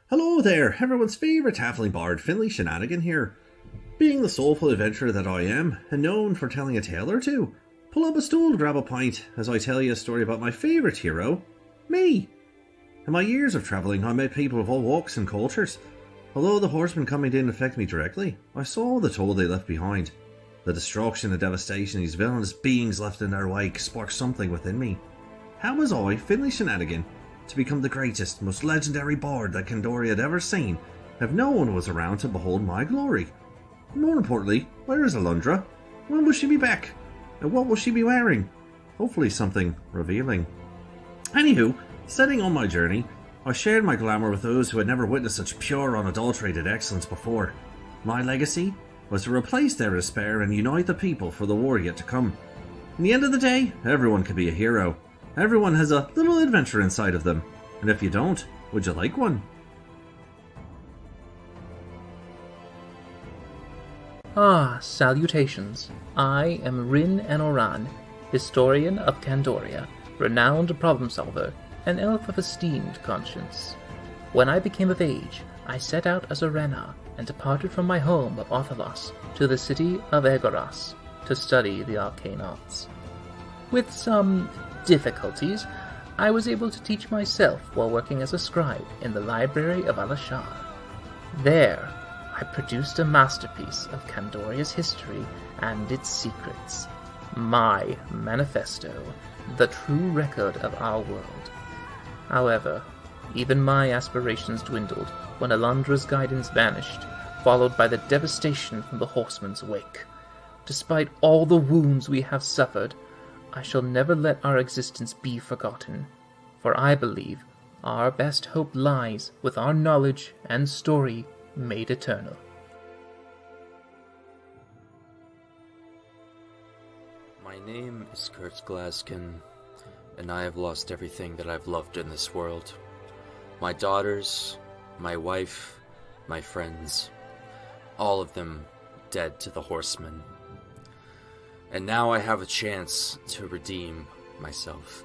Hello there, everyone's favourite halfling bard, Finley Shenanigan here. Being the soulful adventurer that I am, and known for telling a tale or two, pull up a stool to grab a pint as I tell you a story about my favourite hero, me. In my years of travelling, I met people of all walks and cultures. Although the horsemen coming didn't affect me directly, I saw the toll they left behind. The destruction and devastation these villainous beings left in their wake sparked something within me. How was I, Finley Shenanigan, to become the greatest, most legendary bard that Candoria had ever seen, if no one was around to behold my glory? More importantly, where is Alundra? When will she be back? And what will she be wearing? Hopefully something revealing. Anywho, setting on my journey, I shared my glamour with those who had never witnessed such pure, unadulterated excellence before. My legacy was to replace their despair and unite the people for the war yet to come. In the end of the day, everyone can be a hero. Everyone has a little adventure inside of them, and if you don't, would you like one? Salutations. I am Rin Anoran, historian of Candoria, renowned problem solver, an elf of esteemed conscience. When I became of age, I set out as a Rena and departed from my home of Othalos to the city of Egoras to study the arcane arts. With some difficulties, I was able to teach myself while working as a scribe in the library of Alashar. There, I produced a masterpiece of Candoria's history and its secrets, my manifesto, the true record of our world. However, even my aspirations dwindled when Alundra's guidance vanished, followed by the devastation from the horsemen's wake. Despite all the wounds we have suffered, I shall never let our existence be forgotten, for I believe our best hope lies with our knowledge and story made eternal. My name is Kurt Glaskin, and I have lost everything that I've loved in this world. My daughters, my wife, my friends, all of them dead to the horsemen. And now I have a chance to redeem myself,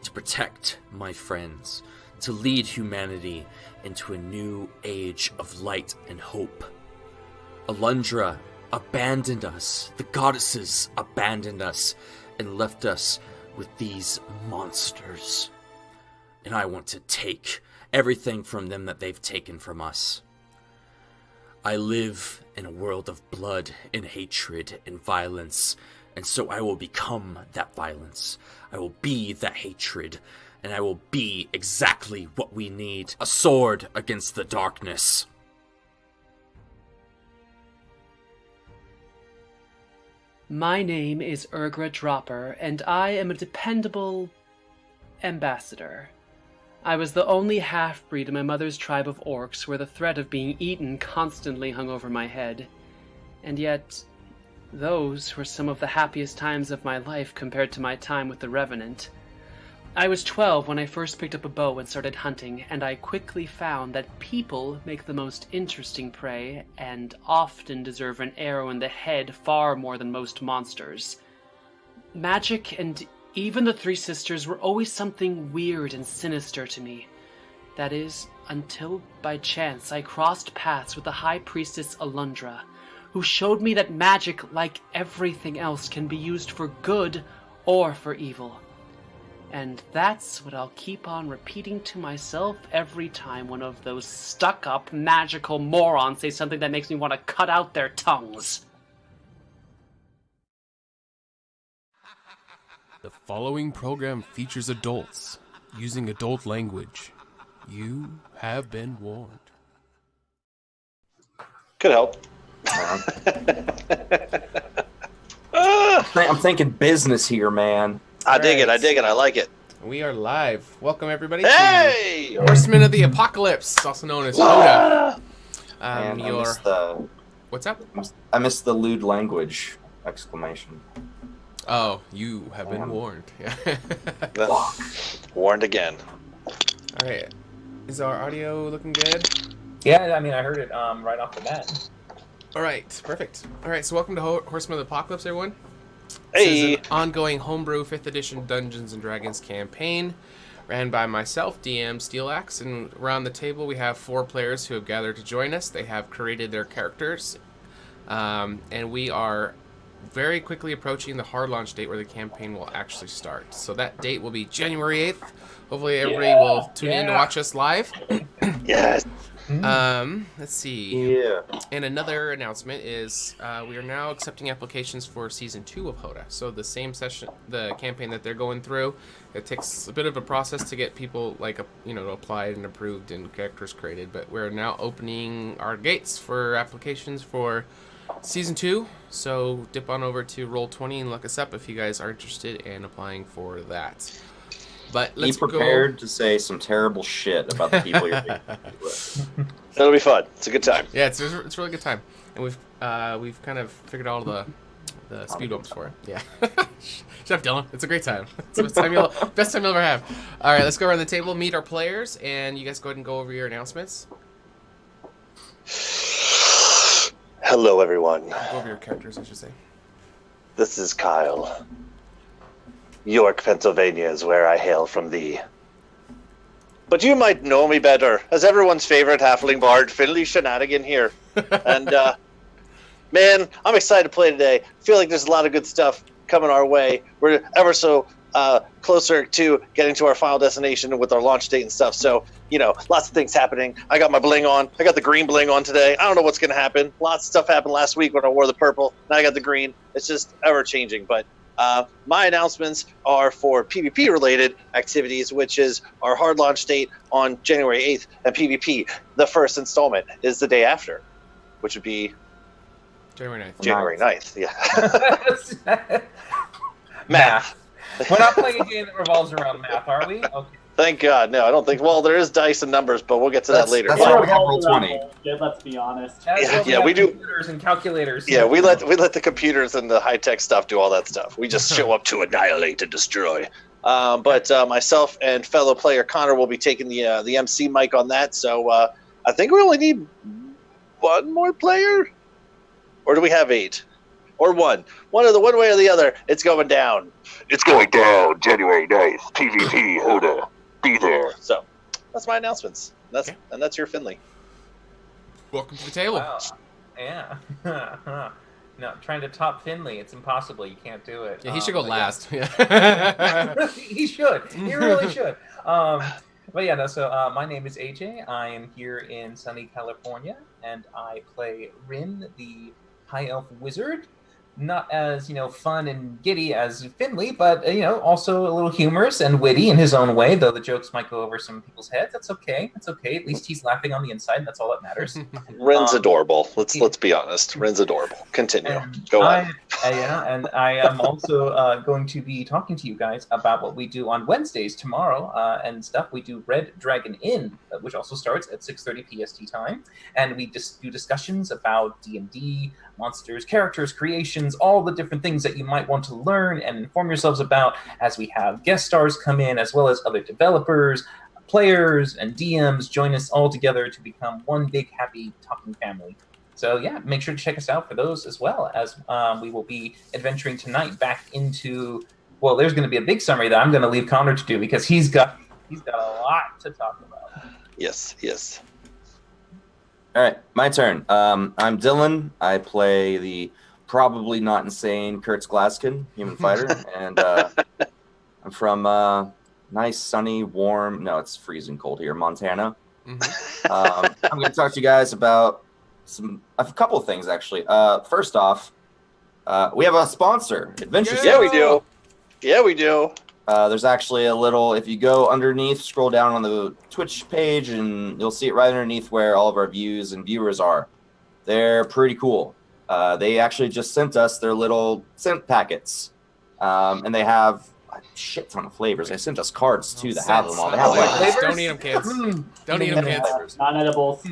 to protect my friends, to lead humanity into a new age of light and hope. Alundra abandoned us, the goddesses abandoned us, and left us with these monsters. And I want to take everything from them that they've taken from us. I live in a world of blood and hatred and violence, and so I will become that violence. I will be that hatred, and I will be exactly what we need. A sword against the darkness. My name is Urgra Dropper, and I am a dependable ambassador. I was the only half-breed in my mother's tribe of orcs where the threat of being eaten constantly hung over my head. And yet, those were some of the happiest times of my life compared to my time with the Revenant. I was 12 when I first picked up a bow and started hunting, and I quickly found that people make the most interesting prey and often deserve an arrow in the head far more than most monsters. Magic and even the Three Sisters were always something weird and sinister to me. That is, until by chance I crossed paths with the High Priestess Alundra, who showed me that magic, like everything else, can be used for good or for evil. And that's what I'll keep on repeating to myself every time one of those stuck-up magical morons say something that makes me want to cut out their tongues. The following program features adults using adult language. You have been warned. Could help. I'm thinking business here, man. I dig it. I like it. We are live. Welcome, everybody, Hey! to Horsemen of the Apocalypse, also known as HotA. And I missed the... What's up? I missed the lewd language exclamation. Oh, you have been warned. Yeah. Warned again. All right. Is our audio looking good? Yeah, I mean, I heard it right off the bat. All right, perfect. All right, so welcome to Horsemen of the Apocalypse, everyone. Hey! This is an ongoing homebrew 5th edition Dungeons & Dragons campaign ran by myself, DM Steelaxe, and around the table we have 4 players who have gathered to join us. They have created their characters, and we are very quickly approaching the hard launch date where the campaign will actually start. So that date will be January 8th. Hopefully everybody will tune in to watch us live. Yes. Let's see. Yeah. And another announcement is we are now accepting applications for Season 2 of HotA. So the same session, the campaign that they're going through, it takes a bit of a process to get people, applied and approved and characters created. But we're now opening our gates for applications for Season 2. So dip on over to Roll20 and look us up if you guys are interested in applying for that. But let's be prepared to say some terrible shit about the people you're meeting with. It'll be fun. It's a good time. Yeah, it's a really good time, and we've kind of figured out all the speed bumps for it. Yeah, Chef Dylan, it's a great time. It's the best time you'll ever have. All right, let's go around the table, meet our players, and you guys go ahead and go over your announcements. Hello, everyone. Go over your characters, I should say. This is Kyle. York, Pennsylvania is where I hail from thee. But you might know me better as everyone's favorite halfling bard, Finley Shenanigan here. And, man, I'm excited to play today. I feel like there's a lot of good stuff coming our way. We're ever so closer to getting to our final destination with our launch date and stuff. So, lots of things happening. I got my bling on. I got the green bling on today. I don't know what's going to happen. Lots of stuff happened last week when I wore the purple. Now I got the green. It's just ever changing. But my announcements are for PvP-related activities, which is our hard launch date on January 8th, and PvP, the first installment, is the day after, which would be January 9th. January 9th, yeah. Math. We're not playing a game that revolves around math, are we? Okay. Thank God. No, I don't think. Well, there is dice and numbers, but we'll get to that later. That's why we have Roll20. Yeah, let's be honest. Yeah, we do. Computers and calculators. Yeah, we let the computers and the high tech stuff do all that stuff. We just show up to annihilate and destroy. But myself and fellow player Connor will be taking the MC mic on that. So I think we only need one more player, or do we have 8? Or one way or the other. It's going down. It's going down January 9th. PvP HotA. Be there. So that's my announcements. And that's your Finley. Welcome to the table. Wow. Yeah. No, trying to top Finley, it's impossible. You can't do it. Yeah, he should go last. Yeah. He should. He really should. But yeah, no, so my name is AJ. I am here in sunny California, and I play Rin, the High Elf Wizard. Not as, fun and giddy as Finley, but, also a little humorous and witty in his own way, though the jokes might go over some people's heads. That's okay. That's okay. At least he's laughing on the inside. That's all that matters. Ren's adorable. Let's be honest. Ren's adorable. Continue. Go on. And I am also going to be talking to you guys about what we do on Wednesdays tomorrow and stuff. We do Red Dragon Inn, which also starts at 6:30 PST time, and we just do discussions about D&D, monsters, characters, creations, all the different things that you might want to learn and inform yourselves about, as we have guest stars come in, as well as other developers, players, and DMs join us all together to become one big happy talking family. So yeah, make sure to check us out for those, as well as we will be adventuring tonight back into, well, there's going to be a big summary that I'm going to leave Connor to do, because he's got a lot to talk about. Yes. All right, my turn. I'm Dylan. I play the probably not insane Kurtz Glaskin, human fighter, and I'm from nice, sunny, warm. No, it's freezing cold here, Montana. Mm-hmm. I'm going to talk to you guys about a couple of things, actually. First off, we have a sponsor, Adventure. Yeah, we do. Yeah, we do. There's actually a little, if you go underneath, scroll down on the Twitch page, and you'll see it right underneath where all of our views and viewers are. They're pretty cool. They actually just sent us their little scent packets. And they have a shit ton of flavors. They sent us cards, too, that have them all. They have flavors? Don't eat them, kids. Don't eat them, kids. Non-edibles.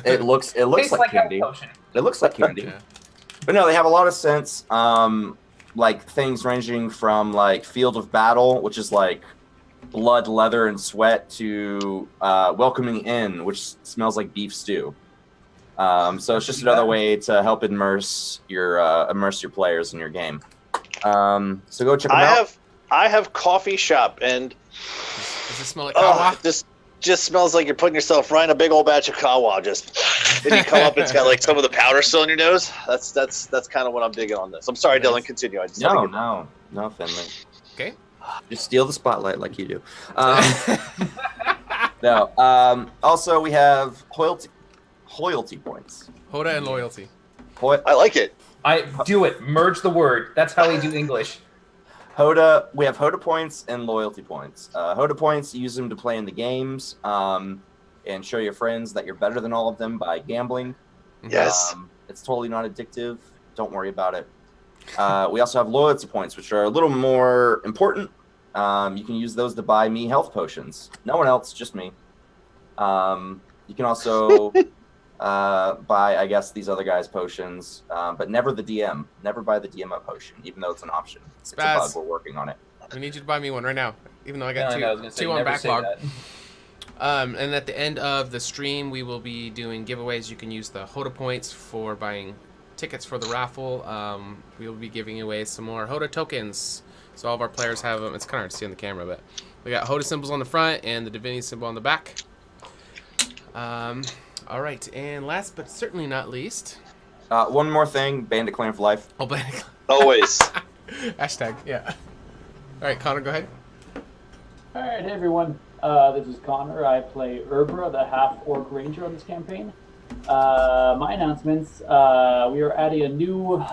It looks Tastes like candy. It looks like candy. Yeah. But no, they have a lot of scents. Like things ranging from like Field of Battle, which is like blood, leather, and sweat, to Welcoming Inn, which smells like beef stew. So it's just another way to help immerse your players in your game. So go check them out. I have Coffee Shop, and Does it smell like kawa? this just smells like you're putting yourself right in a big old batch of kawa. Just then you come up, it's got like some of the powder still in your nose. That's kind of what I'm digging on this. I'm sorry, Dylan. Continue. I just No, Finley. Okay. Just steal the spotlight like you do. No. Also, we have loyalty points. HotA and loyalty. I like it. I do it. Merge the word. That's how we do English. HotA, we have HotA points and loyalty points. HotA points, you use them to play in the games and show your friends that you're better than all of them by gambling. Yes. It's totally not addictive. Don't worry about it. We also have loyalty points, which are a little more important. You can use those to buy me health potions. No one else, just me. You can also buy, I guess, these other guys' potions, but never the DM. Never buy the DM a potion, even though it's an option. It's a bug. We're working on it. I need you to buy me one right now, even though I got two on never backlog. say And at the end of the stream, we will be doing giveaways. You can use the HotA points for buying tickets for the raffle. We will be giving away some more HotA tokens. So all of our players have them. It's kind of hard to see on the camera, but we got HotA symbols on the front and the Divinity symbol on the back. All right, and last but certainly not least... One more thing, Bandit Clan for life. Oh, Bandit Clan. Always. Hashtag, yeah. All right, Connor, go ahead. All right, hey everyone. This is Connor. I play Urbra, the half-orc ranger on this campaign. My announcements, we are adding a new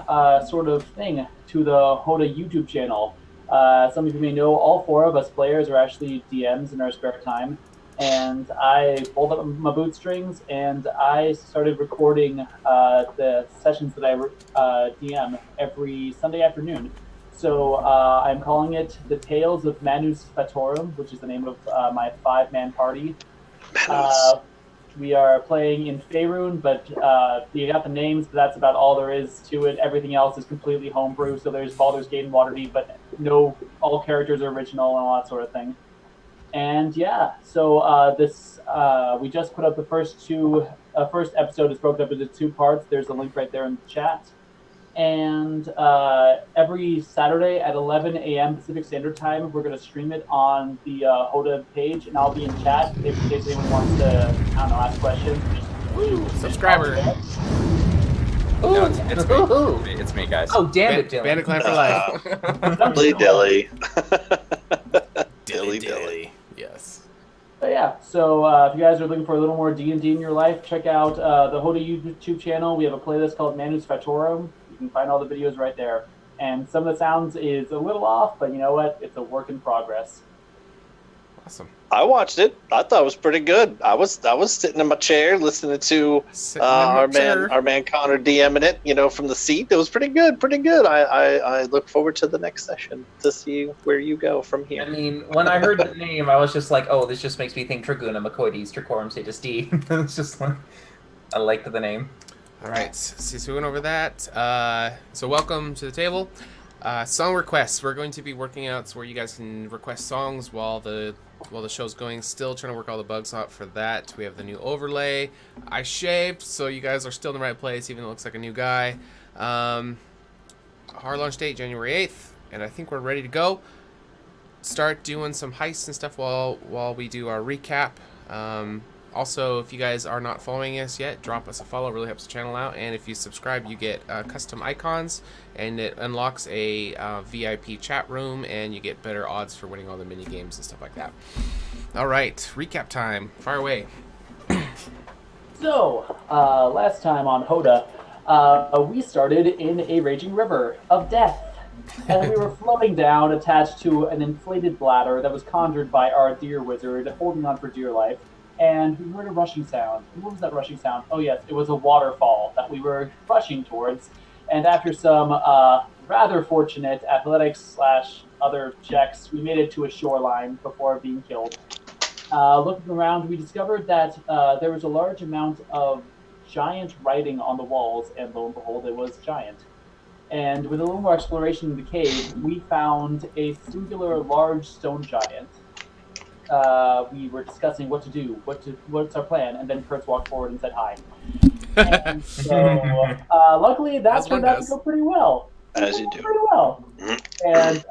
sort of thing to the HotA YouTube channel. Some of you may know all 4 of us players are actually DMs in our spare time. And I pulled up my bootstrings and I started recording the sessions that I DM every Sunday afternoon. So I'm calling it The Tales of Manus Fatorum, which is the name of my 5-man party. We are playing in Faerun, but you got the names, but that's about all there is to it. Everything else is completely homebrew. So there's Baldur's Gate and Waterdeep, but all characters are original and all that sort of thing. And yeah, so we just put up the first episode is broken up into 2 parts. There's a link right there in the chat. And every Saturday at 11 a.m. Pacific Standard Time, we're going to stream it on the HotA page, and I'll be in chat in case anyone wants to, ask questions. Subscriber. No, it's me. It's me, guys. Oh, damn it, Dylan. Bandit Clan for life. Dilly. Yes. But yeah, so if you guys are looking for a little more D&D in your life, check out the HotA YouTube channel. We have a playlist called Manus Factorum. You can find all the videos right there. And some of the sounds is a little off, but you know what? It's a work in progress. Awesome. I watched it. I thought it was pretty good. I was sitting in my chair listening to our man Connor DMing it, from the seat. It was pretty good. I look forward to the next session to see where you go from here. I mean, when I heard the name, I was just like, oh, this just makes me think Traguna Macoides, Tricorum Status D. It's just like, I liked the name. All right, so we went over that. So welcome to the table. Song requests. We're going to be working out where you guys can request songs while the show's going. Still trying to work all the bugs out for that. We have the new overlay. I shaved, so you guys are still in the right place, even though it looks like a new guy. Our launch date, January 8th, and I think we're ready to go. Start doing some heists and stuff while we do our recap. Also, if you guys are not following us yet, drop us a follow. It really helps the channel out. And if you subscribe, you get custom icons, and it unlocks a VIP chat room, and you get better odds for winning all the mini games and stuff like that. All right, recap time. Fire away. So, last time on HotA, we started in a raging river of death. And we were floating down, attached to an inflated bladder that was conjured by our deer wizard, holding on for dear life. And we heard a rushing sound. What was that rushing sound? Oh yes, it was a waterfall that we were rushing towards. And after some rather fortunate athletics / other checks, we made it to a shoreline before being killed. Looking around, we discovered that there was a large amount of giant writing on the walls, and lo and behold, it was giant. And with a little more exploration in the cave, we found a singular large stone giant. We were discussing what to do, what's our plan, and then Kurtz walked forward and said hi. And so, luckily, that turned out to go pretty well. As you do. Pretty well. And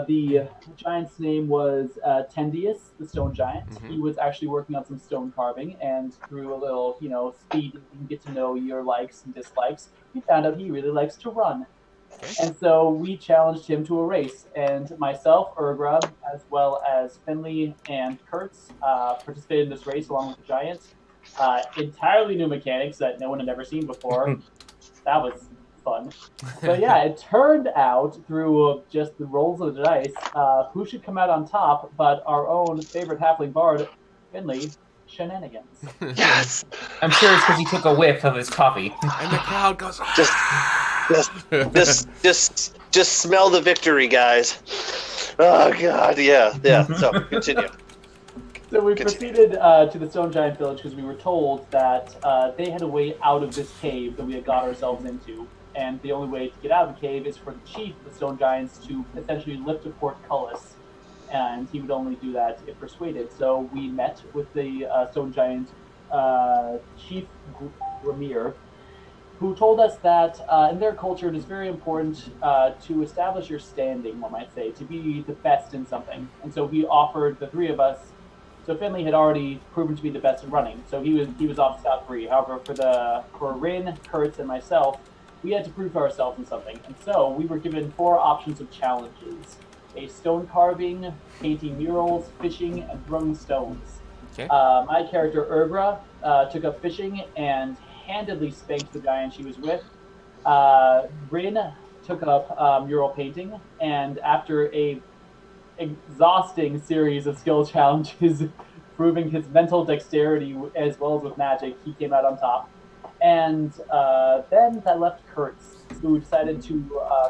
the giant's name was Tendius, the stone giant. Mm-hmm. He was actually working on some stone carving, and through a little, speed and get to know your likes and dislikes, we found out he really likes to run. And so we challenged him to a race, and myself, Urgrub, as well as Finley and Kurtz participated in this race along with the Giants. Entirely new mechanics that no one had ever seen before. That was fun. But yeah, it turned out through just the rolls of the dice who should come out on top but our own favorite halfling bard, Finley, Shenanigans. Yes! I'm sure it's because he took a whiff of his coffee. And the crowd goes... Just smell the victory, guys. Oh God, yeah. So continue. So we proceeded to the Stone Giant Village because we were told that they had a way out of this cave that we had got ourselves into, and the only way to get out of the cave is for the chief of the Stone Giants to essentially lift a portcullis, and he would only do that if persuaded. So we met with the Stone Giant Chief Ramir, who told us that in their culture it is very important to establish your standing, one might say, to be the best in something. And so he offered the three of us. So Finley had already proven to be the best in running, so he was off scot-free. However, for Rin, Kurtz, and myself, we had to prove ourselves in something. And so we were given 4 options of challenges: a stone carving, painting murals, fishing, and throwing stones. Okay. My character Urgra took up fishing and handedly spanked the giant she was with. Rin took up mural painting, and after a exhausting series of skill challenges proving his mental dexterity as well as with magic, he came out on top. And then that left Kurtz, who decided to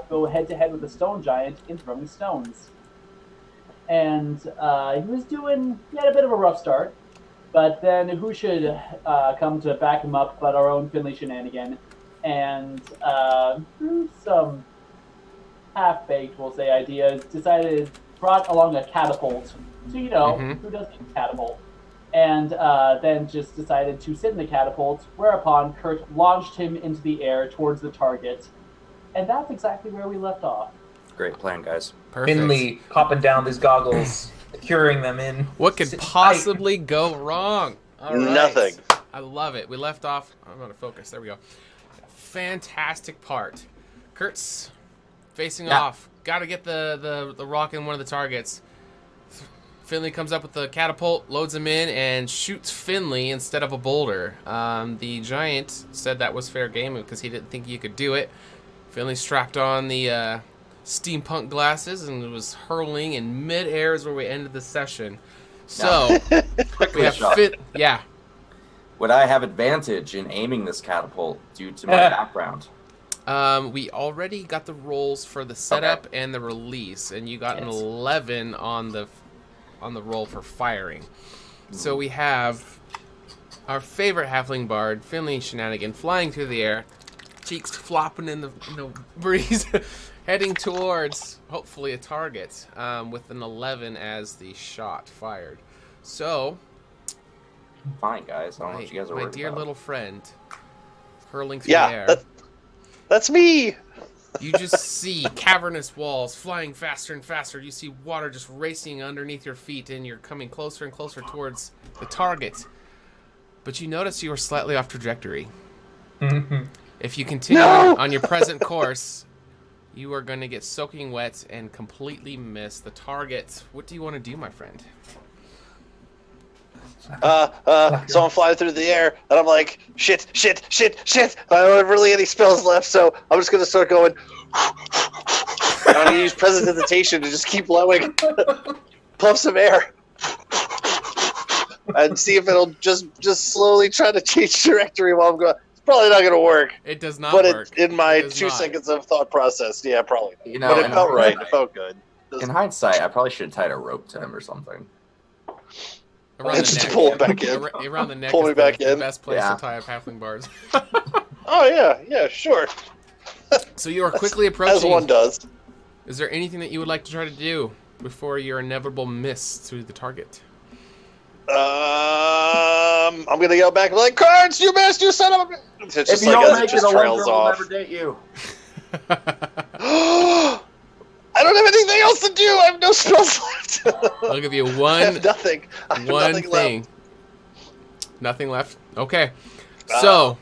go head-to-head with the stone giant in throwing stones. And he had a bit of a rough start, But then who should come to back him up but our own Finley Shenanigan? And through some half-baked, we'll say, ideas, brought along a catapult. So, who doesn't need a catapult? And then just decided to sit in the catapult, whereupon Kurt launched him into the air towards the target. And that's exactly where we left off. Great plan, guys. Perfect. Finley popping down these goggles, curing them in. What could possibly go wrong? All right. Nothing. I love it. We left off. I'm going to focus. There we go. Fantastic part. Kurt's facing off. Got to get the rock in one of the targets. Finley comes up with the catapult, loads him in, and shoots Finley instead of a boulder. The giant said that was fair game because he didn't think you could do it. Finley strapped on the steampunk glasses and was hurling in mid-air is where we ended the session. So, we have yeah. Would I have advantage in aiming this catapult due to my background? We already got the rolls for the setup and the release, and you got an 11 on the roll for firing. So we have our favorite halfling bard, Finley Shenanigan, flying through the air, cheeks flopping in the breeze, heading towards, hopefully, a target with an 11 as the shot fired. So, fine, guys. I don't know what you guys are worried my dear about. little friend, hurling through the air. That's me! You just see cavernous walls flying faster and faster. You see water just racing underneath your feet, and you're coming closer and closer towards the target. But you notice you are slightly off trajectory. If you continue on your present course, you are going to get soaking wet and completely miss the target. What do you want to do, my friend? So I'm flying through the air, and I'm like, shit. I don't have really any spells left, so I'm just gonna start going. I'm gonna use prestidigitation to just keep blowing, puff some air, and see if it'll just slowly try to change trajectory while I'm going. It's probably not gonna work. It does not but work. But in my 2 not. seconds of thought process, yeah, probably. But it felt right. It felt good. In hindsight, I probably should have tied a rope to him or something. Around the just neck. pull him back in. Around the neck Pull is me back the in. best place to tie up halfling bards. Oh, yeah, sure. So you are quickly approaching. As one does. Is there anything that you would like to try to do before your inevitable miss to the target? I'm gonna yell back like, "Cards, you missed, you son of a!" It's just If you like don't as it make it, just a trails girl will off. never date you. I don't have anything else to do. I have no spells left. I'll give you I one. have nothing. I have One nothing thing. left. Nothing left. Okay. So.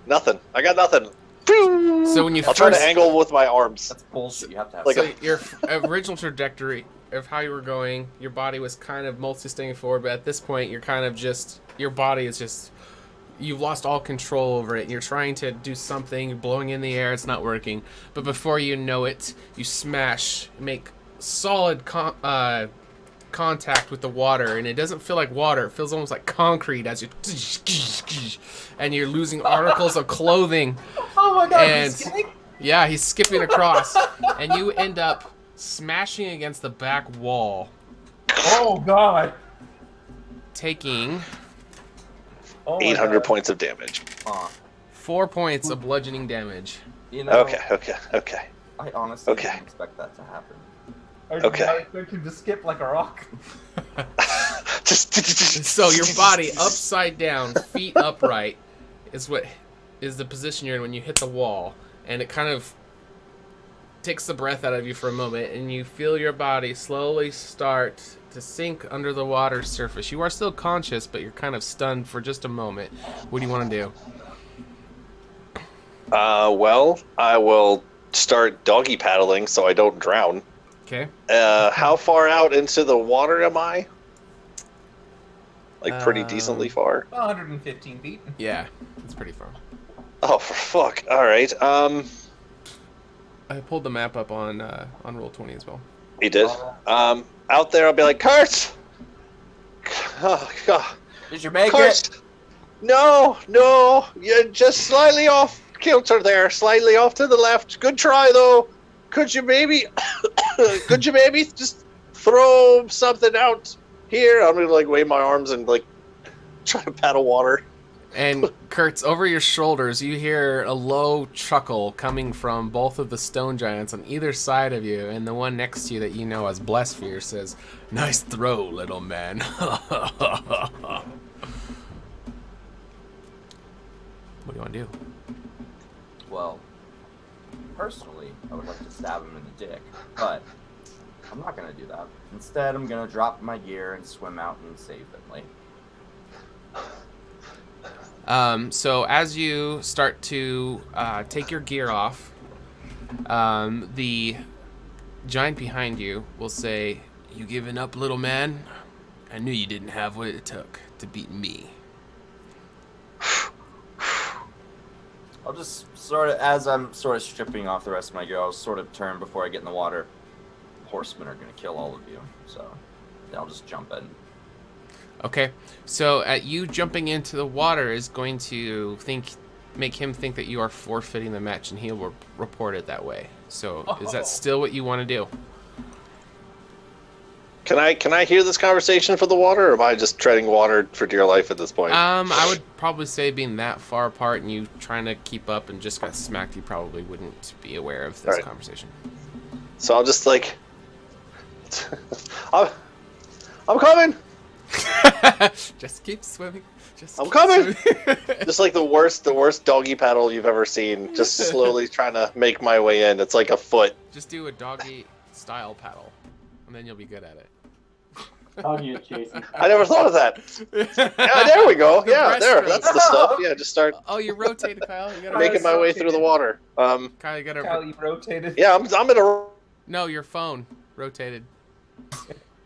Nothing. I got nothing. So when you I'll try to angle with my arms. That's bullshit. You have to have. Like So your original trajectory of how you were going, your body was kind of mostly staying forward, but at this point, you're kind of just, your body is just, you've lost all control over it, and you're trying to do something, you're blowing in the air, it's not working, but before you know it, you smash, make solid contact with the water, and it doesn't feel like water, it feels almost like concrete as you, and you're losing articles of clothing. Oh my god, And he's skipping? yeah, he's skipping across, and you end up smashing against the back wall, Oh god. taking Oh my 800 God. points of damage. 4 points of bludgeoning damage. You know, Okay. I honestly Okay. didn't expect that to happen. Okay. I expect him to skip like a rock. So your body upside down, feet upright, is the position you're in when you hit the wall, and it kind of takes the breath out of you for a moment, and you feel your body slowly start to sink under the water surface. You are still conscious, but you're kind of stunned for just a moment. What do you want to do? Well, I will start doggy paddling so I don't drown. Okay. How far out into the water am I? Like pretty Um, decently far. 115 feet. Yeah, it's pretty far. Oh, for fuck! All right. I pulled the map up on Roll20 as well. He did. Out there, I'll be like, Kurt. Oh God. Did you make Kurt. it? No, you're just slightly off kilter there, slightly off to the left. Good try though. Could you maybe just throw something out here? I'm gonna like wave my arms and like try to paddle water. And Kurtz, over your shoulders, you hear a low chuckle coming from both of the stone giants on either side of you, and the one next to you that you know as Blessfear says, "Nice throw, little man." What do you want to do? Well, personally, I would like to stab him in the dick, but I'm not going to do that. Instead, I'm going to drop my gear and swim out and save Finley. So as you start to take your gear off, the giant behind you will say, "You giving up, little man? I knew you didn't have what it took to beat me." I'll just sort of, as I'm sort of stripping off the rest of my gear, I'll sort of turn before I get in the water. Horsemen are going to kill all of you, so then I'll just jump in. Okay, so at you jumping into the water is going to make him think that you are forfeiting the match, and he'll report it that way. So is that still what you want to do? Can I hear this conversation for the water, or am I just treading water for dear life at this point? I would probably say being that far apart and you trying to keep up and just got smacked, you probably wouldn't be aware of this conversation. So I'll just like, I'm coming. Just keep swimming. I'm coming. Just like the worst doggy paddle you've ever seen. Just slowly trying to make my way in. It's like a foot. Just do a doggy style paddle, and then you'll be good at it. Doggy is chasing. I never thought of that. Yeah, there we go. Yeah, there. That's the stuff. Yeah, just start. Oh, you rotated, Kyle. You gotta making my way through the water. Kyle, you gotta. Kyle, you rotated. Yeah, I'm in a. No, your phone rotated.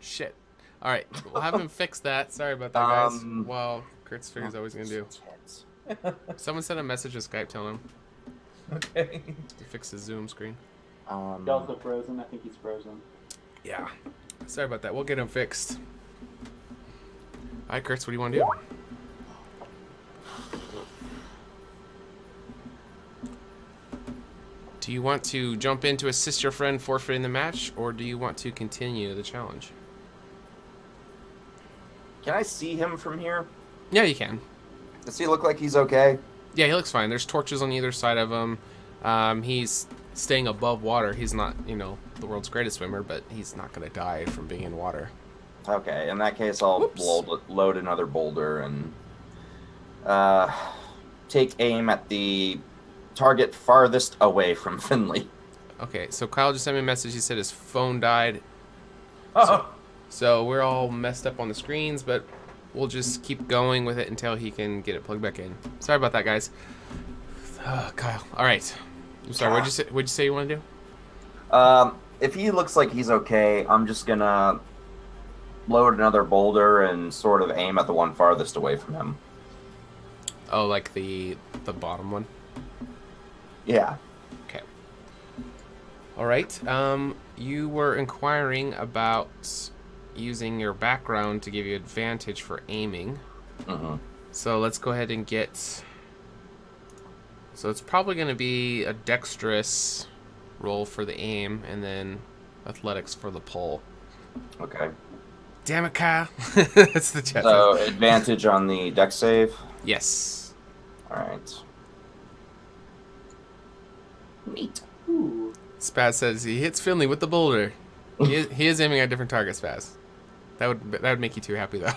Shit. All right, we'll have him fix that. Sorry about that, guys. Well, Kurtz figures out what he's gonna do. Someone sent a message to Skype telling him Okay. to fix his Zoom screen. He's also frozen. I think he's frozen. Yeah. Sorry about that. We'll get him fixed. All right, Kurtz, what do you want to do? Do you want to jump in to assist your friend forfeiting the match, or do you want to continue the challenge? Can I see him from here? Yeah, you can. Does he look like he's okay? Yeah, he looks fine. There's torches on either side of him. He's staying above water. He's not, the world's greatest swimmer, but he's not going to die from being in water. Okay, in that case, I'll load another boulder and take aim at the target farthest away from Finley. Okay, so Kyle just sent me a message. He said his phone died. Oh. So we're all messed up on the screens, but we'll just keep going with it until he can get it plugged back in. Sorry about that, guys. Kyle. All right. I'm sorry. What'd you say you want to do? If he looks like he's okay, I'm just gonna load another boulder and sort of aim at the one farthest away from him. Oh, like the bottom one? Yeah. Okay. All right. You were inquiring about using your background to give you advantage for aiming. Mm-hmm. So let's go ahead and get... So it's probably going to be a dexterous roll for the aim, and then athletics for the pull. Okay. Damn it, Kyle. That's the chat. So advantage on the dex save? Yes. Alright. Neat. Ooh. Spaz says he hits Finley with the boulder. He is aiming at different targets, Spaz. That would make you too happy, though.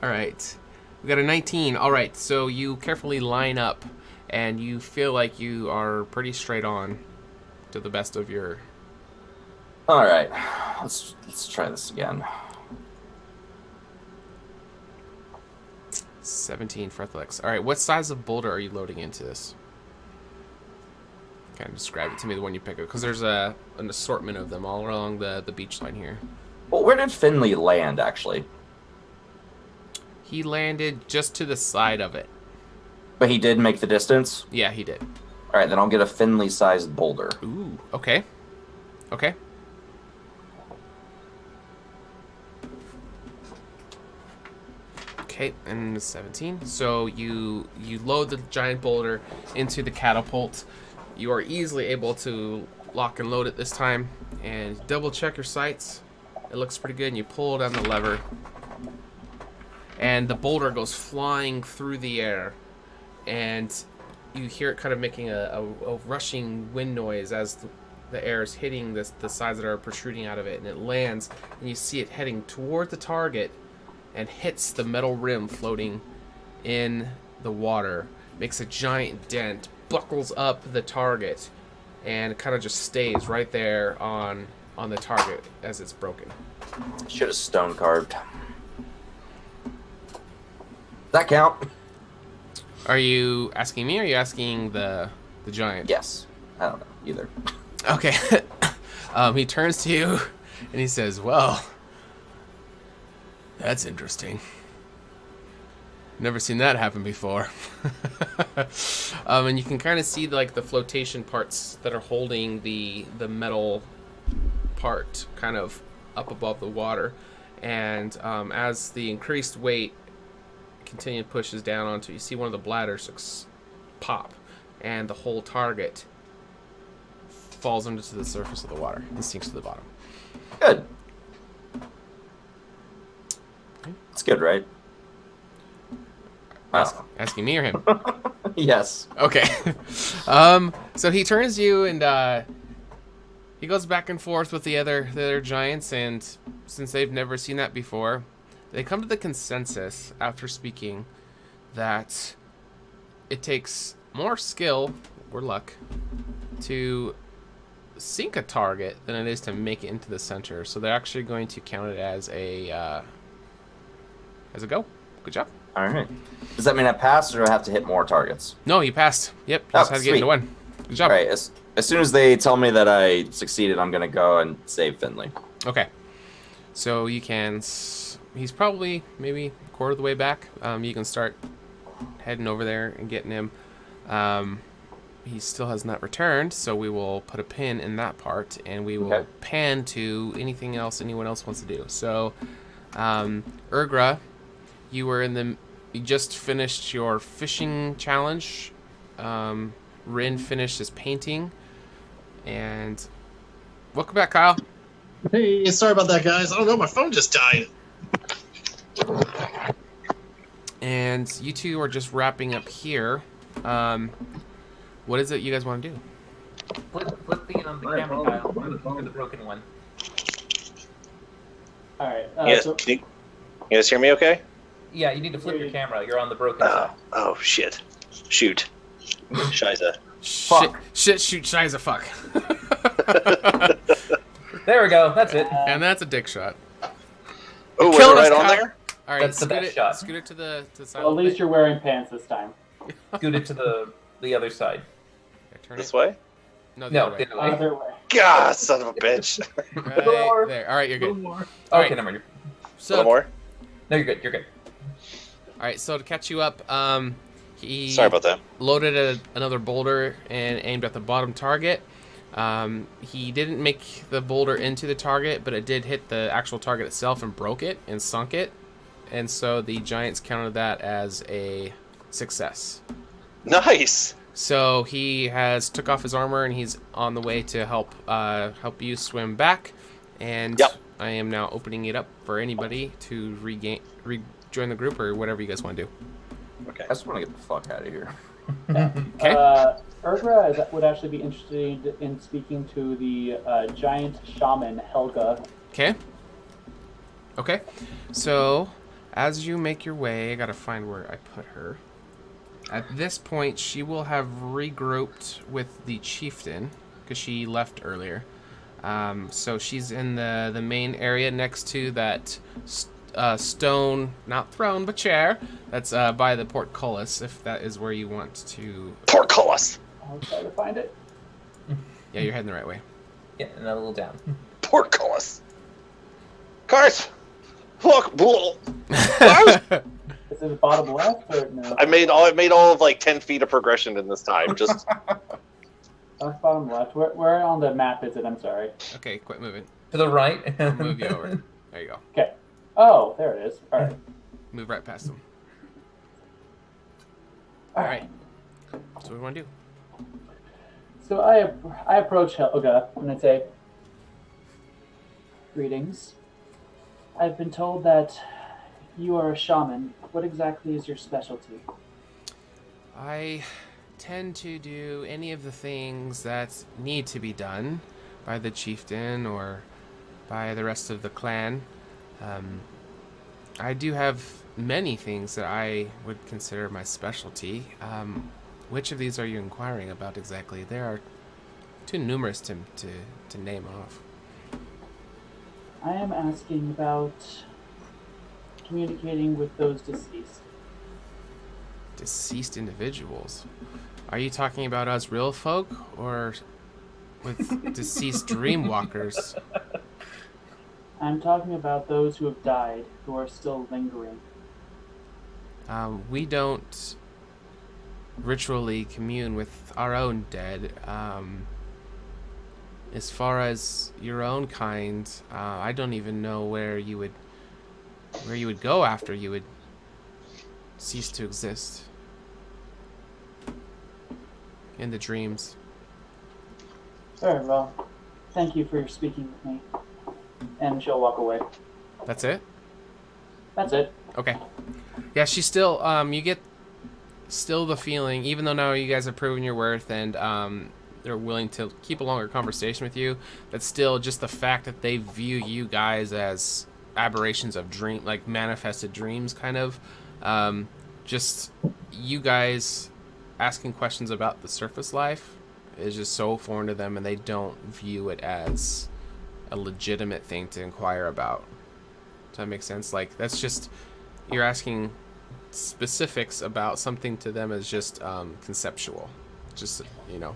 All right. We got a 19. All right, so you carefully line up, and you feel like you are pretty straight on to the best of your... Alright. Let's try this again. 17 for athletics. All right, what size of boulder are you loading into this? Kind of describe it to me, the one you pick up, because there's an assortment of them all along the beach line here. Well, where did Finley land, actually? He landed just to the side of it. But he did make the distance? Yeah, he did. Alright, then I'll get a Finley-sized boulder. Ooh, okay. Okay. Okay, and 17. So you load the giant boulder into the catapult. You are easily able to lock and load it this time, and double check your sights. It looks pretty good, and you pull down the lever, and the boulder goes flying through the air, and you hear it kind of making a rushing wind noise as the air is hitting the sides that are protruding out of it, and it lands, and you see it heading toward the target and hits the metal rim floating in the water, makes a giant dent, buckles up the target, and kind of just stays right there on the target as it's broken. Should have stone carved. Does that count? Are you asking me, or are you asking the giant? Yes. I don't know either. Okay. He turns to you and he says, "Well, that's interesting. Never seen that happen before." And you can kind of see like the flotation parts that are holding the metal part kind of up above the water, and as the increased weight pushes down onto, you see one of the bladders pop, and the whole target falls into the surface of the water and sinks to the bottom. Good. It's good, right? Asking me or him? Yes. Okay. So he turns to you, and he goes back and forth with the other giants, and since they've never seen that before, they come to the consensus after speaking that it takes more skill or luck to sink a target than it is to make it into the center. So they're actually going to count it as a go. Good job. All right. Does that mean I passed, or do I have to hit more targets? No, you passed. Yep. You just had to get into one. Good job. All right. As soon as they tell me that I succeeded, I'm going to go and save Finley. Okay. So you can... He's probably maybe a quarter of the way back. You can start heading over there and getting him. He still has not returned, so we will put a pin in that part, and we will pan to anything else anyone else wants to do. So, Urgra, you just finished your fishing challenge. Rin finished his painting, and welcome back, Kyle. Hey, sorry about that, guys. I don't know, my phone just died. And you two are just wrapping up here. What is it you guys want to do? Flip the camera, Kyle. Look at the broken one. All right. Yes. Can you guys hear me okay? Yeah, you need to flip your camera. You're on the broken side. Oh, shit. Shoot. Shiza. Shit, shoot, shiza, fuck. There we go. That's it. And that's a dick shot. Oh, was it right on there? All right, That's the best shot. Scoot it to the side. Well, at least you're wearing pants this time. Scoot it to the other side. Turn This it. way? No, the No, other way. the other way. Either way. God, son of a bitch. Right there. All right, you're good. All Okay, right. never mind. A So, little more? No, you're good. You're good. all right, so to catch you up, he Sorry about that. loaded another boulder and aimed at the bottom target. He didn't make the boulder into the target, but it did hit the actual target itself and broke it and sunk it. And so the Giants counted that as a success. Nice. So he has took off his armor and he's on the way to help you swim back. And Yep. I am now opening it up for anybody to rejoin the group or whatever you guys want to do. Okay. I just want to get the fuck out of here. Okay. Urgra would actually be interested in speaking to the giant shaman Helga. Okay. Okay. So as you make your way, I gotta find where I put her. At this point, she will have regrouped with the chieftain because she left earlier. So she's in the main area next to that stone, not throne, but chair that's by the portcullis, if that is where you want to. Portcullis. I'll try to find it. Yeah, you're heading the right way. Yeah, and a little down. Portcullis. Cars. Look. Is it the bottom left or no? I made all of like 10 feet of progression in this time. Just That's bottom left. Where on the map is it? I'm sorry. Okay, quit moving. To the right. I'll move you over. There you go. Okay. Oh, there it is. All right. Move right past them. All All right. right. So what do we want to do? So I approach Helga and I say, "Greetings. I've been told that You are a shaman. What exactly is your specialty? I tend to do any of the things that need to be done by the chieftain or by the rest of the clan. I do have many things that I would consider my specialty. Which of these are you inquiring about exactly? There are too numerous to name off. I am asking about communicating with those deceased. Deceased individuals? Are you talking about us real folk or with deceased dreamwalkers? I'm talking about those who have died, who are still lingering. We don't ritually commune with our own dead. As far as your own kind, I don't even know where you would go after you would cease to exist in the dreams. Very well. Thank you for speaking with me. And she'll walk away. That's it? That's it. Okay. Yeah, she's still, you get still the feeling, even though now you guys have proven your worth and they're willing to keep a longer conversation with you, that's still just the fact that they view you guys as aberrations of dream, like manifested dreams, kind of. Just you guys asking questions about the surface life is just so foreign to them, and they don't view it as a legitimate thing to inquire about. Does that make sense? Like, that's just, you're asking specifics about something to them as just conceptual. Just, you know.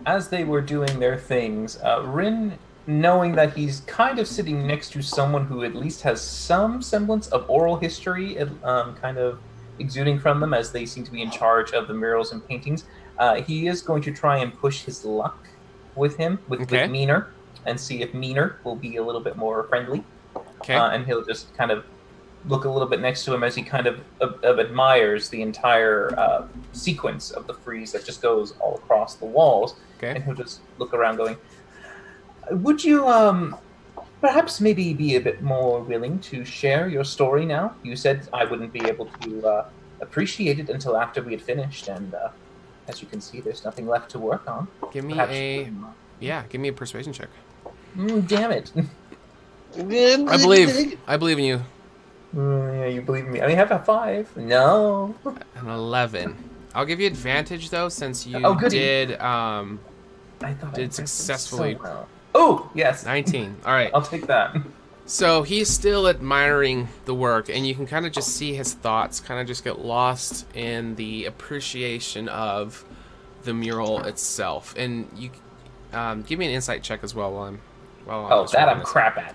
As they were doing their things, Rin, knowing that he's kind of sitting next to someone who at least has some semblance of oral history, kind of exuding from them as they seem to be in charge of the murals and paintings, he is going to try and push his luck with him, with Meaner, and see if Meaner will be a little bit more friendly. Okay. And he'll just kind of look a little bit next to him as he kind of admires the entire sequence of the frieze that just goes all across the walls. Okay. And he'll just look around going, would you perhaps maybe be a bit more willing to share your story now? You said I wouldn't be able to appreciate it until after we had finished, and as you can see, there's nothing left to work on. Give me give me a persuasion check. Damn it. I believe in you. Yeah, you believe in me. I mean, have a 5. No. An 11. I'll give you advantage though, since you did I thought did successfully. So well. Oh, yes. 19. All right. I'll take that. So he's still admiring the work, and you can kind of just see his thoughts kind of just get lost in the appreciation of the mural itself. And you give me an insight check as well while I'm I'm crap at.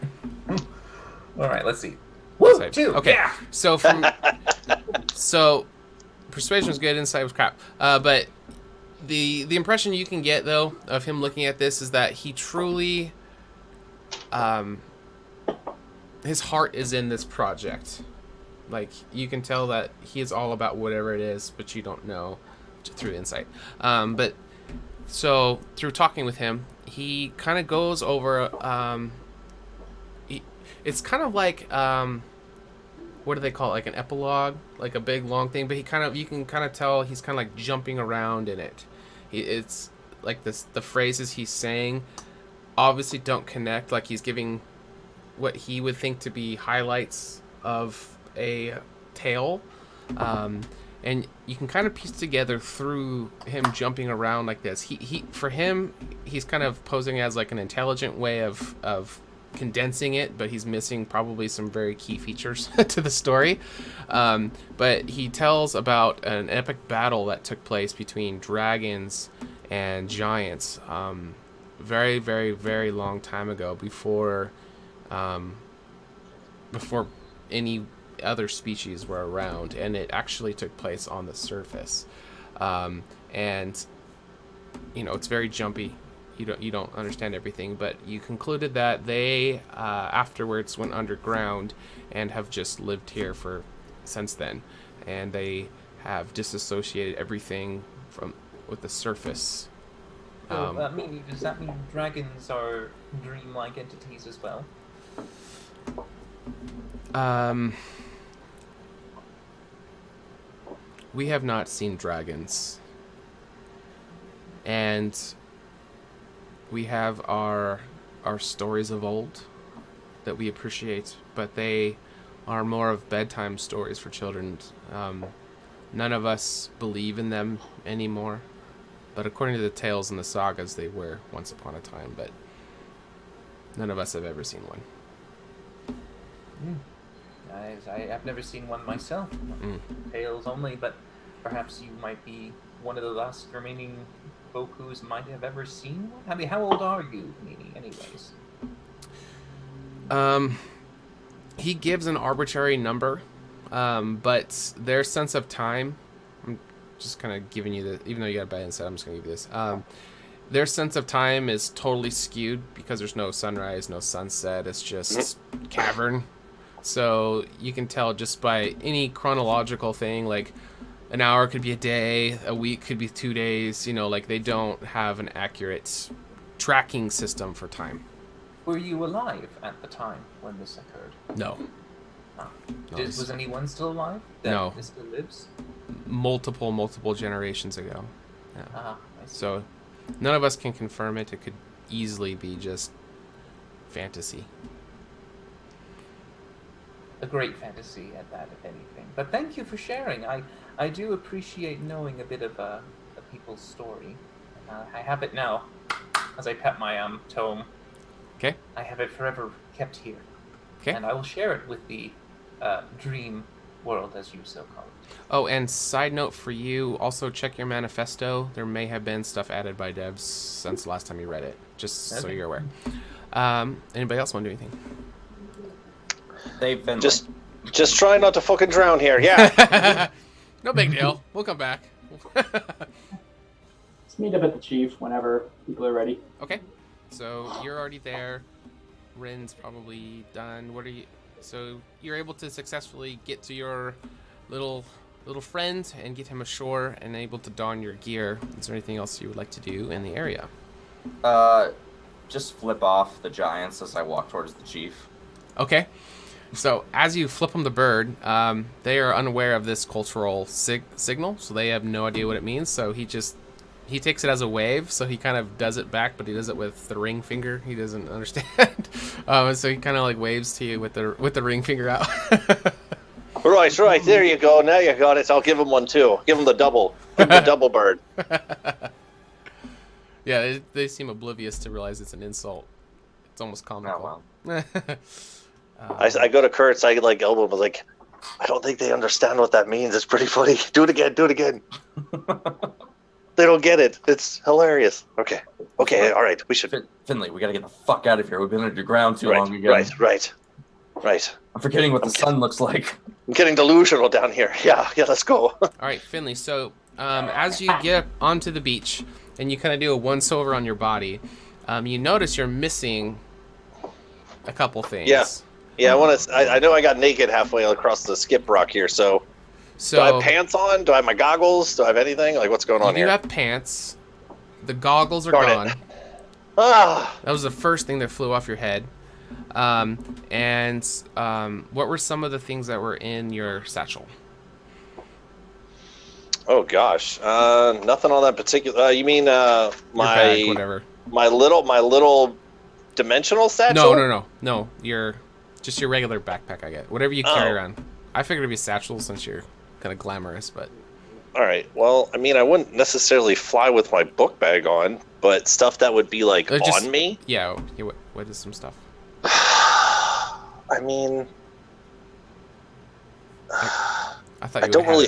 All right, let's see. Woo, 2. Okay. Yeah. So persuasion was good, insight was crap. But the impression you can get though of him looking at this is that he truly his heart is in this project. Like, you can tell that he is all about whatever it is, but you don't know through insight. But so through talking with him, he kind of goes over it's kind of like what do they call it? Like an epilogue, like a big long thing, but you can kind of tell he's kind of like jumping around in it. It's like the phrases he's saying obviously don't connect, like he's giving what he would think to be highlights of a tale, and you can kind of piece together through him jumping around like this. He for him, he's kind of posing as like an intelligent way of condensing it, but he's missing probably some very key features to the story. But he tells about an epic battle that took place between dragons and giants very, very, very long time ago, before any other species were around, and it actually took place on the surface. And you know, it's very jumpy. You don't understand everything, but you concluded that they afterwards went underground and have just lived here since then, and they have disassociated everything with the surface. Does that mean dragons are dreamlike entities as well? We have not seen dragons. And we have our stories of old that we appreciate, but they are more of bedtime stories for children. None of us believe in them anymore, but according to the tales and the sagas, they were once upon a time, but none of us have ever seen one. I've never seen one myself. Tales only, but perhaps you might be one of the last remaining folk who might have ever seen one? I mean, how old are you, Nini, anyways? He gives an arbitrary number, but their sense of time, I'm just kind of giving you the, even though you got a bad insight, I'm just going to give you this. Their sense of time is totally skewed because there's no sunrise, no sunset. It's just cavern. So you can tell just by any chronological thing, like an hour could be a day, a week could be 2 days, you know, like they don't have an accurate tracking system for time. Were you alive at the time when this occurred? No. Ah. No, Was anyone still alive? No. That still lives? Multiple generations ago. Yeah. I see. So none of us can confirm it. It could easily be just fantasy. A great fantasy at that, if anything. But thank you for sharing. I do appreciate knowing a bit of people's story. I have it now, as I pet my tome. Okay. I have it forever kept here. Okay. And I will share it with the dream world, as you so call it. Oh, and side note for you, also check your manifesto. There may have been stuff added by devs since the last time you read it, just so you're aware. Anybody else want to do anything? They've been Just try not to fucking drown here. Yeah. No big deal. We'll come back. Let's meet up at the chief whenever people are ready. Okay. So you're already there. Rin's probably done. What are you? So you're able to successfully get to your little friend and get him ashore and able to don your gear. Is there anything else you would like to do in the area? Just flip off the giants as I walk towards the chief. Okay. So as you flip them the bird, they are unaware of this cultural signal, so they have no idea what it means. So he takes it as a wave, so he kind of does it back, but he does it with the ring finger. He doesn't understand, so he kind of like waves to you with the ring finger out. Right. There you go. Now you got it. I'll give him one too. Give him the double. Give him the double bird. Yeah, they seem oblivious to realize it's an insult. It's almost comical. Oh, wow. I go to Kurtz. I like elbow him. I was like, I don't think they understand what that means. It's pretty funny. Do it again. They don't get it. It's hilarious. Okay. All right. We should. Finley, we gotta get the fuck out of here. We've been underground too long again. Right. I'm forgetting what the sun looks like. I'm getting delusional down here. Yeah. Let's go. All right, Finley. So as you get onto the beach and you kind of do a once over on your body, you notice you're missing a couple things. Yeah. I know I got naked halfway across the skip rock here. So do I have pants on? Do I have my goggles? Do I have anything? Like, what's going on here? You have pants. The goggles are gone. Ah. That was the first thing that flew off your head. What were some of the things that were in your satchel? Oh gosh, nothing on that particular. You mean my bag, whatever. My little dimensional satchel? No. Your regular backpack. I get whatever you carry around. I figured it'd be a satchel since you're kind of glamorous, but. All right. Well, I mean, I wouldn't necessarily fly with my book bag on, but stuff that would be like on me. Yeah. What is some stuff? I mean, I thought I don't really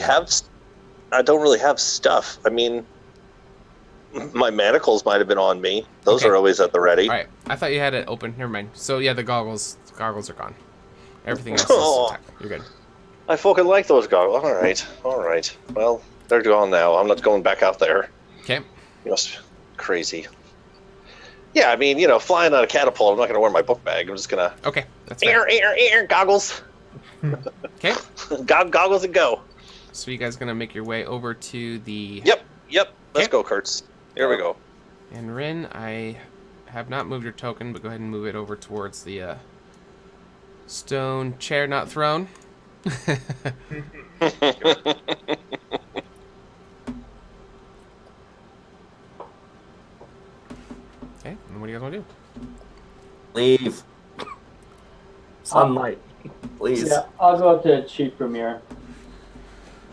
have stuff. I mean, my manacles might have been on me. Those are always at the ready. All right. I thought you had it open. Never mind. So yeah, the goggles are gone. Everything else is intact. You're good. I fucking like those goggles. All right. Well, they're gone now. I'm not going back out there. Okay. Crazy. Yeah, I mean, flying on a catapult, I'm not going to wear my book bag. I'm just going to... Okay, that's fair. Air, goggles. Okay. Goggles and go. So you guys going to make your way over to the... Yep. Let's go, Kurtz. Here we go. And Rin, I have not moved your token, but go ahead and move it over towards the Stone chair, not throne. Okay, and what do you guys want to do? Leave. Sunlight, please. Yeah, I'll go up to Chief Premier.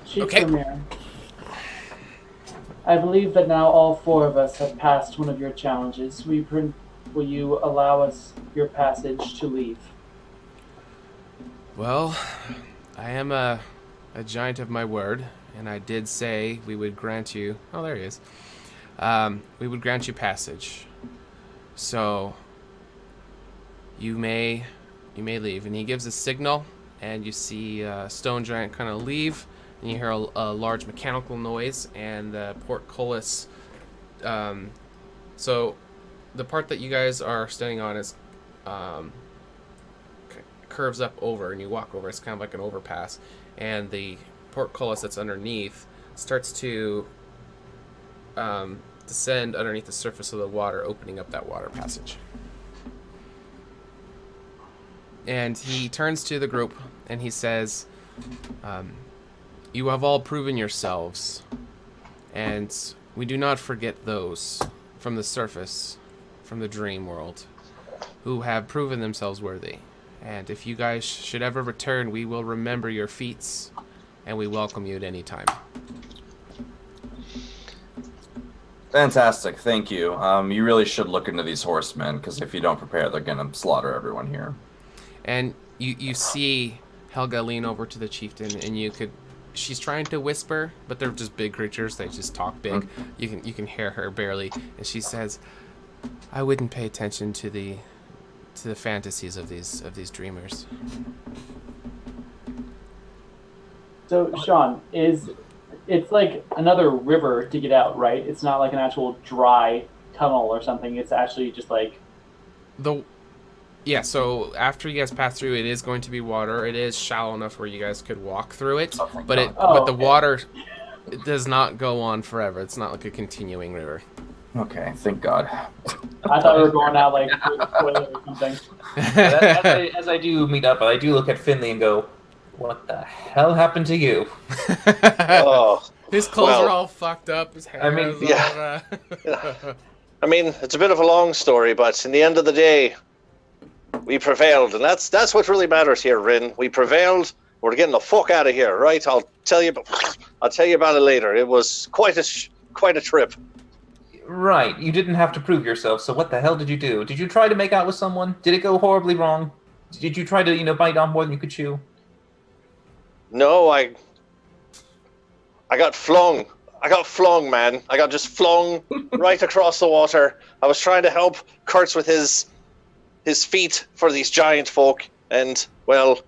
Chief Okay. Premier, I believe that now all 4 of us have passed one of your challenges. Will you allow us your passage to leave? Well, I am a giant of my word, and I did say we would grant you... Oh, there he is. We would grant you passage. So, you may leave. And he gives a signal, and you see Stone Giant kind of leave, and you hear a large mechanical noise, and the portcullis... so, the part that you guys are standing on is... curves up over, and you walk over. It's kind of like an overpass, and the portcullis that's underneath starts to descend underneath the surface of the water, opening up that water passage. And he turns to the group and he says, you have all proven yourselves, and we do not forget those from the surface, from the dream world, who have proven themselves worthy. And if you guys should ever return, we will remember your feats, and we welcome you at any time. Fantastic, thank you. You really should look into these horsemen, because if you don't prepare, they're going to slaughter everyone here. And you see Helga lean over to the chieftain, and she's trying to whisper, but they're just big creatures. They just talk big. Mm-hmm. You can hear her barely, and she says, "I wouldn't pay attention to the fantasies of these dreamers." So, Sean, it's like another river to get out, right? It's not like an actual dry tunnel or something. It's actually just like... Yeah, so after you guys pass through, it is going to be water. It is shallow enough where you guys could walk through it, but the water it does not go on forever. It's not like a continuing river. Okay, thank God. I thought we were going out like through the toilet or something. As I do meet up, I do look at Finley and go, "What the hell happened to you?" Oh, his clothes are all fucked up. His hair is yeah. I mean, it's a bit of a long story, but in the end of the day, we prevailed, and that's what really matters here, Rin. We prevailed. We're getting the fuck out of here, right? I'll tell you about it later. It was quite a trip. Right, you didn't have to prove yourself, so what the hell did you do? Did you try to make out with someone? Did it go horribly wrong? Did you try to, bite off more than you could chew? No, I got flung. I got flung, man. I got just flung right across the water. I was trying to help Kurtz with his feet for these giant folk, and, well,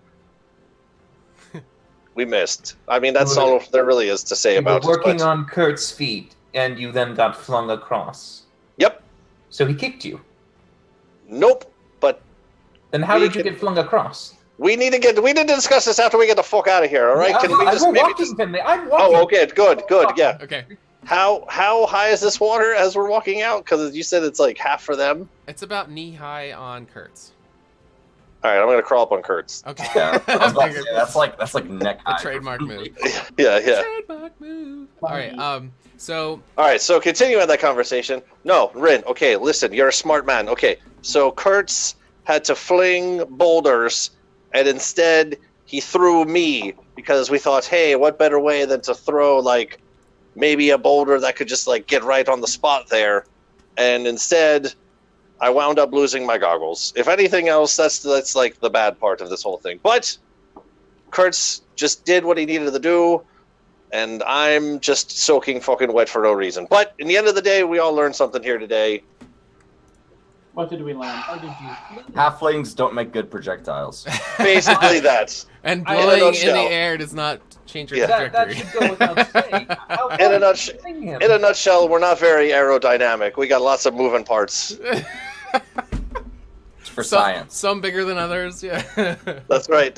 we missed. I mean, that's all there really is to say about it. You were working on Kurt's feet, and you then got flung across. Yep. So he kicked you? Nope, but... Then how did you get flung across? We need to discuss this after we get the fuck out of here, all right? I'm walking. Oh, okay, good, yeah. Okay. How high is this water as we're walking out? Because you said it's like half for them. It's about knee high on Kurtz. All right, I'm gonna crawl up on Kurtz. Okay. Yeah, I was about to say, that's like neck high. A trademark move. Yeah. Trademark move. All right. So. All right. So continuing that conversation. No, Rin. Okay, listen. You're a smart man. Okay. So Kurtz had to fling boulders, and instead he threw me because we thought, hey, what better way than to throw like maybe a boulder that could just like get right on the spot there, and instead I wound up losing my goggles. If anything else, that's like the bad part of this whole thing. But Kurtz just did what he needed to do, and I'm just soaking fucking wet for no reason. But in the end of the day, we all learned something here today. What did we learn? Halflings don't make good projectiles. Basically that. And blowing in the air does not change your trajectory. That should go without saying. In a nutshell, we're not very aerodynamic. We got lots of moving parts. It's for science. Some bigger than others, yeah. That's right.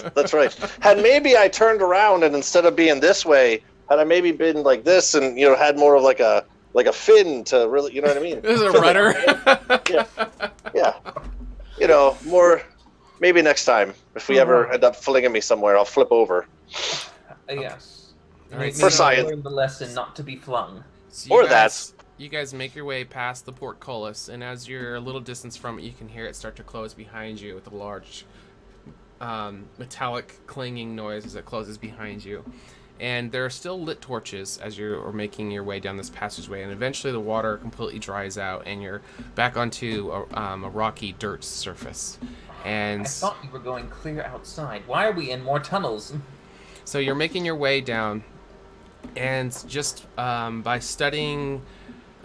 Had maybe I turned around and instead of being this way, had I maybe been like this and had more of like a fin to really, you know what I mean? This is a rudder. Yeah. More maybe next time, if we ever end up flinging me somewhere, I'll flip over. Yes. All right, Maybe For I'll science. learn the lesson not to be flung. So Or that. you guys make your way past the portcullis, and as you're a little distance from it, you can hear it start to close behind you with a large metallic clanging noise as it closes behind you. And there are still lit torches as you're making your way down this passageway, and eventually the water completely dries out, and you're back onto a rocky dirt surface. And I thought we were going clear outside. Why are we in more tunnels? so you're making your way down, and just by studying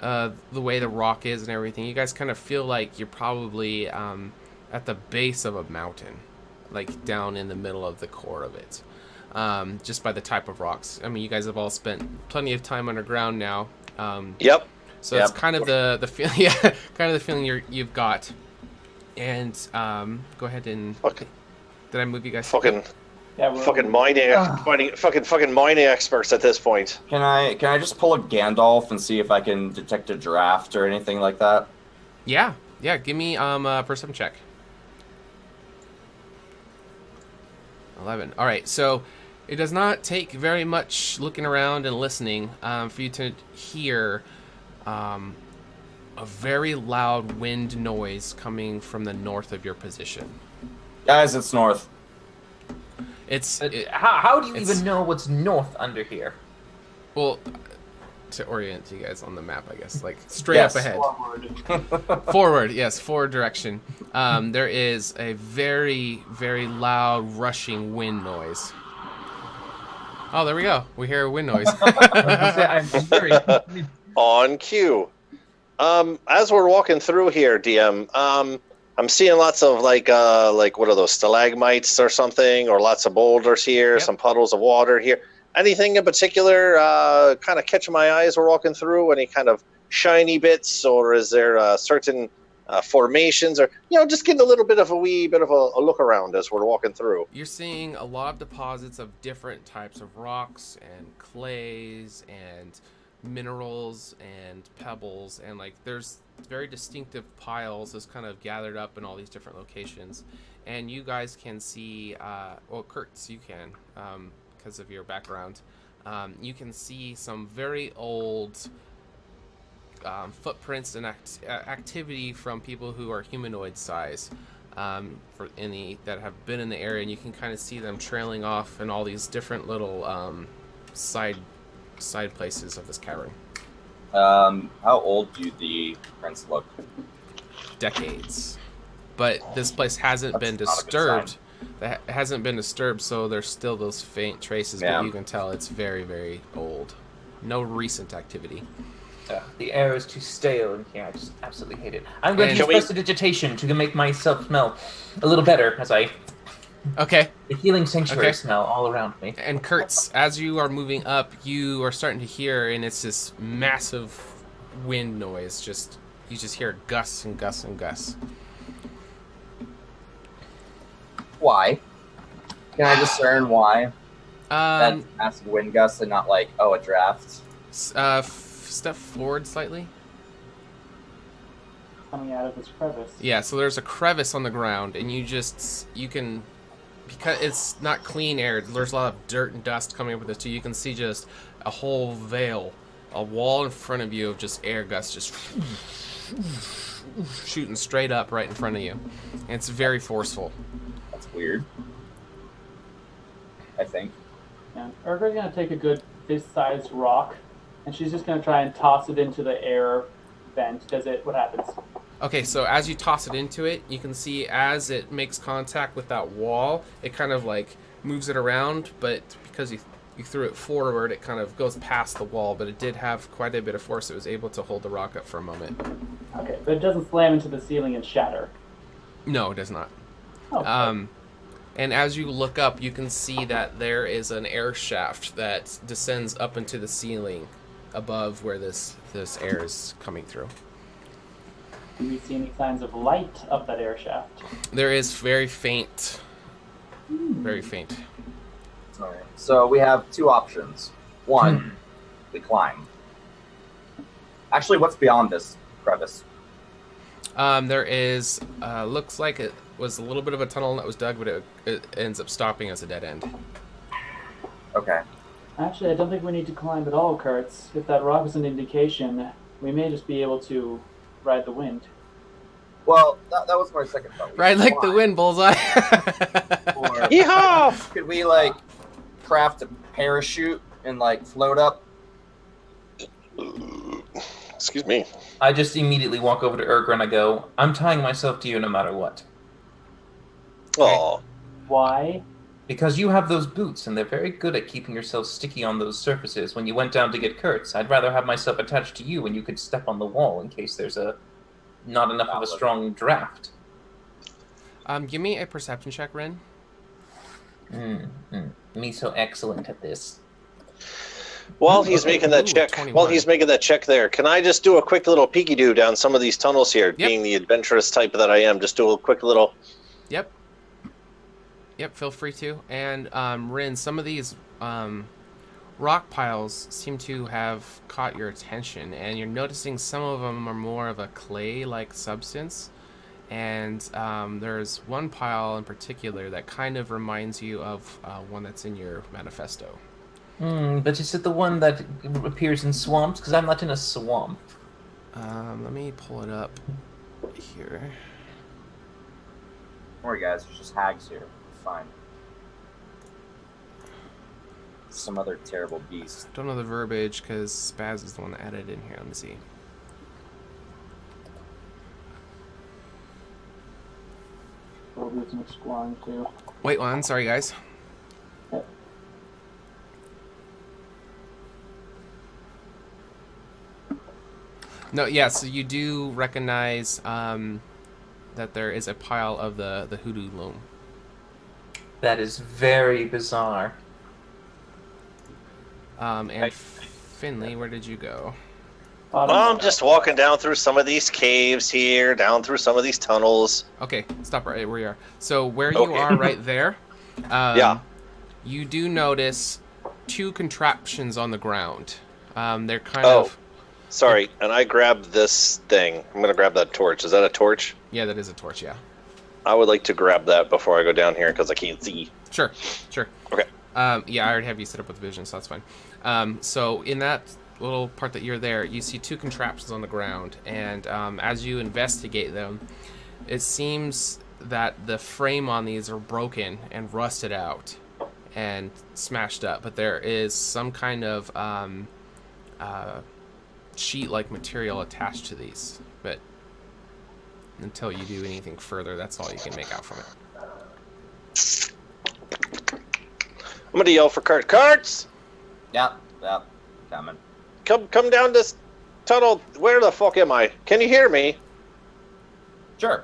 the way the rock is and everything, you guys kind of feel like you're probably at the base of a mountain, like down in the middle of the core of it. Just by the type of rocks. I mean, you guys have all spent plenty of time underground now. Yep. So it's kind of the feeling, yeah, kind of the feeling you've got. And go ahead and. Fucking. Did I move you guys? Fucking We're mining experts at this point. Can I just pull a Gandalf and see if I can detect a draft or anything like that? Yeah. Give me a perception check. 11. All right. So it does not take very much looking around and listening for you to hear a very loud wind noise coming from the north of your position. Guys, it's north. How do you even know what's north under here? Well, to orient you guys on the map, I guess, like straight up ahead. Forward, yes, forward direction. There is a very, very loud rushing wind noise. Oh, there we go. We hear a wind noise. I'm very... On cue. As we're walking through here, DM, I'm seeing lots of like what are those, stalagmites or something, or lots of boulders here, Yep. some puddles of water here. Anything in particular kind of catching my eye as we're walking through? Any kind of shiny bits, or is there certain formations, or just getting a little bit of a look around as we're walking through? You're seeing a lot of deposits of different types of rocks and clays and minerals and pebbles, and like there's very distinctive piles that's kind of gathered up in all these different locations. And you guys can see, Kurtz, you can, because of your background, you can see some very old footprints and activity from people who are humanoid size that have been in the area, and you can kind of see them trailing off in all these different little side places of this cavern. How old do the prints look? Decades. But this place hasn't been disturbed. That hasn't been disturbed, so there's still those faint traces, Yeah. but you can tell it's very, very old. No recent activity. The air is too stale in here. I just absolutely hate it. I'm going to use prestidigitation to make myself smell a little better as I... Okay. The healing sanctuary smell all around me. And Kurtz, as you are moving up, you are starting to hear, and it's this massive wind noise. You just hear gusts and gusts and gusts. Why? Can I discern why? That's massive wind gusts and not like, a draft? Step forward slightly. coming out of this crevice. Yeah, so there's a crevice on the ground, and you can, because it's not clean air, there's a lot of dirt and dust coming up with it too. You can see just a whole veil, a wall in front of you of just air gusts just shooting straight up right in front of you. And it's very forceful. That's weird. I think. And Urgra's going to take a good fist-sized rock, and she's just going to try and toss it into the air vent. What happens? Okay, so as you toss it into it, you can see as it makes contact with that wall, it kind of like moves it around, but because you threw it forward, it kind of goes past the wall, but it did have quite a bit of force. It was able to hold the rock up for a moment. Okay, but it doesn't slam into the ceiling and shatter. No, it does not. Oh, and as you look up, you can see that there is an air shaft that descends up into the ceiling above where this air is coming through. Do we see any signs of light up that air shaft? There is very faint. Very faint. All right. So we have two options. One, we climb. Actually, what's beyond this crevice? There is, looks like it was a little bit of a tunnel that was dug, but it ends up stopping as a dead end. Okay. Actually, I don't think we need to climb at all, Kurtz. If that rock is an indication, we may just be able to ride the wind. Well, that was my second thought. Right, like the wind, Bullseye. Or Yeehaw! could we like craft a parachute and like float up? Excuse me. I just immediately walk over to Urgra and I go, I'm tying myself to you no matter what. Oh, Why? Because you have those boots, and they're very good at keeping yourself sticky on those surfaces. When you went down to get Kurtz, I'd rather have myself attached to you when you could step on the wall in case there's not enough of a strong draft. Give me a perception check, Ren. Me so excellent at this. while he's making that check, 21. there, can I just do a quick little peeky-doo down some of these tunnels here? Yep. Being the adventurous type that I am, just do a quick little. Yep, feel free to. And, Rin, some of these rock piles seem to have caught your attention, and you're noticing some of them are more of a clay-like substance. And there's one pile in particular that kind of reminds you of one that's in your manifesto. But is it the one that appears in swamps? Because I'm not in a swamp. Let me pull it up here. Don't worry, guys. There's just hags here. Fine. Some other terrible beast. Don't know the verbiage because Spaz is the one that added it in here. Let me see. We'll do some exploring too. Wait one, sorry guys. No, yeah, so you do recognize that there is a pile of the hoodoo loam. That is very bizarre. And Finley, where did you go? I'm just walking down through some of these caves here, down through some of these tunnels. Okay, stop right where you are. So where you are right there, Yeah. you do notice two contraptions on the ground. They're kind of... Sorry, and I grabbed this thing. I'm going to grab that torch. Is that a torch? Yeah, that is a torch, yeah. I would like to grab that before I go down here because I can't see. Sure. Okay. Yeah, I already have you set up with vision, so that's fine. So in that little part that you're there, you see two contraptions on the ground, and as you investigate them, it seems that the frame on these are broken and rusted out and smashed up, but there is some kind of sheet-like material attached to these, but until you do anything further, that's all you can make out from it. I'm going to yell for carts! Yep, coming. Come down this tunnel. Where the fuck am I? Can you hear me? Sure.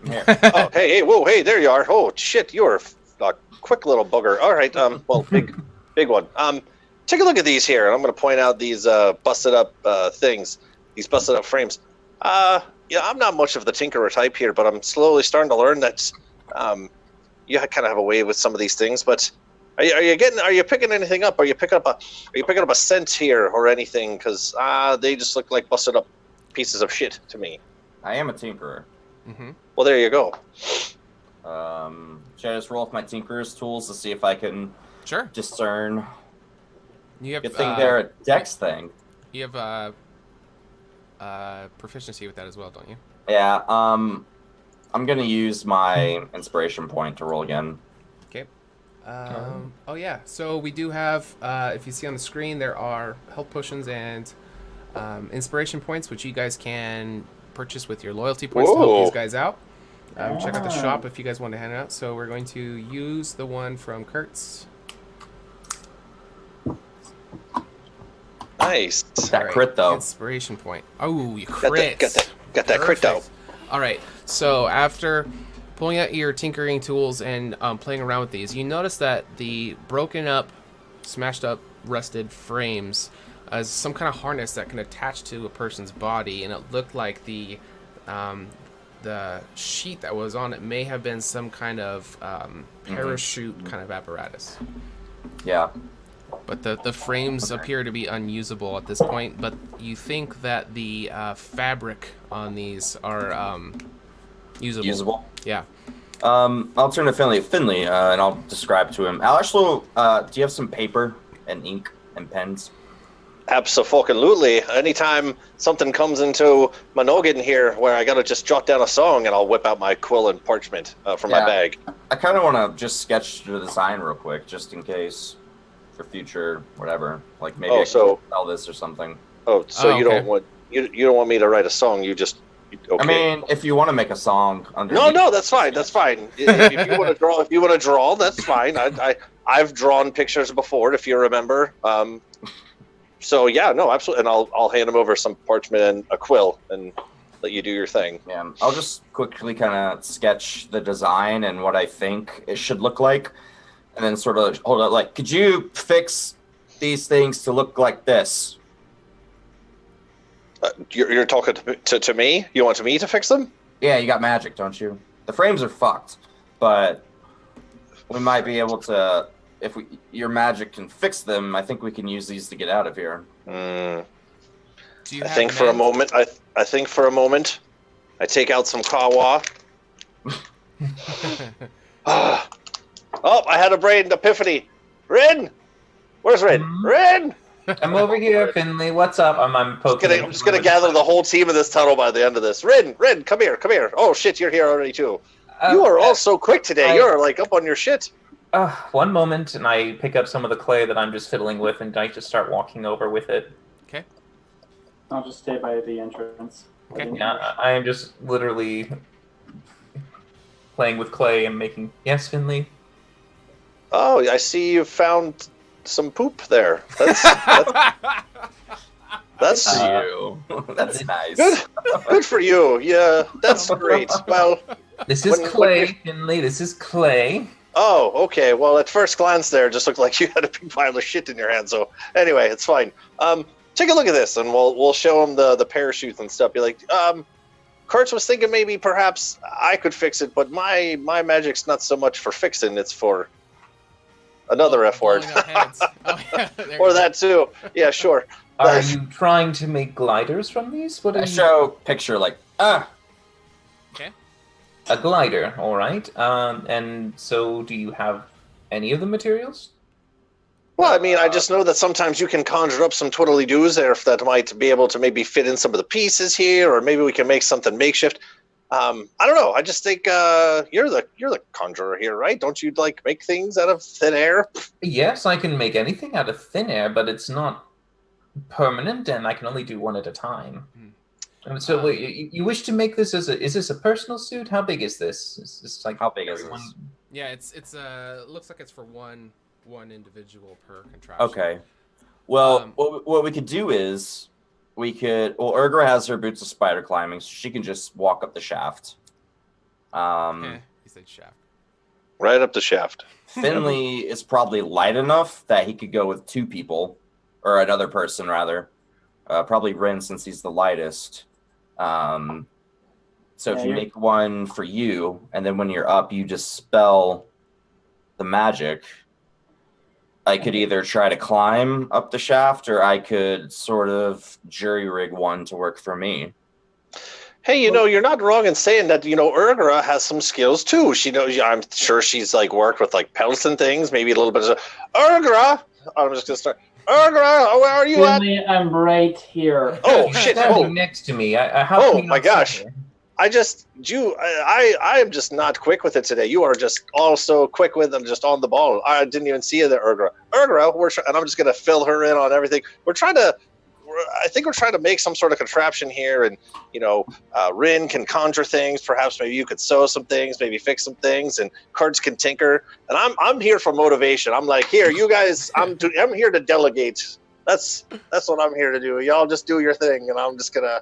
I'm here. Oh, hey, whoa, hey, there you are. Oh, shit, you're a quick little booger. All right, well, big one. Take a look at these here. I'm going to point out these busted up things, these busted up frames. Yeah, I'm not much of the tinkerer type here, but I'm slowly starting to learn that you kind of have a way with some of these things. But are you picking anything up? Are you picking up a scent here or anything? Because they just look like busted up pieces of shit to me. I am a tinkerer. Mm-hmm. Well, there you go. Should I just roll with my tinkerer's tools to see if I can discern? You have good thing they're a dex thing. You have proficiency with that as well, don't you? Yeah. I'm gonna use my inspiration point to roll again. Okay. Oh yeah. So we do have, if you see on the screen, there are health potions and inspiration points, which you guys can purchase with your loyalty points to help these guys out. Check out the shop if you guys want to hand it out. So we're going to use the one from Kurtz. Nice. That crit though. Inspiration point. Oh, you crit. Got that crit though. All right. So after pulling out your tinkering tools and playing around with these, you notice that the broken up, smashed up, rusted frames is some kind of harness that can attach to a person's body, and it looked like the sheet that was on it may have been some kind of parachute kind of apparatus. Yeah. But the frames appear to be unusable at this point. But you think that the fabric on these are usable? Usable. Yeah. I'll turn to Finley. Finley, and I'll describe to him. Alashlo, do you have some paper and ink and pens? Absolutely. Anytime something comes into my noggin here where I gotta just jot down a song, and I'll whip out my quill and parchment from my bag. I kind of want to just sketch the design real quick, just in case for future whatever. Like maybe I can sell this or something. Oh, so you don't want you don't want me to write a song? You just okay. I mean, if you want to make a song under. No, that's fine. That's fine. If you want to draw, that's fine. I've drawn pictures before, if you remember. So yeah, no, absolutely, and I'll hand him over some parchment and a quill and let you do your thing. Yeah, I'll just quickly kind of sketch the design and what I think it should look like, and then sort of hold it like, could you fix these things to look like this? You're talking to me? You want me to fix them? Yeah, you got magic, don't you? The frames are fucked, but we might be able to. If your magic can fix them, I think we can use these to get out of here. I think for a moment, I take out some kawa. Oh, I had a brain epiphany. Rin! Where's Rin? Rin! I'm over here, Finley. What's up? I'm poking. I'm just gonna gather the whole team in this tunnel by the end of this. Rin, come here. Oh shit, you're here already too. You are all so quick today. You're like up on your shit. One moment, and I pick up some of the clay that I'm just fiddling with, and I just start walking over with it. Okay. I'll just stay by the entrance. Okay. Yeah, I am just literally playing with clay and making. Yes, Finley. Oh, I see you found some poop there. That's you. That's nice. Good for you. Yeah, that's great. Well, this is clay, Finley. This is clay. Oh, okay. Well, at first glance there, it just looked like you had a big pile of shit in your hand. So anyway, it's fine. Take a look at this, and we'll show him the parachutes and stuff. Be like, Kurtz was thinking maybe perhaps I could fix it, but my magic's not so much for fixing; it's for another F word. Or that too. Yeah, sure. Are you trying to make gliders from these? What I show picture like Okay. A glider, all right. And so, do you have any of the materials? Well, I mean, I just know that sometimes you can conjure up some twiddly-doos there if that might be able to maybe fit in some of the pieces here, or maybe we can make something makeshift. I don't know. I just think you're the conjurer here, right? Don't you like make things out of thin air? Yes, I can make anything out of thin air, but it's not permanent, and I can only do one at a time. So wait, you wish to make this as is this a personal suit? How big is this? Is this like how big is this? Yeah, it's looks like it's for one individual per contraption. Okay. Well, what we could do is Urgra has her boots of spider climbing, so she can just walk up the shaft. You said shaft. Right up the shaft. Finley is probably light enough that he could go with two people, or another person rather. Probably Rin, since he's the lightest. So if you make one for you, and then when you're up, you just spell the magic. I could either try to climb up the shaft, or I could sort of jury rig one to work for me. Hey, you're not wrong in saying that, Urgra has some skills too. She knows, I'm sure she's like worked with like pelts and things, maybe a little bit of Urgra. I'm just going to start. Urgra, where are you at? I'm right here. Oh, shit. Standing next to me. Oh, my gosh. I am just not quick with it today. You are just all so quick with them, just on the ball. I didn't even see you there, Urgra. And I'm just going to fill her in on everything. I think we're trying to make some sort of contraption here, and Rin can conjure things. Perhaps maybe you could sew some things, maybe fix some things, and Kurtz can tinker. And I'm here for motivation. I'm like, here, you guys. I'm here to delegate. That's what I'm here to do. Y'all just do your thing, and I'm just gonna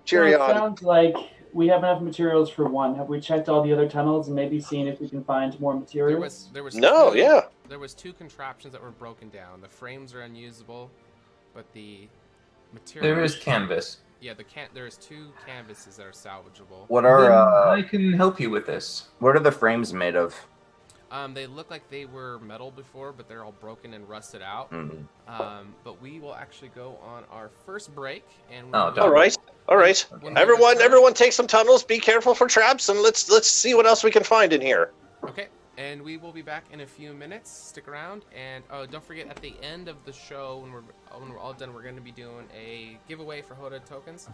cheer you on. It sounds like we have enough materials for one. Have we checked all the other tunnels and maybe seen if we can find more materials? There was There was two contraptions that were broken down. The frames are unusable. But the material. There is canvas. Yeah, there is two canvases that are salvageable. What are? I can help you with this. What are the frames made of? They look like they were metal before, but they're all broken and rusted out. But we will actually go on our first break. And all right. Everyone take some tunnels. Be careful for traps, and let's see what else we can find in here. Okay. And we will be back in a few minutes. Stick around. And don't forget, at the end of the show, when we're all done, we're going to be doing a giveaway for HotA tokens.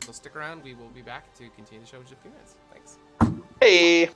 So stick around. We will be back to continue the show in just a few minutes. Thanks. Hey.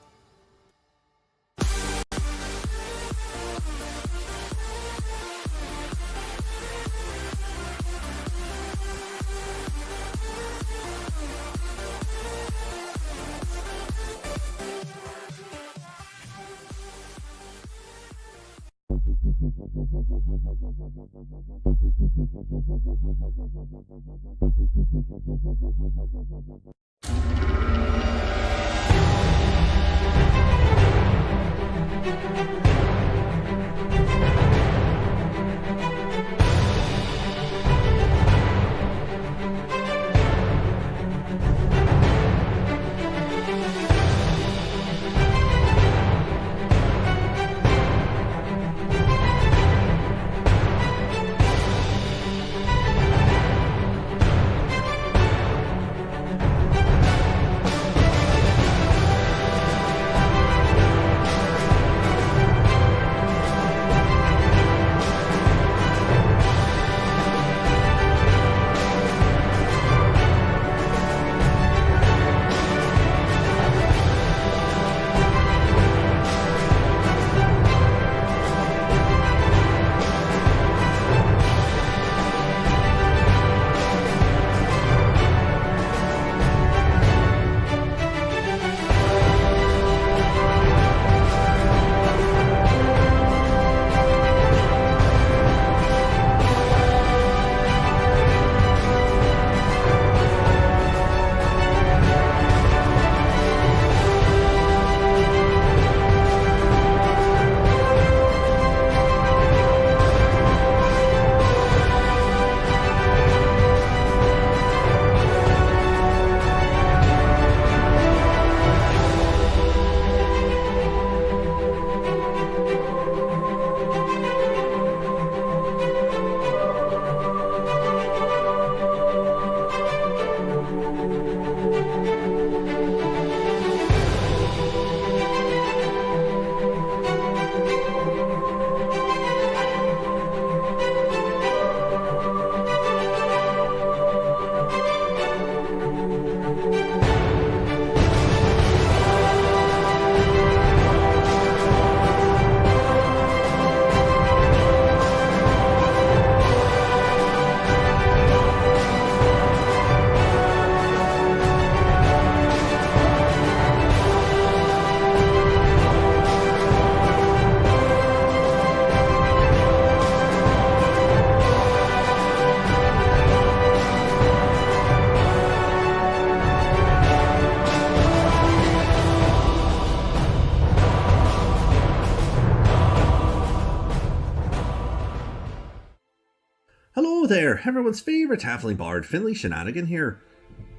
Hello there, everyone's favourite halfling bard, Finley Shenanigan here.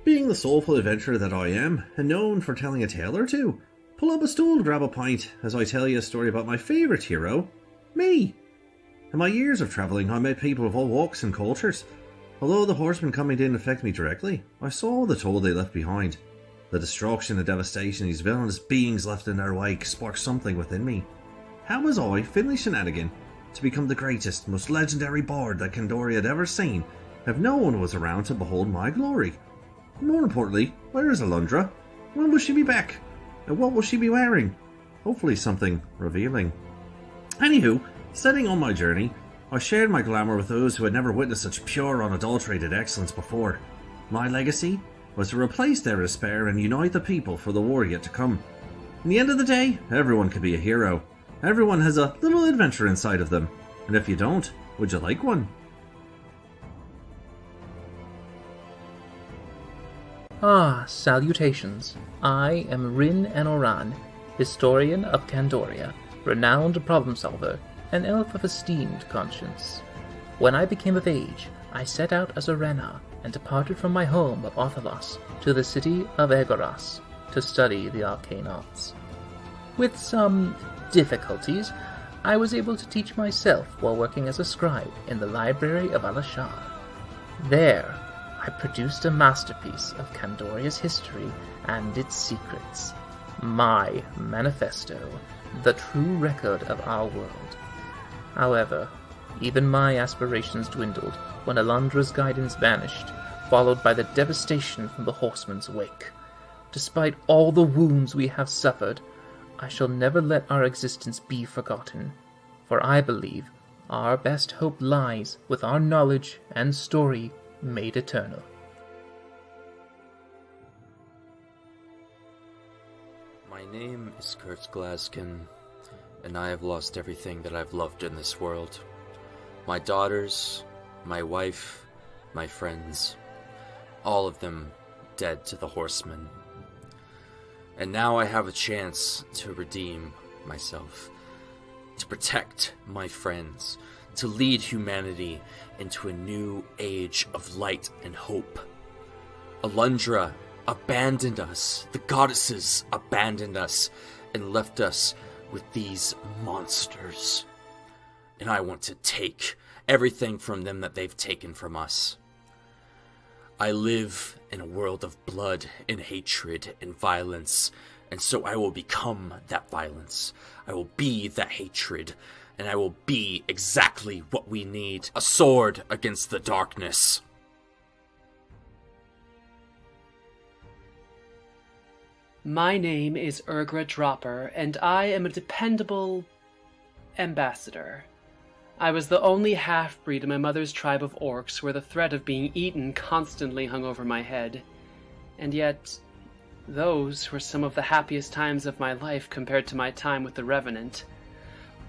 Being the soulful adventurer that I am, and known for telling a tale or two, pull up a stool to grab a pint as I tell you a story about my favourite hero, me. In my years of travelling, I met people of all walks and cultures. Although the horsemen coming didn't affect me directly, I saw the toll they left behind. The destruction and devastation these villainous beings left in their wake sparked something within me. How was I, Finley Shenanigan, to become the greatest, most legendary bard that Candoria had ever seen, if no one was around to behold my glory? More importantly, where is Alundra? When will she be back? And what will she be wearing? Hopefully something revealing. Anywho, setting on my journey, I shared my glamour with those who had never witnessed such pure, unadulterated excellence before. My legacy was to replace their despair and unite the people for the war yet to come. In the end of the day, everyone could be a hero. Everyone has a little adventure inside of them. And if you don't, would you like one? Salutations. I am Rin Anoran, historian of Candoria, renowned problem solver, an elf of esteemed conscience. When I became of age, I set out as a Rena and departed from my home of Othalos to the city of Egoras to study the arcane arts. With some difficulties, I was able to teach myself while working as a scribe in the library of Alashar. There, I produced a masterpiece of Candoria's history and its secrets. My manifesto, the true record of our world. However, even my aspirations dwindled when Alundra's guidance vanished, followed by the devastation from the Horseman's wake. Despite all the wounds we have suffered, I shall never let our existence be forgotten, for I believe our best hope lies with our knowledge and story made eternal. My name is Kurt Glaskin, and I have lost everything that I've loved in this world. My daughters, my wife, my friends, all of them dead to the Horseman. And now I have a chance to redeem myself, to protect my friends, to lead humanity into a new age of light and hope. Alundra abandoned us, the goddesses abandoned us, and left us with these monsters. And I want to take everything from them that they've taken from us. I live in a world of blood and hatred and violence, and so I will become that violence. I will be that hatred, and I will be exactly what we need, a sword against the darkness. My name is Urgra Dropper, and I am a dependable ambassador. I was the only half-breed in my mother's tribe of orcs where the threat of being eaten constantly hung over my head. And yet, those were some of the happiest times of my life compared to my time with the Revenant.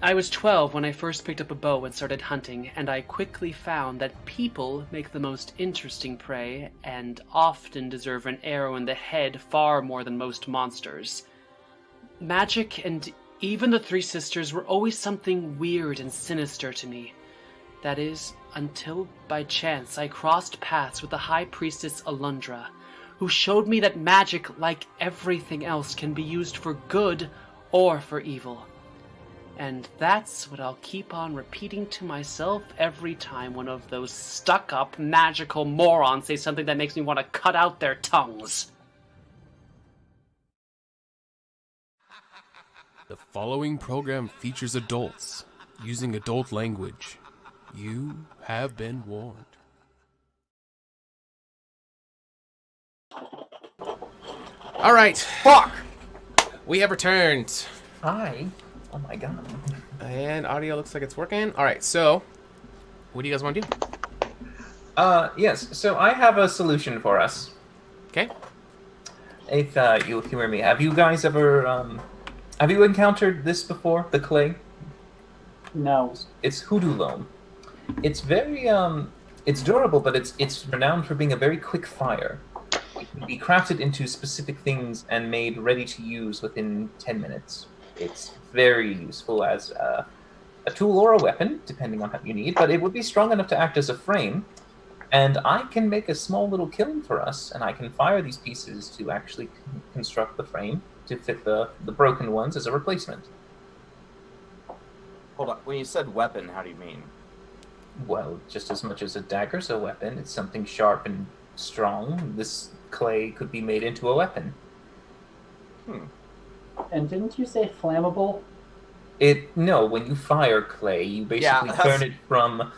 I was 12 when I first picked up a bow and started hunting, and I quickly found that people make the most interesting prey and often deserve an arrow in the head far more than most monsters. Magic and even the Three Sisters were always something weird and sinister to me. That is, until by chance I crossed paths with the High Priestess Alundra, who showed me that magic, like everything else, can be used for good or for evil. And that's what I'll keep on repeating to myself every time one of those stuck-up magical morons say something that makes me want to cut out their tongues. The following program features adults using adult language. You have been warned. All right. Fuck! We have returned. Hi. Oh my god. And audio looks like it's working. All right, so what do you guys want to do? Yes, so I have a solution for us. Okay. If you'll humor me, have you guys ever, have you encountered this before, the clay? No. It's hoodoo loam. It's very, it's durable, but it's renowned for being a very quick fire. It can be crafted into specific things and made ready to use within 10 minutes. It's very useful as a tool or a weapon, depending on what you need, but it would be strong enough to act as a frame. And I can make a small little kiln for us, and I can fire these pieces to actually construct the frame to fit the broken ones as a replacement. Hold on. When you said weapon, how do you mean? Well, just as much as a dagger's a weapon, it's something sharp and strong. This clay could be made into a weapon. And didn't you say flammable? No, when you fire clay, you basically Yeah, turn it from...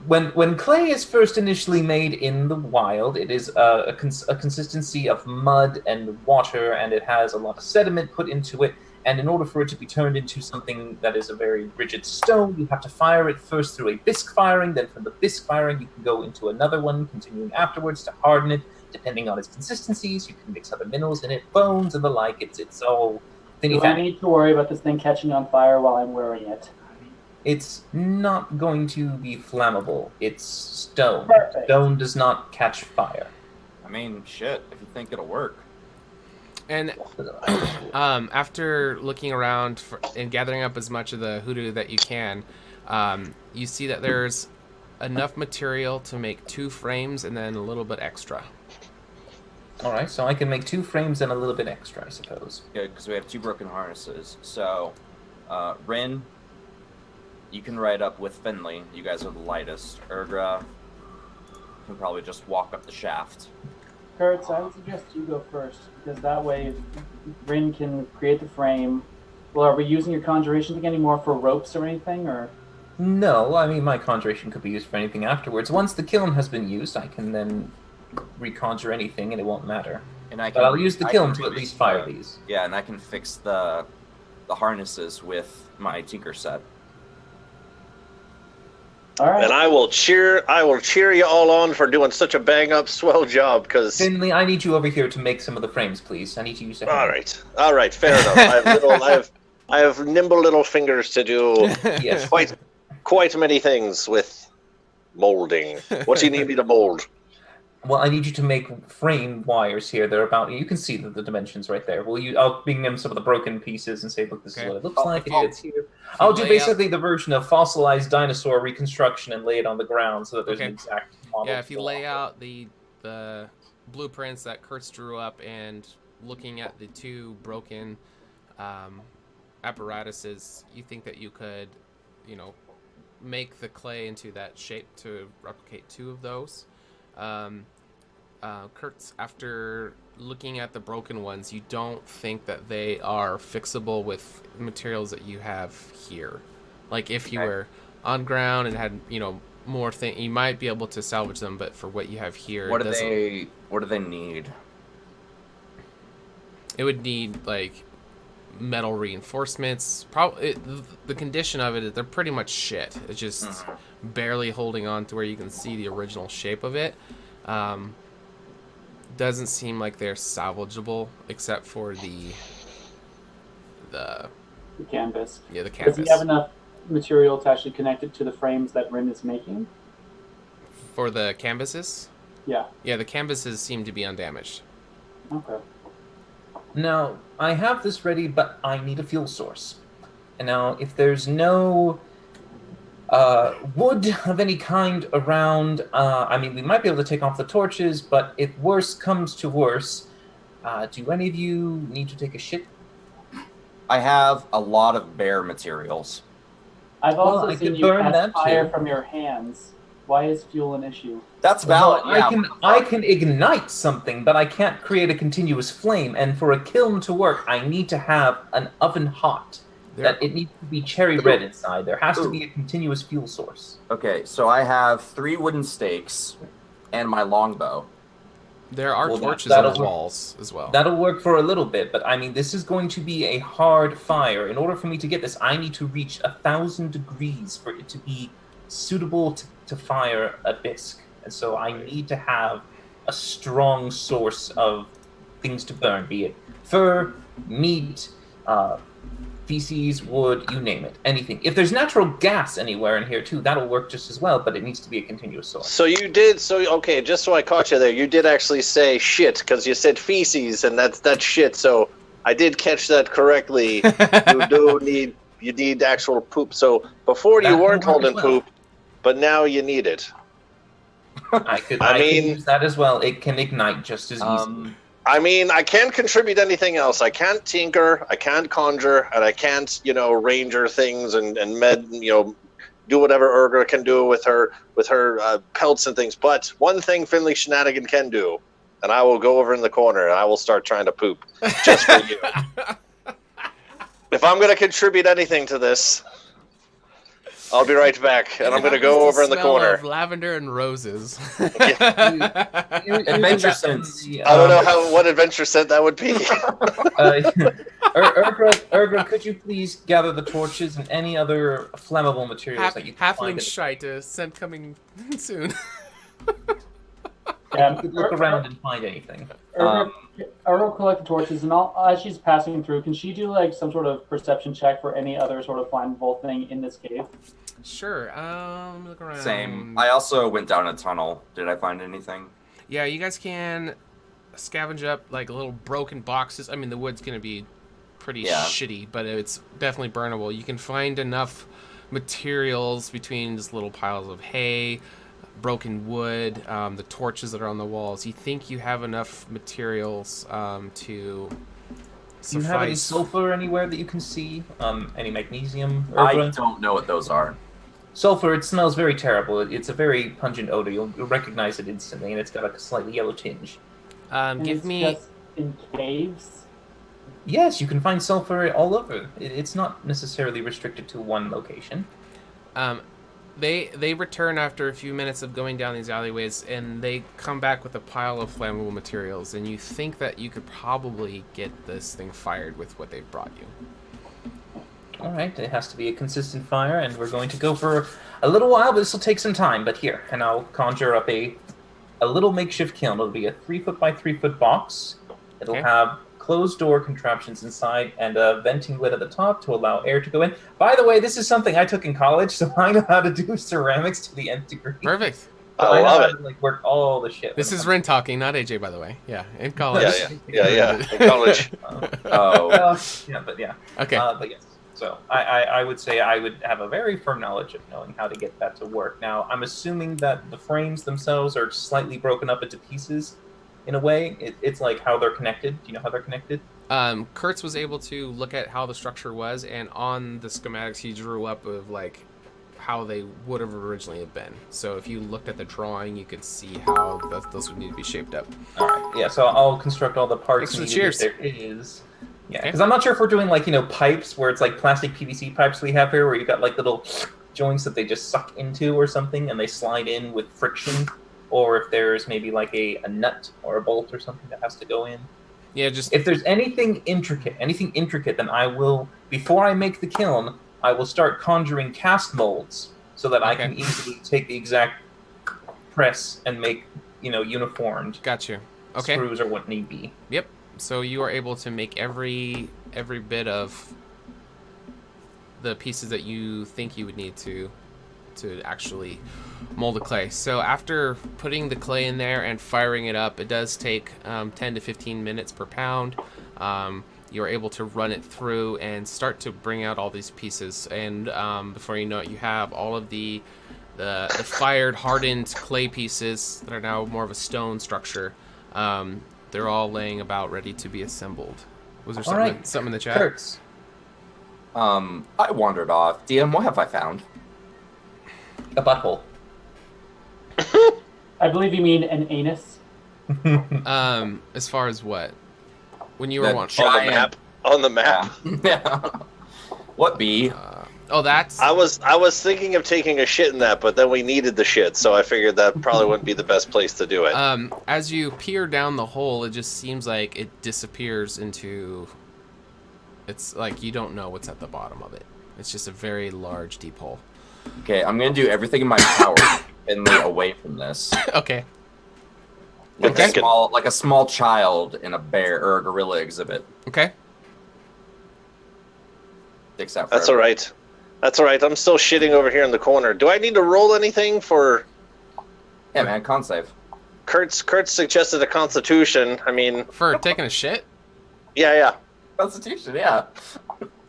When clay is first initially made in the wild, it is a consistency of mud and water, and it has a lot of sediment put into it. And in order for it to be turned into something that is a very rigid stone, you have to fire it first through a bisque firing. Then from the bisque firing, you can go into another one, continuing afterwards to harden it. Depending on its consistencies, you can mix other minerals in it, bones and the like. It's all Do I need to worry about this thing catching on fire while I'm wearing it? It's not going to be flammable. It's stone. Perfect. Stone does not catch fire. I mean, shit, if you think it'll work. And after looking around and gathering up as much of the hoodoo that you can, you see that there's enough material to make 2 frames and then a little bit extra. All right, so I can make 2 frames and a little bit extra, I suppose. Good, because we have 2 broken harnesses. So, Rin, you can ride up with Finley. You guys are the lightest. Urgra can probably just walk up the shaft. Kurtz, I would suggest you go first, because that way Rin can create the frame. Well, are we using your conjuration thing anymore for ropes or anything, or? No, I mean, my conjuration could be used for anything afterwards. Once the kiln has been used, I can then reconjure anything, and it won't matter. And I But can, I'll use the kiln to at least fire these. Yeah, and I can fix the harnesses with my tinker set. All right. And I will cheer you all on for doing such a bang up swell job, because Finley, I need you over here to make some of the frames, please. I need to use a hand. all right, fair enough. I have nimble little fingers to do Yes. quite many things with molding. What do you need me to mold? Well, I need you to make frame wires here. They're about. You can see the dimensions right there. I'll bring them some of the broken pieces and say, look, this is what it looks like. It fits here. I'll do basically the version of fossilized dinosaur reconstruction and lay it on the ground so that there's an exact model. Yeah, if you lay out the blueprints that Kurtz drew up and looking at the 2 broken apparatuses, you think that you could, make the clay into that shape to replicate 2 of those. Kurtz, after looking at the broken ones, you don't think that they are fixable with materials that you have here. Like if you were on ground and had, more thing, you might be able to salvage them, but for what you have here, What do they need? It would need like metal reinforcements. Probably the condition of it, they're pretty much shit. It's just barely holding on to where you can see the original shape of it. Doesn't seem like they're salvageable except for the canvas. Yeah, the canvas. Does he have enough material to actually connect it to the frames that Rin is making? For the canvases? Yeah. Yeah, the canvases seem to be undamaged. Okay. Now, I have this ready, but I need a fuel source. And now, if there's no wood of any kind around, we might be able to take off the torches, but if worse comes to worse, do any of you need to take a shit? I have a lot of bare materials. I've also I seen could you burn catch that fire too. from your hands. Why is fuel an issue? That's valid. Well, I can ignite something, but I can't create a continuous flame. And for a kiln to work, I need to have an oven hot. That it needs to be cherry red inside. There has to be a continuous fuel source. Okay, so I have 3 wooden stakes and my longbow. There are torches on the walls as well. That'll work for a little bit, but this is going to be a hard fire. In order for me to get this, I need to reach 1,000 degrees for it to be suitable to fire a bisque. And so I need to have a strong source of things to burn, be it fur, meat, feces, wood, you name it, anything. If there's natural gas anywhere in here too, that'll work just as well, but it needs to be a continuous source. Okay, just so I caught you there, you did actually say shit, because you said feces, and that's shit, so I did catch that correctly. You need actual poop. So before you weren't holding poop, but now you need it. I can use that as well. It can ignite just as easily. I can't contribute anything else. I can't tinker, I can't conjure, and I can't, ranger things and do whatever Urgra can do with her pelts and things. But one thing Finley Shenanigan can do, and I will go over in the corner and I will start trying to poop just for you. If I'm going to contribute anything to this, I'll be right back, and I'm going to go over in the corner. Of lavender and roses. Adventure scents. I don't know what adventure scent that would be. Urgra, could you please gather the torches and any other flammable materials that you can find? Halfling shite, scent coming soon. You could look around and find anything. Urgra will collect the torches, and as she's passing through, can she do some sort of perception check for any other sort of flammable thing in this cave? Sure. Look around. Same. I also went down a tunnel. Did I find anything? Yeah, you guys can scavenge up little broken boxes. I mean, the wood's gonna be pretty shitty, but it's definitely burnable. You can find enough materials between just little piles of hay, broken wood, the torches that are on the walls. You think you have enough materials to Do you have any suffice. sulfur anywhere that you can see? Any magnesium? I Urban? don't know what those are. Sulfur, it smells very terrible. It's a very pungent odor. You'll recognize it instantly, and it's got like a slightly yellow tinge. And Give it's me. just in caves. Yes, you can find sulfur all over. It's not necessarily restricted to one location. They return after a few minutes of going down these alleyways, and they come back with a pile of flammable materials. And you think that you could probably get this thing fired with what they've brought you. All right, it has to be a consistent fire, and we're going to go for a little while, but this will take some time. But here, and I'll conjure up a little makeshift kiln. It'll be a 3-foot by 3-foot box. It'll Okay. have closed door contraptions inside and a venting lid at the top to allow air to go in. By the way, this is something I took in college, so I know how to do ceramics to the nth degree. Perfect. I know love how it. to, like, work all the shit. This when it is Ren talking, not AJ, by the way. Yeah, in college. Yeah. In college. Oh. but yeah. Okay. But yes. So I would say I would have a very firm knowledge of knowing how to get that to work. Now, I'm assuming that the frames themselves are slightly broken up into pieces in a way. It's like how they're connected. Do you know how they're connected? Kurtz was able to look at how the structure was, and on the schematics he drew up of like how they would have originally have been. So if you looked at the drawing, you could see how those would need to be shaped up. All right. Yeah. So I'll construct all the parts Excellent. needed Cheers. if there is. Yeah, Okay. because I'm not sure if we're doing like pipes where it's like plastic PVC pipes we have here, where you've got like little joints that they just suck into or something, and they slide in with friction, or if there's maybe like a nut or a bolt or something that has to go in. Yeah, just If there's anything intricate, then I will, before I make the kiln, I will start conjuring cast molds so that I Okay. can easily take the exact press and make uniformed got you. Okay. screws or what need be. Yep. So you are able to make every bit of the pieces that you think you would need to actually mold the clay. So after putting the clay in there and firing it up, it does take 10 to 15 minutes per pound. You're able to run it through and start to bring out all these pieces. And before you know it, you have all of the fired, hardened clay pieces that are now more of a stone structure. They're all laying about ready to be assembled. Was there All something, right. something in the chat? Kurtz. I wandered off. DM, what have I found? A butthole. I believe you mean an anus. As far as what? When you were That watching. giant- On the map. Yeah. What be? Oh, that's. I was thinking of taking a shit in that, but then we needed the shit, so I figured that probably wouldn't be the best place to do it. As you peer down the hole, it just seems like it disappears into. It's like you don't know what's at the bottom of it. It's just a very large, deep hole. Okay, I'm gonna do everything in my power to keep Finley away from this. Okay. Like Okay. a small child in a bear or a gorilla exhibit. Okay. Sticks out That's forever. all right. That's all right. I'm still shitting over here in the corner. Do I need to roll anything for? Yeah, man, con save. Kurtz suggested a Constitution. I mean, For taking a shit? yeah. Constitution, yeah.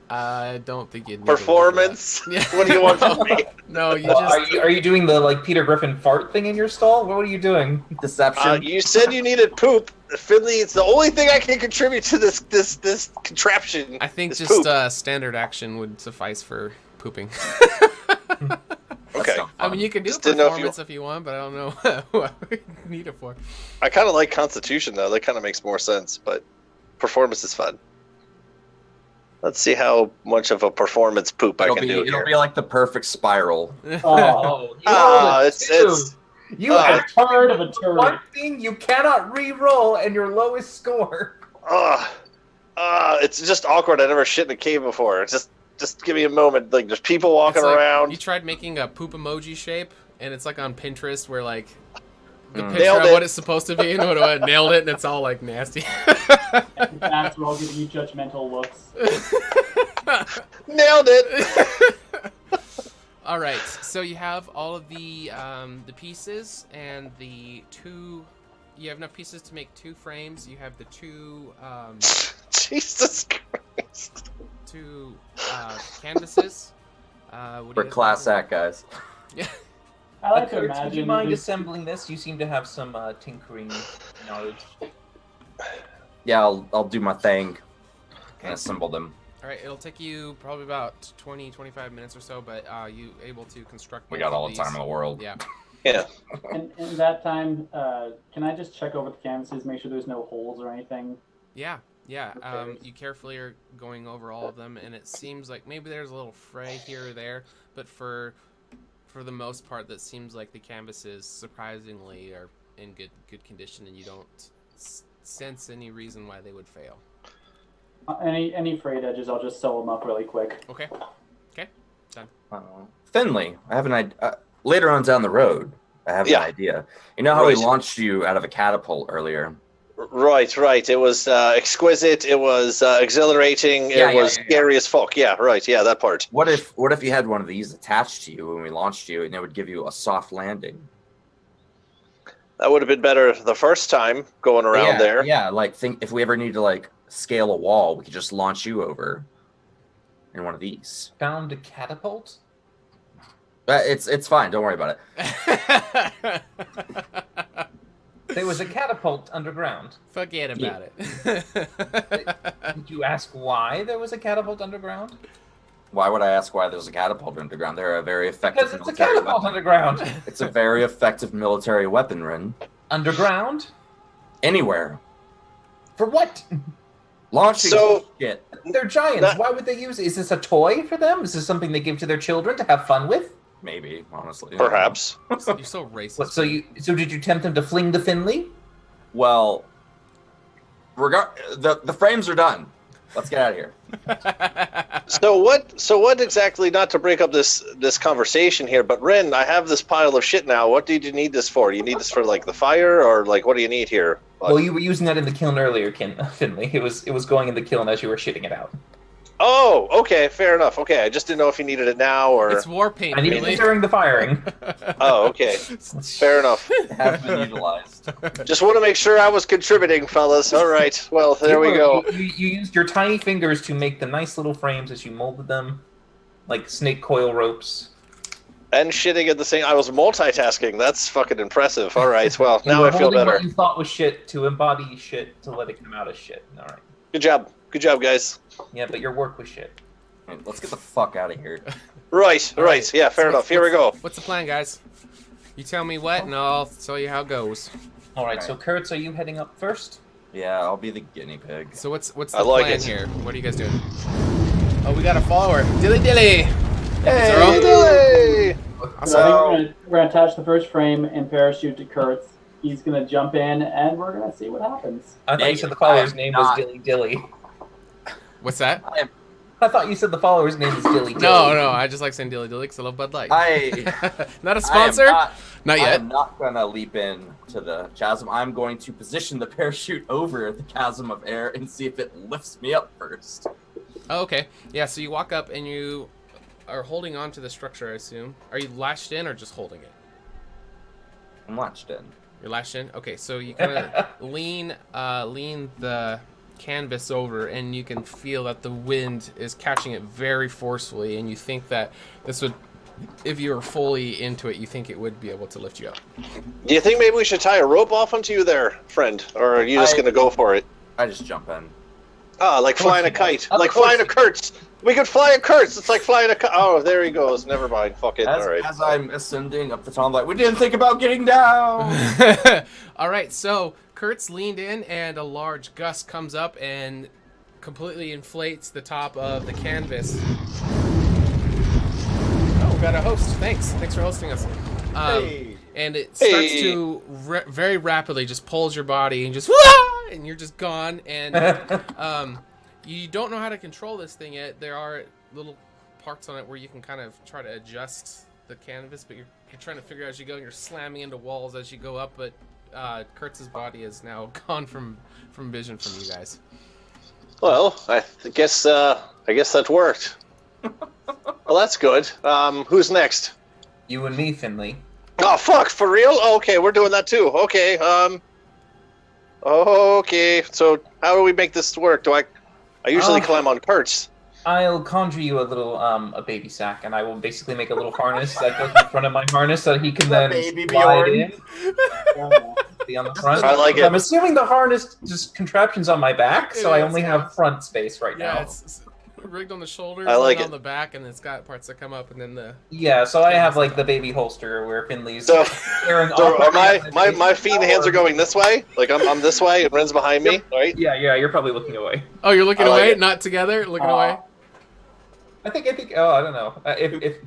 I don't think you'd need Performance. Yeah. What do you want from me? No, you Well, just. are you doing the like Peter Griffin fart thing in your stall? What are you doing? Deception. You said you needed poop, Finley. It's the only thing I can contribute to this contraption. I think is just poop. standard action would suffice for pooping. Okay. I mean, you can do Just didn't know if performance if you want, but I don't know what we need it for. I kind of like Constitution though. That kind of makes more sense. But performance is fun. Let's see how much of a performance poop I can do It'll here. be like the perfect spiral. Oh, It's You Uh, have turd of a turd. one thing you cannot re-roll and your lowest score. it's just awkward. I never shit in a cave before. Just give me a moment. Like there's people walking It's like, around. You tried making a poop emoji shape, and it's like on Pinterest where like the picture Nailed of it. what it's supposed to be, and what I nailed it, and it's all like nasty. That's we're all giving you judgmental looks. Nailed it. All right, so you have all of the pieces and the two. You have enough pieces to make 2 frames. You have the 2 Jesus Christ. 2 canvases. What do We're you guys class want? act, guys. Yeah. I like to Kurt, imagine. would you mind assembling this? You seem to have some tinkering knowledge. Yeah, I'll do my thing and assemble them. All right, it'll take you probably about 20-25 minutes or so, but you able to construct. We both got all of the time these. in the world. Yeah. Yeah. And in that time, can I just check over the canvases, make sure there's no holes or anything? Yeah. Okay. You carefully are going over all of them, and it seems like maybe there's a little fray here or there, but for the most part, that seems like the canvases surprisingly are in good condition, and you don't sense any reason why they would fail. Any frayed edges, I'll just sew them up really quick. Okay, done. Finley, I have an idea. Later on down the road, I have an idea. You know how we launched you out of a catapult earlier? Right. It was exquisite. It was exhilarating. It was scary as fuck. Yeah, right. Yeah, that part. What if you had one of these attached to you when we launched you, and it would give you a soft landing? That would have been better the first time going around there. Yeah, like think if we ever need to like scale a wall, we could just launch you over in one of these. Found a catapult? It's fine. Don't worry about it. There was a catapult underground. Forget about it. Did you ask why there was a catapult underground? Why would I ask why there's a catapult underground? They're a very effective Because it's a catapult underground. It's a very effective military weapon, Rin. Underground? Anywhere. For what? Launching shit. They're giants. Why would they use it? Is this a toy for them? Is this something they give to their children to have fun with? Maybe, honestly. Perhaps. You're so racist. What, so did you tempt them to fling the Finley? Well, the frames are done. Let's get out of here. So what exactly, not to break up this conversation here, but Rin, I have this pile of shit now. What did you need this for? You need this for like the fire, or like what do you need here? Well, you were using that in the kiln earlier, Finley. It was going in the kiln as you were shitting it out. Oh, okay, fair enough. Okay, I just didn't know if you needed it now or... It's war paint, I needed it during the firing. Oh, okay. Fair enough. It has been utilized. Just want to make sure I was contributing, fellas. All right, well, there we go. You used your tiny fingers to make the nice little frames as you molded them, like snake coil ropes. And shitting at the same... I was multitasking. That's fucking impressive. All right, well, now I feel Holding better. what you thought was shit to embody shit to let it come out as shit. All right. Good job. Good job, guys. Yeah, but your work was shit. Let's get the fuck out of here. Right. Yeah, fair enough. Here we go. What's the plan, guys? You tell me what, and I'll tell you how it goes. All right, so Kurtz, are you heading up first? Yeah, I'll be the guinea pig. So what's the like plan it. here? What are you guys doing? Oh, we got a follower. Dilly Dilly! Hey, Zero? Dilly! So we're gonna attach the first frame and parachute to Kurtz. He's gonna jump in, and we're gonna see what happens. I thought you said the follower's name was Dilly Dilly. What's that? I thought you said the follower's name was Dilly Dilly. No, I just like saying Dilly Dilly because I love Bud Light. Not a sponsor? Not yet. I am not going to leap in to the chasm. I'm going to position the parachute over the chasm of air and see if it lifts me up first. Oh, okay. Yeah, so you walk up and you are holding on to the structure, I assume. Are you lashed in or just holding it? I'm latched in. You're lashed in? Okay, so you kind of lean the canvas over, and you can feel that the wind is catching it very forcefully, and you think that this would, if you were fully into it, you think it would be able to lift you up. Do you think maybe we should tie a rope off onto you there, friend? Or are you just going to go for it? I just jump in. Ah, like flying a kite. Like flying a Kurtz. We could fly a Kurtz. It's like flying a kite. Oh, there he goes. Never mind. Fuck it. All right. As I'm ascending up the tunnel, like, we didn't think about getting down. All right, so Kurtz leaned in, and a large gust comes up and completely inflates the top of the canvas. Oh, we got a host. Thanks for hosting us. Hey. And it starts to very rapidly just pulls your body and just and you're just gone. And you don't know how to control this thing yet. There are little parts on it where you can kind of try to adjust the canvas, but you're trying to figure out as you go, and you're slamming into walls as you go up. But Kurtz's body is now gone from vision from you guys. Well, I guess that worked. Well, that's good. Who's next? You and me, Finley. Oh, fuck, for real? Okay, we're doing that too. Okay, okay, so how do we make this work? I usually climb on Kurtz. I'll conjure you a little a baby sack, and I will basically make a little harness that goes in front of my harness, so he can then baby slide Bjorn. in. Be on the front. I like it. I'm assuming the harness just contraptions on my back, so It I is, only yeah. have front space right Yeah, now. it's rigged on the shoulders, I like and it. on the back, and it's got parts that come up, and then the. Yeah, so I have like the baby holster where Finley's So, staring so off are at my feet and hands are going this way? Like I'm this way and Ren's behind me, right? Yeah, you're probably looking away. Oh, you're looking I like away, it. not together, looking away. I think. Oh, I don't know. If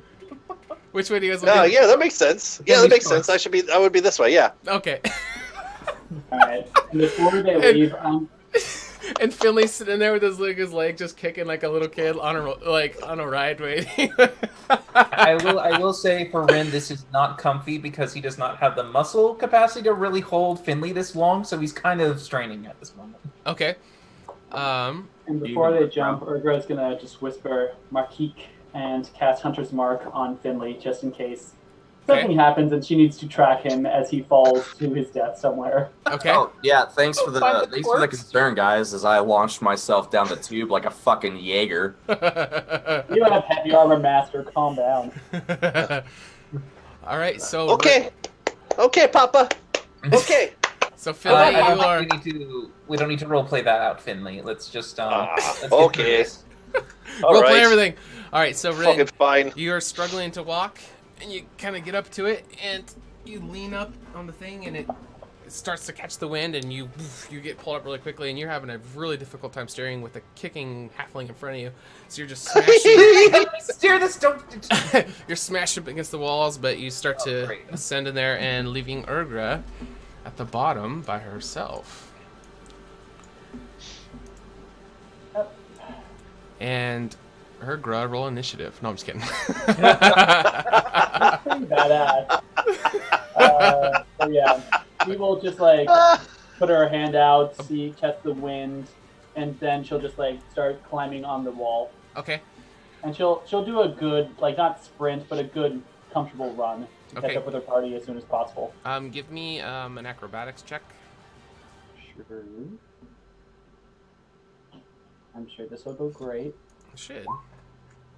Which way do you guys No, look? yeah, that makes sense. Yeah, that makes sense. I would be this way. Yeah. Okay. Alright. Before they leave, And Finley's sitting there with his leg just kicking like a little kid on a ride waiting. I will say for Rin, this is not comfy because he does not have the muscle capacity to really hold Finley this long, so he's kind of straining at this moment. Okay. and before they jump, Urgra's gonna just whisper Marquik and cast Hunter's Mark on Finley just in case something happens and she needs to track him as he falls to his death somewhere. Okay. Oh yeah, thanks for Find the thanks for the corpse. concern, guys. As I launched myself down the tube like a fucking Jaeger. You have heavy armor master, calm down. All right. So Okay. Okay, Papa. Okay. So Finley, I you don't are. think we don't need to role play that out, Finley. Let's just let's get okay. through this. All We'll right. play everything. All right. So Rin, Fucking fine. you are struggling to walk, and you kind of get up to it, and you lean up on the thing, and it starts to catch the wind, and you get pulled up really quickly, and you're having a really difficult time steering with a kicking halfling in front of you. So you're just smashing. Steer this. Don't. You're smashing up against the walls, but you start to great. ascend in there and leaving Urgra at the bottom by herself. And Urgra, roll initiative. No, I'm just kidding. Pretty badass. So yeah, we will just like put her hand out, catch the wind, and then she'll just like start climbing on the wall. Okay. And she'll do a good, like not sprint, but a good comfortable run to catch Okay. up with her party as soon as possible. Give me an acrobatics check. Sure. I'm sure this will go great. It should.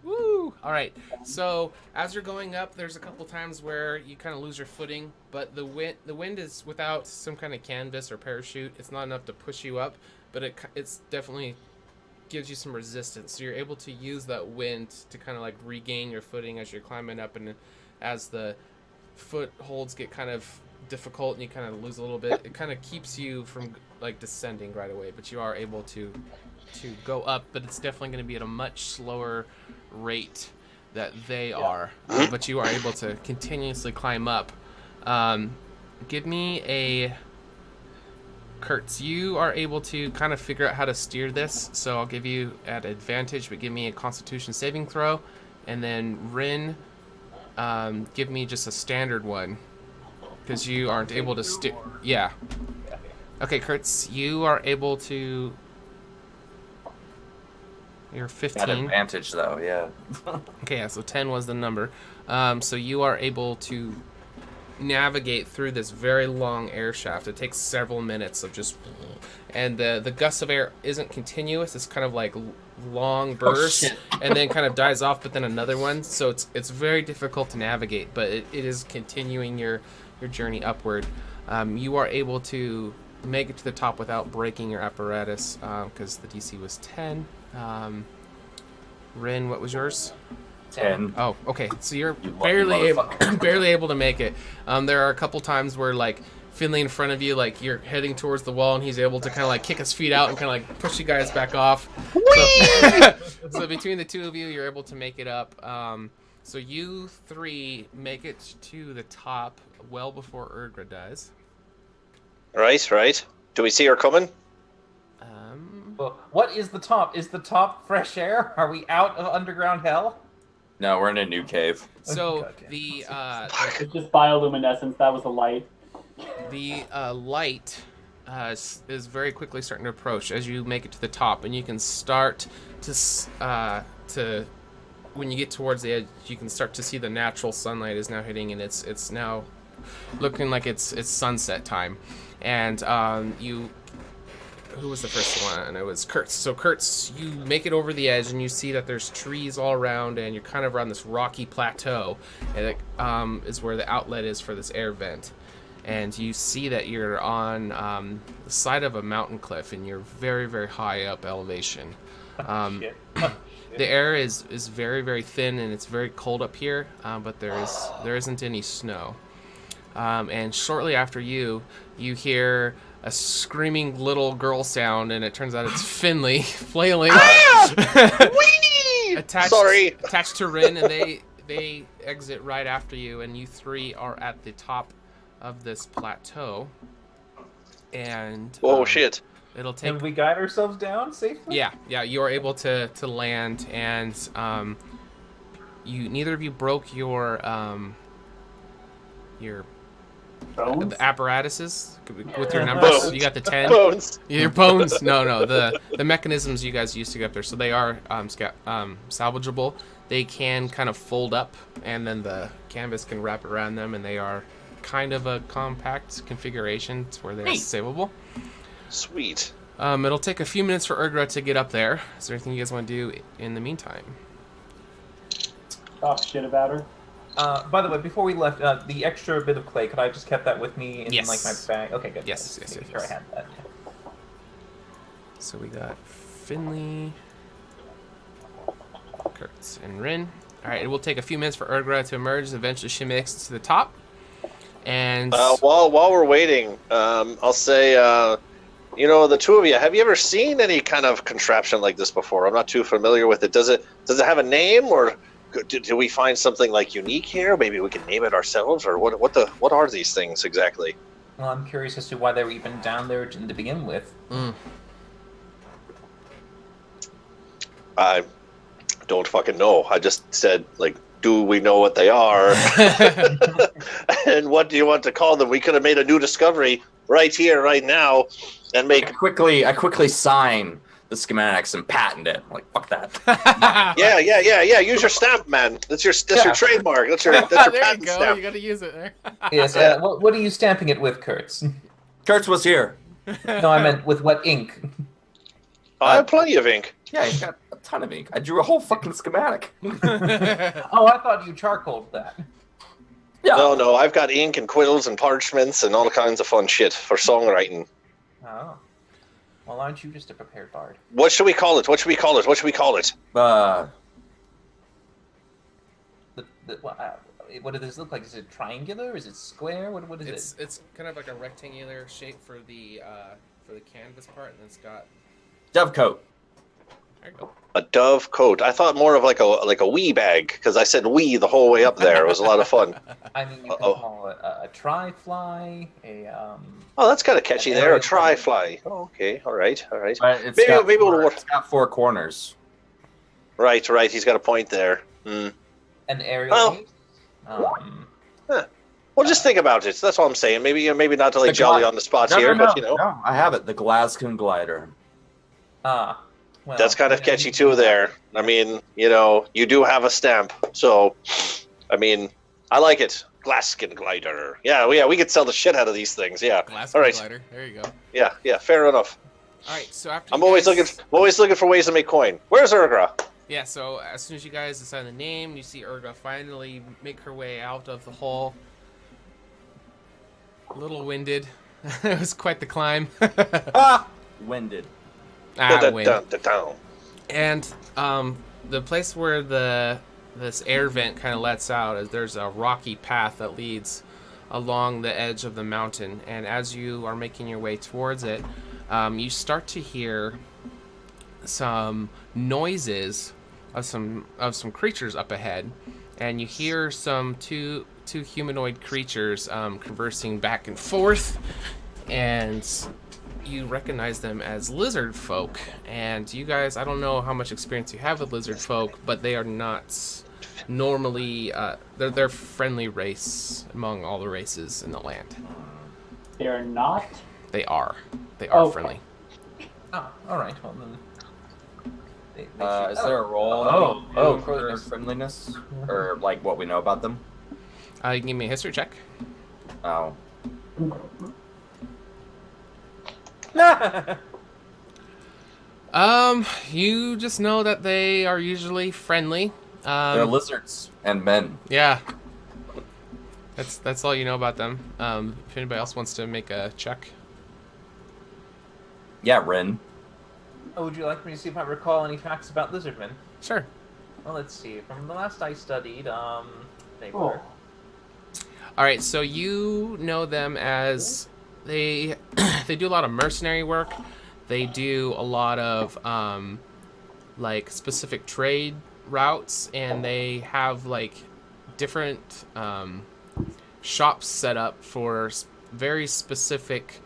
Woo! All right. So as you're going up, there's a couple times where you kind of lose your footing, but the wind is without some kind of canvas or parachute. It's not enough to push you up, but it's definitely gives you some resistance. So you're able to use that wind to kind of like regain your footing as you're climbing up, and as the footholds get kind of difficult and you kind of lose a little bit, it kind of keeps you from like descending right away, but you are able to go up, but it's definitely going to be at a much slower rate that they are, but you are able to continuously climb up. Give me a Kurtz, you are able to kind of figure out how to steer this, so I'll give you at advantage, but give me a Constitution saving throw, and then Rin, give me just a standard one, because you aren't able to steer. Yeah. Okay, Kurtz, you are able to. You're 15. Got advantage though, yeah. Okay, yeah, so 10 was the number. So you are able to navigate through this very long air shaft. It takes several minutes of just, and the gust of air isn't continuous. It's kind of like long bursts, and then kind of dies off, but then another one. So it's very difficult to navigate, but it is continuing your journey upward. You are able to make it to the top without breaking your apparatus, because the DC was 10. Rin, what was yours? 10. Oh, okay. So you're You lucky barely able to make it. There are a couple times where like Finley in front of you, like you're heading towards the wall, and he's able to kind of like kick his feet out and kind of like push you guys back off. So between the two of you, you're able to make it up. So you three make it to the top well before Urgra does. Right. Do we see her coming? What is the top? Is the top fresh air? Are we out of underground hell? No, we're in a new cave. So Okay. It's just bioluminescence. That was a light. The light is very quickly starting to approach as you make it to the top, and you can start to when you get towards the edge, you can start to see the natural sunlight is now hitting, and it's now looking like it's sunset time, and you who was the first one? It was Kurtz. So Kurtz, you make it over the edge and you see that there's trees all around and you're kind of around this rocky plateau, and it is where the outlet is for this air vent. And you see that you're on the side of a mountain cliff and you're very, very high up elevation. The air is very, very thin and it's very cold up here, but there isn't any snow. And shortly after you hear a screaming little girl sound, and it turns out it's Finley flailing. Attached to Rin, and they exit right after you, and you three are at the top of this plateau. And shit! It'll take. Can we guide ourselves down safely? Yeah. You are able to land, and neither of you broke your Bones? the apparatuses with your numbers. Bones. You got the 10. Bones. Your bones. No. The mechanisms you guys used to get up there, so they are salvageable. They can kind of fold up, and then the canvas can wrap around them, and they are kind of a compact configuration to where they're savable. Sweet. It'll take a few minutes for Urgra to get up there. Is there anything you guys want to do in the meantime? Talk shit about her. By the way, before we left, the extra bit of clay, could I have just kept that with me in Yes. like my bag? Okay, good. Yes. Sure I had that. So we got Finley, Kurtz, and Rin. All right, it will take a few minutes for Urgra to emerge. Eventually, she makes it to the top. And while we're waiting, I'll say, the two of you, have you ever seen any kind of contraption like this before? I'm not too familiar with it. Does it have a name, or do we find something like unique here? Maybe we can name it ourselves, or what are these things exactly? Well, I'm curious as to why they were even down there to begin with. I don't fucking know. I just said, do we know what they are? And what do you want to call them? We could have made a new discovery right here, right now, and make... I quickly sign the schematics and patent it. I'm like, fuck that. Yeah. Use your stamp, man. That's your trademark. That's your there patent you go. stamp. You got to use it there. Yes. What are you stamping it with, Kurtz? Kurtz was here. No, I meant with what ink? I have plenty of ink. Yeah, he's got a ton of ink. I drew a whole fucking schematic. Oh, I thought you charcoaled that. Yeah. No, I've got ink and quills and parchments and all kinds of fun shit for songwriting. Oh. Well, aren't you just a prepared bard? What should we call it? What What does this look like? Is it triangular? Is it square? What is it? It's kind of like a rectangular shape for the canvas part, and it's got Dovecote. There you go. A dove coat. I thought more of like a wee bag, because I said wee the whole way up there. It was a lot of fun. I mean, you can call it a tri-fly, Oh, that's kind of catchy there. A tri-fly. Oh, okay. All right. But Maybe we'll work. It's got 4 corners. Right. He's got a point there. an aerial. Well, just think about it. That's all I'm saying. Maybe not to jolly on the spot here, No, but No, I have it. The Glasgow glider. Well, that's kind of catchy too. There. I mean, you do have a stamp, so I mean, I like it. Glaskin glider. Yeah, we could sell the shit out of these things. Yeah. Glasgow all right. glider. There you go. Yeah. Fair enough. All right. So after I'm always looking for ways to make coin. Where's Urgra? Yeah. So as soon as you guys decide the name, you see Urgra finally make her way out of the hole. A little winded. It was quite the climb. Winded. Wind. And the place where this air vent kind of lets out is there's a rocky path that leads along the edge of the mountain, and as you are making your way towards it, you start to hear some noises of some creatures up ahead, and you hear two humanoid creatures conversing back and forth, and you recognize them as lizard folk. And you guys, I don't know how much experience you have with lizard folk, but they are not normally they're friendly race among all the races in the land. They're not? They are Okay. friendly. Oh, all right. Well, then. Is there a roll for friendliness? Or what we know about them? You can give me a history check. Oh. You just know that they are usually friendly. They're lizards and men. Yeah. That's all you know about them. If anybody else wants to make a check. Yeah, Rin. Oh, would you like me to see if I recall any facts about lizardmen? Sure. Well, let's see. From the last I studied, they Oh. were. All right, so you know them as they do a lot of mercenary work. They do a lot of like specific trade routes, and they have like different shops set up for very specific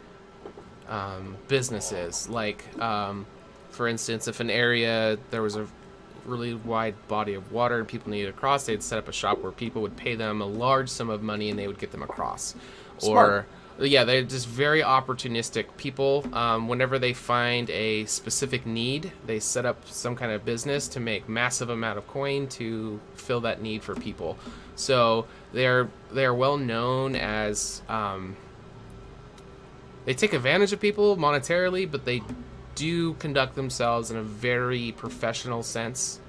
businesses. Like for instance, if an area there was a really wide body of water and people needed to cross, they'd set up a shop where people would pay them a large sum of money and they would get them across. Smart. Or yeah, they're just very opportunistic people. Whenever they find a specific need, they set up some kind of business to make massive amount of coin to fill that need for people. So they're well known as they take advantage of people monetarily, but they do conduct themselves in a very professional sense,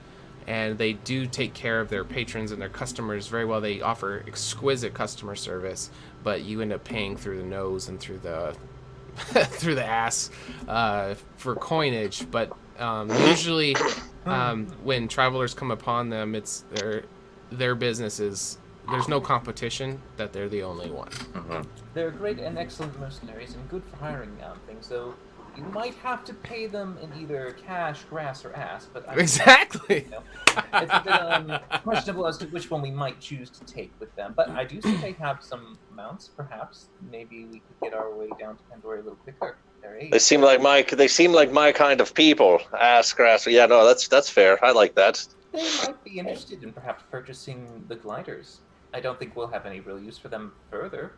and they do take care of their patrons and their customers very well. They offer exquisite customer service, but you end up paying through the nose and through the through the ass for coinage. But usually when travelers come upon them, it's their business is, there's no competition, that they're the only one. They're great and excellent mercenaries and good for hiring things, though you might have to pay them in either cash, grass, or ass. But Exactly. It's a bit questionable as to which one we might choose to take with them. But I do see they have some mounts. Perhaps maybe we could get our way down to Pandora a little quicker. They seem like my kind of people. Ass, grass. Yeah, no, that's fair. I like that. They might be interested in perhaps purchasing the gliders. I don't think we'll have any real use for them further.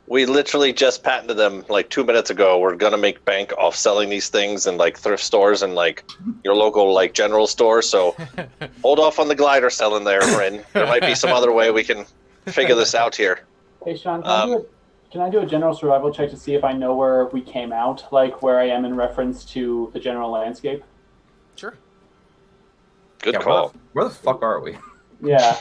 We literally just patented them like 2 minutes ago. We're gonna make bank off selling these things in like thrift stores and like your local like general store. So hold off on the glider selling there, Rin. There might be some other way we can figure this out here. Hey, Sean, can I do a general survival check to see if I know where we came out, like where I am in reference to the general landscape? Sure. Good call. Where the fuck are we? Yeah,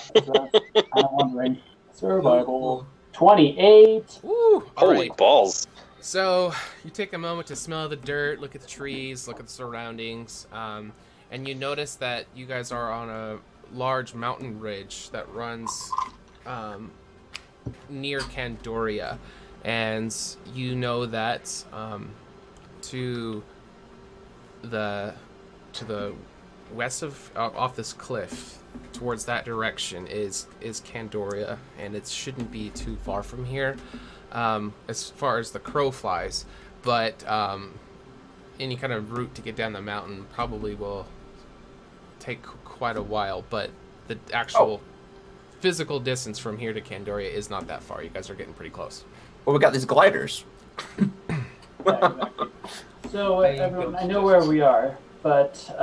I'm wondering. Survival. 28. Woo! Holy balls. So you take a moment to smell the dirt, look at the trees, look at the surroundings, and you notice that you guys are on a large mountain ridge that runs near Candoria, and you know that to the west of off this cliff, towards that direction is Candoria, and it shouldn't be too far from here as far as the crow flies, but any kind of route to get down the mountain probably will take quite a while, but the actual physical distance from here to Candoria is not that far. You guys are getting pretty close. Well, we got these gliders. Yeah, exactly. So everyone, I know where we are, but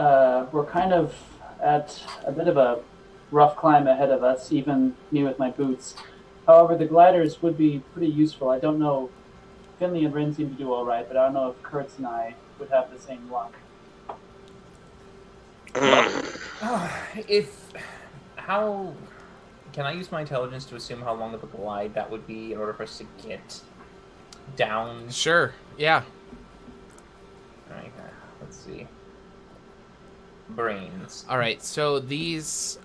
we're kind of at a bit of a rough climb ahead of us, even me with my boots. However, the gliders would be pretty useful. I don't know, Finley and Rin seem to do all right, but I don't know if Kurtz and I would have the same luck. How can I use my intelligence to assume how long of a glide that would be in order for us to get down? Sure, yeah. Alright, let's see. Brains. Alright, so these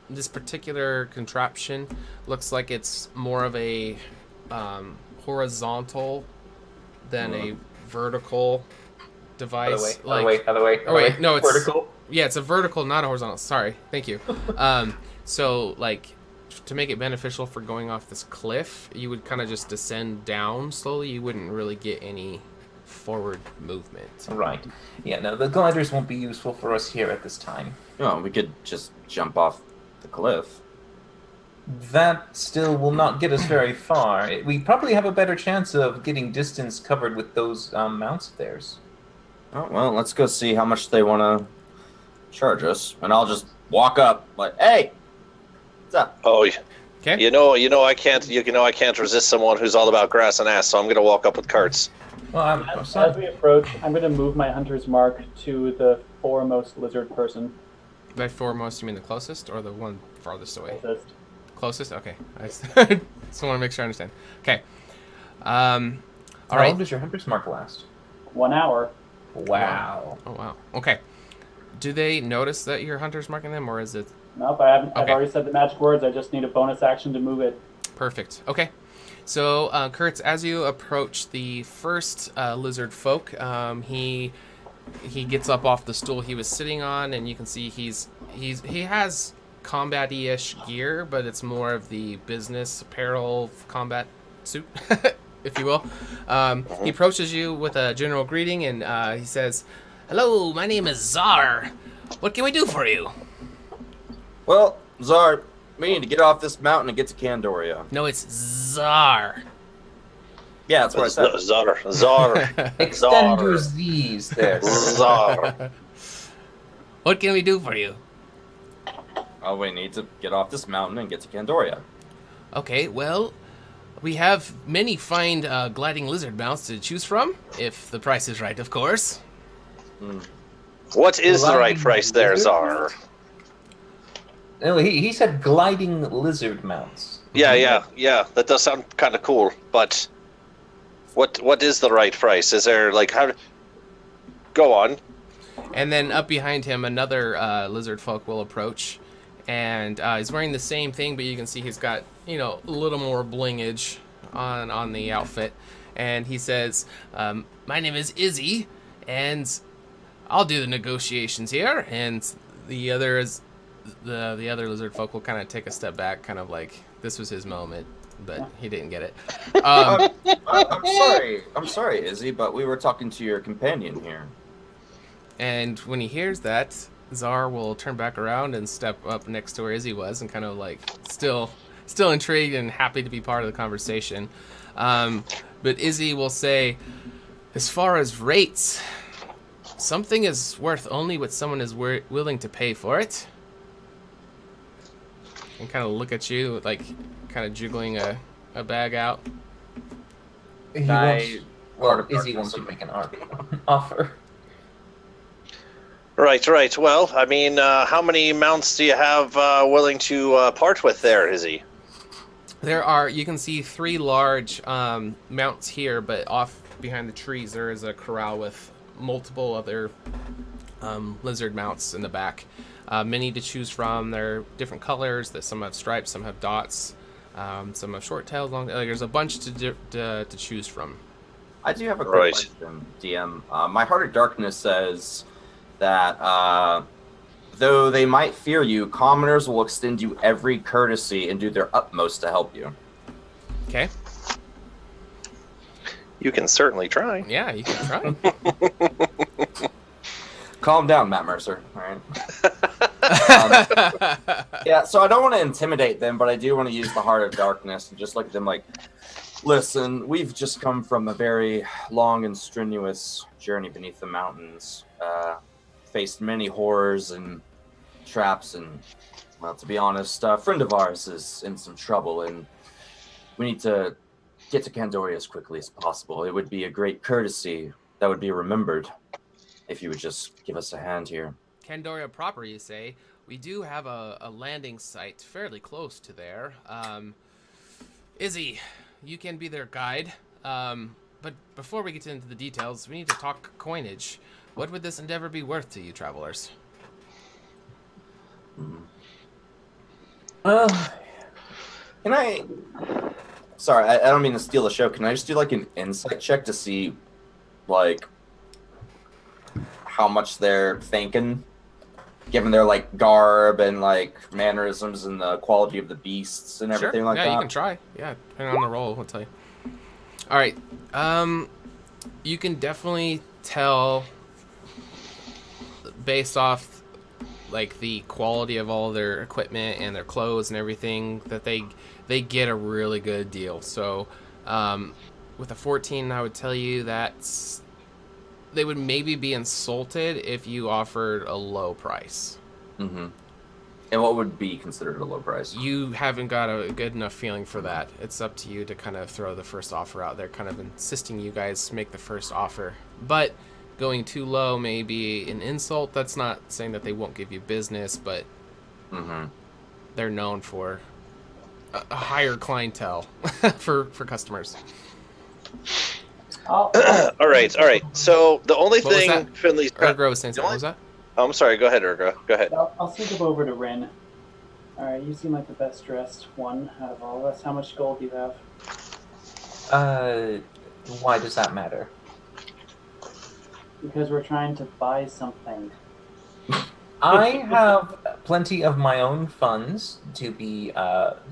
this particular contraption looks like it's more of a horizontal than a vertical device. Other way. No, it's vertical. Yeah, it's a vertical, not a horizontal. Sorry, thank you. So, like, to make it beneficial for going off this cliff, you would kind of just descend down slowly. You wouldn't really get any forward movement. Right. Yeah, no, the gliders won't be useful for us here at this time. No, we could just jump off the cliff. That still will not get us very far. We probably have a better chance of getting distance covered with those mounts of theirs. Oh, well, let's go see how much they want to charge us, and I'll just walk up like, hey, what's up? Oh, okay. You know I can't resist someone who's all about grass and ass, so I'm gonna walk up with carts. Well, As we approach, I'm going to move my hunter's mark to the foremost lizard person. By foremost, you mean the closest or the one farthest away? Closest. Closest? Okay. I just want to make sure I understand. Okay. All How right. long does your hunter's mark last? 1 hour. Wow. Oh, wow. Okay. Do they notice that you're hunter's marking them, or is it... Nope, I haven't. I've Okay. already said the magic words. I just need a bonus action to move it. Perfect. Okay. So, Kurtz, as you approach the first lizard folk, he gets up off the stool he was sitting on, and you can see he has combat-y-ish gear, but it's more of the business apparel combat suit, if you will. He approaches you with a general greeting, and he says, "Hello, my name is Czar. What can we do for you?" Well, Czar, we need to get off this mountain and get to Candoria. No, it's Czar. Yeah, that's what I said. Czar. Extend your Z's there. Czar. What can we do for you? Oh, we need to get off this mountain and get to Candoria. Okay, well, we have many fine gliding lizard mounts to choose from, if the price is right, of course. What is the right price there, Czar? No, he said gliding lizard mounts. Yeah. That does sound kind of cool, but what is the right price? Is there how? Go on. And then up behind him, another lizard folk will approach, and he's wearing the same thing, but you can see he's got a little more blingage on the outfit. And he says, "My name is Izzy, and I'll do the negotiations here." And the other lizard folk will kind of take a step back, kind of like this was his moment, but he didn't get it. I'm sorry, Izzy, but we were talking to your companion here. And when he hears that, Czar will turn back around and step up next to where Izzy was, and kind of still intrigued and happy to be part of the conversation. But Izzy will say, "As far as rates, something is worth only what someone is willing to pay for it." And kind of look at you, kind of jiggling a bag out. Izzy wants to make an offer. Right. Well, I mean, how many mounts do you have willing to part with there, Izzy? You can see 3 large mounts here, but off behind the trees there is a corral with multiple other lizard mounts in the back. Many to choose from. They're different colors. That some have stripes, some have dots, some have short tails, long. There's a bunch to choose from. I do have a quick question, DM. My Heart of Darkness says that though they might fear you, commoners will extend you every courtesy and do their utmost to help you. Okay. You can certainly try. Yeah, you can try. Calm down, Matt Mercer. All right. Yeah, so I don't want to intimidate them, but I do want to use the Heart of Darkness and just look at them like, listen, we've just come from a very long and strenuous journey beneath the mountains. Faced many horrors and traps, and, well, to be honest, a friend of ours is in some trouble, and we need to get to Candoria as quickly as possible. It would be a great courtesy that would be remembered if you would just give us a hand here. Candoria proper, you say? We do have a landing site fairly close to there. Izzy, you can be their guide. But before we get into the details, we need to talk coinage. What would this endeavor be worth to you, travelers? Can I... Sorry, I don't mean to steal the show. Can I just do, an insight check to see, how much they're thinking? Given their, garb and, mannerisms and the quality of the beasts and everything like that? Yeah, you can try. Yeah, depending on the roll, I'll tell you. All right. You can definitely tell based off the quality of all their equipment and their clothes and everything that they get a really good deal. So with a 14, I would tell you that they would maybe be insulted if you offered a low price. Mm-hmm. And what would be considered a low price? You haven't got a good enough feeling for that. It's up to you to kind of throw the first offer out there, kind of insisting you guys make the first offer. But going too low may be an insult. That's not saying that they won't give you business, but they're known for a higher clientele for customers. All right. So the only What was thing that? Finley's Ergra was saying something. What was that? Oh, I'm sorry. Go ahead, Ergra. Go ahead. I'll sneak up over to Rin. Alright, you seem like the best dressed one out of all of us. How much gold do you have? Why does that matter? Because we're trying to buy something. I have plenty of my own funds to be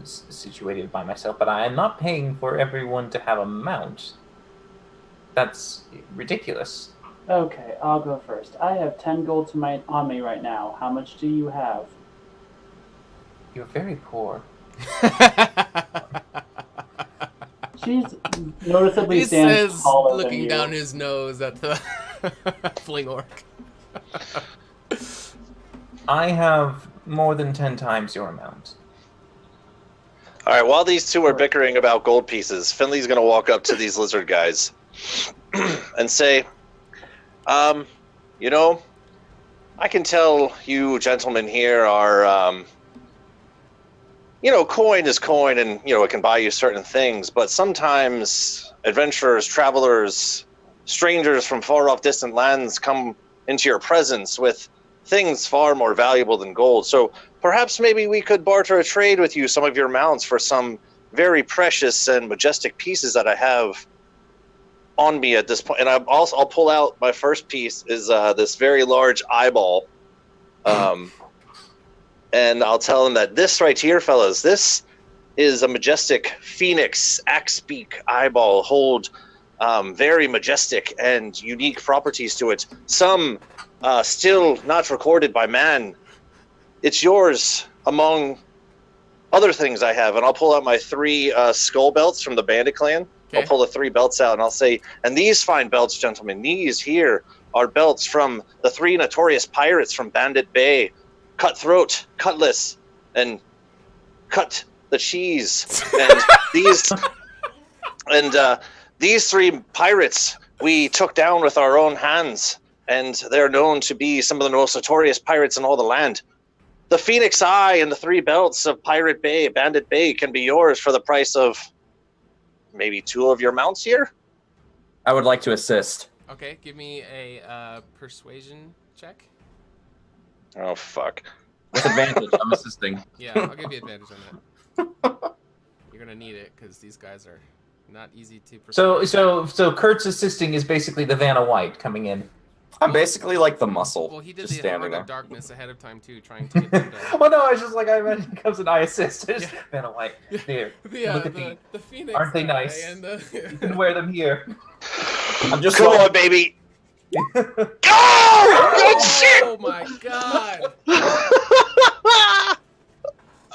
situated by myself, but I am not paying for everyone to have a mount. That's ridiculous. Okay, I'll go first. I have 10 gold on me right now. How much do you have? You're very poor. She's noticeably He stands says, taller looking than you. down his nose at the fling orc. I have more than 10 times your amount. All right. While these two are bickering about gold pieces, Finley's going to walk up to these lizard guys and say, you know, I can tell you gentlemen here are, you know, coin is coin and, you know, it can buy you certain things, but sometimes adventurers, travelers, strangers from far off distant lands come into your presence with things far more valuable than gold. So perhaps maybe we could barter a trade with you, some of your mounts, for some very precious and majestic pieces that I have on me at this point. And I'll pull out my first piece is this very large eyeball. And I'll tell them that this right here, fellas, this is a majestic phoenix axe-beak eyeball. Hold very majestic and unique properties to it. Some still not recorded by man. It's yours among other things I have. And I'll pull out my 3 skull belts from the Bandit Clan. Okay. I'll pull the 3 belts out and I'll say, and these fine belts, gentlemen, these here are belts from the 3 notorious pirates from Bandit Bay. Cutthroat, Cutlass, and Cut the Cheese. And these 3 pirates we took down with our own hands, and they're known to be some of the most notorious pirates in all the land. The Phoenix Eye and the 3 belts of Pirate Bay, Bandit Bay, can be yours for the price of maybe 2 of your mounts here. I would like to assist. Okay, give me a persuasion check. Oh, fuck. With advantage, I'm assisting. Yeah, I'll give you advantage on that. You're gonna need it because these guys are not easy to persuade. So Kurt's assisting is basically the Vanna White coming in. I'm basically like the muscle. Well, he did just the standing Heart there. of Darkness ahead of time too, trying to get them to... Well, no, I was just like, I imagine he comes and I assist. Just Vanna White. There. Yeah, Look at the Phoenix Aren't they guy nice? and the... You can wear them here. I'm just Come like, on, baby. Go! Good shit! Oh my god!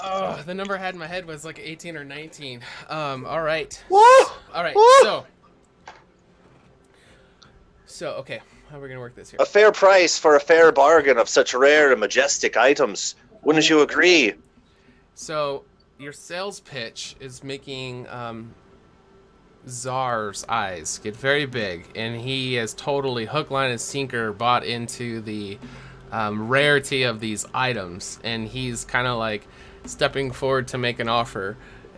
Oh, the number I had in my head was like 18 or 19. All right. What? All right. So okay, how are we gonna work this here? A fair price for a fair bargain of such rare and majestic items. Wouldn't you agree? So your sales pitch is making Czar's eyes get very big, and he has totally hook, line, and sinker bought into the rarity of these items, and he's kind of like stepping forward to make an offer.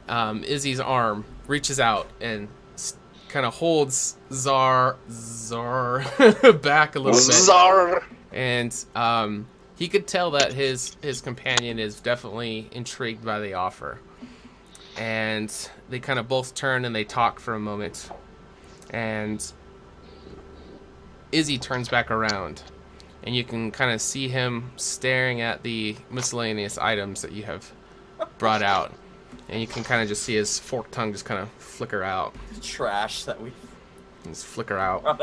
Izzy's arm reaches out and kind of holds Czar back a little bit. Czar! And he could tell that his companion is definitely intrigued by the offer. And they kind of both turn and they talk for a moment. And Izzy turns back around. And you can kind of see him staring at the miscellaneous items that you have brought out. And you can kind of just see his forked tongue just kind of flicker out. trash that we... Just flicker out.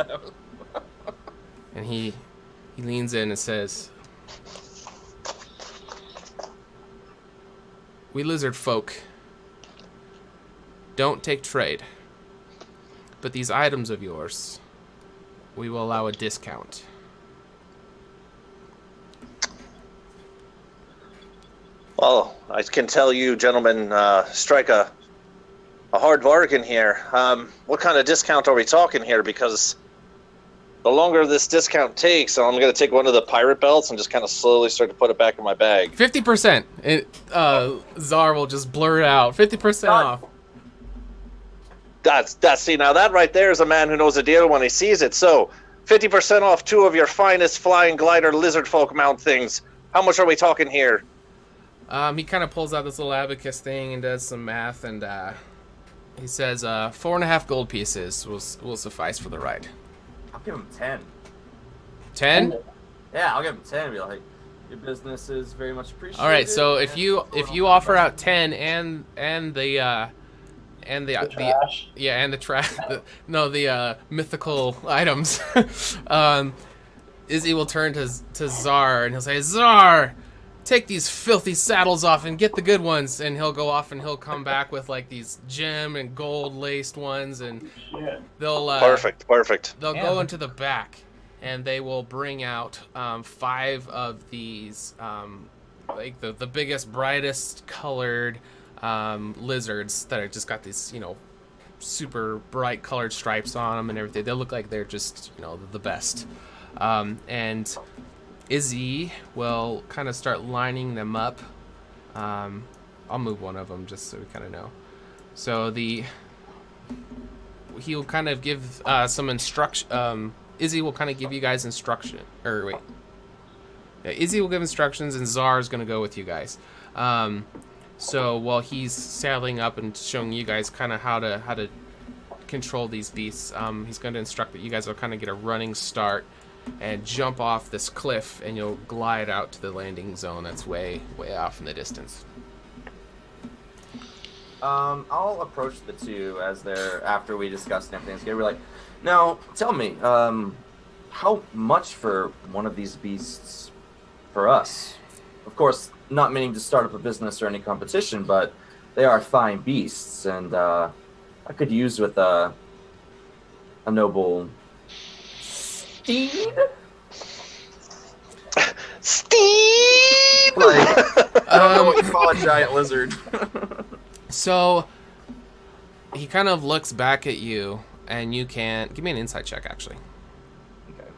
And he leans in and says, "We lizard folk don't take trade, but these items of yours, we will allow a discount." Well, I can tell you, gentlemen, strike a hard bargain here. What kind of discount are we talking here? Because the longer this discount takes, I'm going to take one of the pirate belts and just kind of slowly start to put it back in my bag. 50%. Czar will just blurt out 50% off. See, now that right there is a man who knows a deal when he sees it. So, 50% off 2 of your finest flying glider lizard folk mount things. How much are we talking here? He kind of pulls out this little abacus thing and does some math, and he says 4.5 gold pieces will suffice for the ride. I'll give him 10. 10? Yeah, I'll give him 10. Be like, your business is very much appreciated. All right, so if you offer out 10 and the trash. the mythical items, Izzy will turn to Czar and he'll say, Czar, take these filthy saddles off and get the good ones. And he'll go off and he'll come back with like these gem and gold laced ones, and they'll perfect. They'll go into the back and they will bring out 5 of these like the biggest, brightest colored lizards that are just got these, super bright colored stripes on them and everything. They look like they're just, the best. And Izzy will kind of start lining them up. I'll move one of them just so we kind of know. So he'll kind of give some instruction. Izzy will kind of give you guys instruction. Izzy will give instructions, and Czar is going to go with you guys. So while he's saddling up and showing you guys kind of how to control these beasts, he's going to instruct that you guys will kind of get a running start and jump off this cliff, and you'll glide out to the landing zone that's way off in the distance. I'll approach the two as they're, after we discussed everything. We're like, now tell me, how much for one of these beasts for us? Of course, not meaning to start up a business or any competition, but they are fine beasts, and I could use with a noble steed. Steed! Like, I don't know what you call a giant lizard. So he kind of looks back at you, and you can give me an insight check, actually. Okay.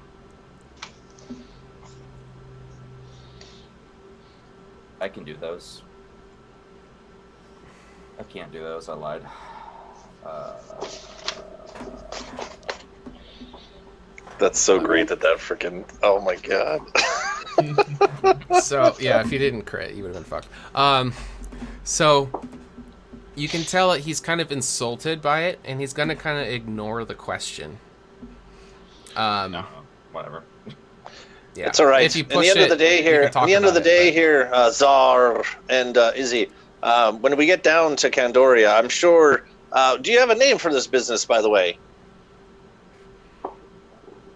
I can do those. I can't do those. I lied. That's so great that freaking... Oh my god. So, yeah, if you didn't crit, you would have been fucked. So you can tell that he's kind of insulted by it, and he's going to kind of ignore the question. No, whatever. Yeah. It's all right. If you in the end of the day here, Czar and Izzy, when we get down to Candoria, I'm sure... do you have a name for this business, by the way?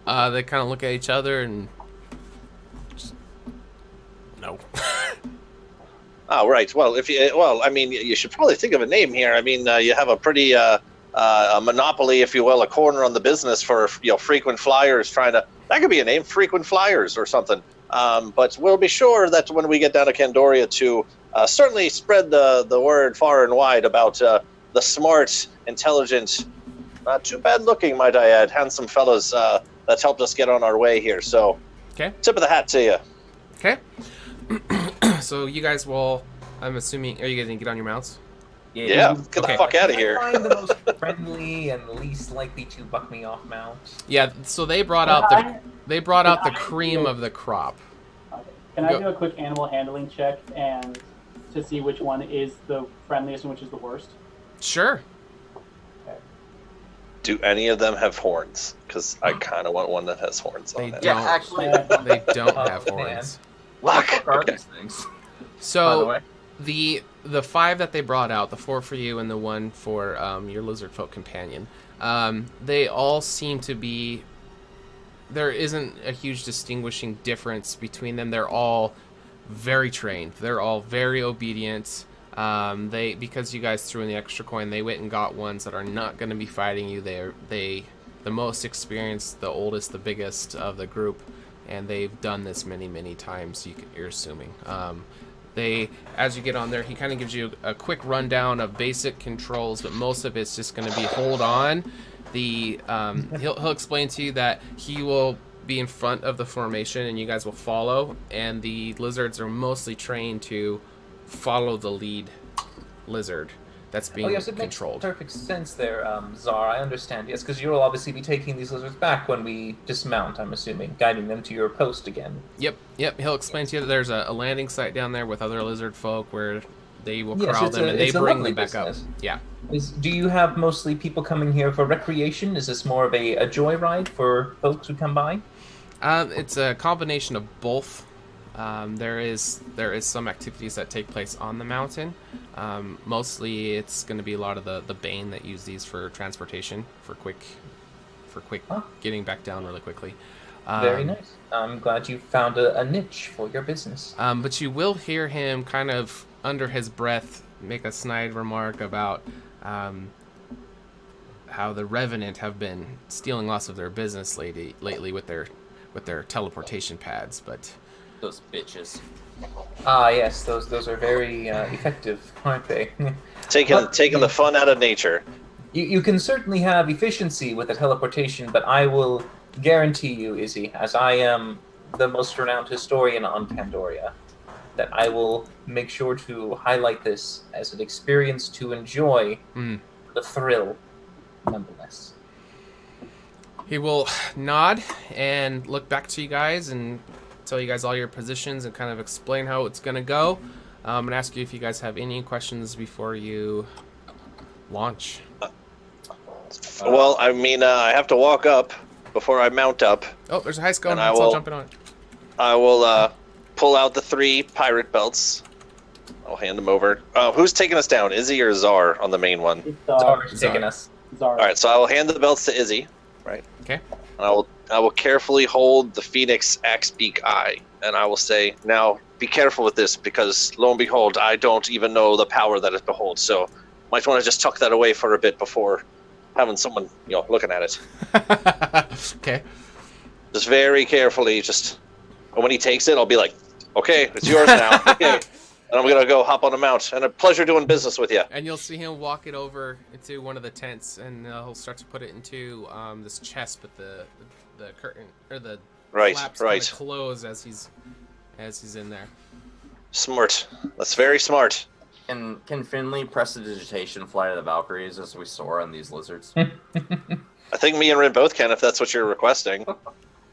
They kind of look at each other and... No. Oh, right. Well, you should probably think of a name here. I mean, you have a pretty a monopoly, if you will, a corner on the business for frequent flyers. That could be a name, frequent flyers or something. But we'll be sure that when we get down to Candoria to certainly spread the word far and wide about the smart, intelligent, not too bad looking, might I add, handsome fellows that helped us get on our way here. So, okay. Tip of the hat to you. Okay. So you guys will, I'm assuming, are you going to get on your mounts? Yeah, get the fuck out of here. I find the most friendly and least likely to buck me off mount. Yeah, so they brought out the cream of the crop. Okay. Can I do a quick animal handling check and to see which one is the friendliest and which is the worst? Sure. Okay. Do any of them have horns? Because I kind of want one that has horns on it. Yeah, actually, they don't have horns. What the fuck are these things? So the 5 that they brought out, the 4 for you and the 1 for your lizard folk companion, they all seem to be. There isn't a huge distinguishing difference between them. They're all very trained. They're all very obedient. Because you guys threw in the extra coin, they went and got ones that are not going to be fighting you. They're the most experienced, the oldest, the biggest of the group. And they've done this many, many times, you're assuming. As you get on there, he kind of gives you a quick rundown of basic controls, but most of it's just going to be hold on. He'll explain to you that he will be in front of the formation and you guys will follow, and the lizards are mostly trained to follow the lead lizard that's being controlled. Makes perfect sense there, Czar. I understand. Yes, because you'll obviously be taking these lizards back when we dismount, I'm assuming, guiding them to your post again. Yep. He'll explain to you that there's a landing site down there with other lizard folk where they will corral them and they bring them back up. Yeah. Do you have mostly people coming here for recreation? Is this more of a joyride for folks who come by? It's a combination of both. There is some activities that take place on the mountain. Mostly it's going to be a lot of the Bane that use these for transportation, for quick getting back down really quickly. Very nice. I'm glad you found a niche for your business. But you will hear him kind of under his breath make a snide remark about how the Revenant have been stealing lots of their business lately with their teleportation pads, but those bitches. Ah, yes, those are very effective, aren't they? Taking the fun out of nature. You can certainly have efficiency with the teleportation, but I will guarantee you, Izzy, as I am the most renowned historian on Pandoria, that I will make sure to highlight this as an experience to enjoy the thrill, nonetheless. He will nod and look back to you guys and tell you guys all your positions and kind of explain how it's going to go. And ask you if you guys have any questions before you launch. Well, I mean, I have to walk up before I mount up. Oh, there's a heist going on. I'll jump in on it. I will pull out the 3 pirate belts. I'll hand them over. Who's taking us down, Izzy or Czar on the main one? Czar's taking us. Czar. All right, so I will hand the belts to Izzy. Right. Okay. And I will carefully hold the Phoenix Axe Beak Eye, and I will say, now be careful with this because lo and behold, I don't even know the power that it beholds. So might want to just tuck that away for a bit before having someone looking at it. Okay. Just very carefully. When he takes it, I'll be like, okay, it's yours now. Okay. And I'm gonna go hop on a mount. And a pleasure doing business with you. And you'll see him walk it over into one of the tents, and he'll start to put it into this chest with the curtain or the flaps kind of close as he's in there. Smart. That's very smart. Can Finley prestidigitation fly to the Valkyries as we soar on these lizards? I think me and Rin both can if that's what you're requesting.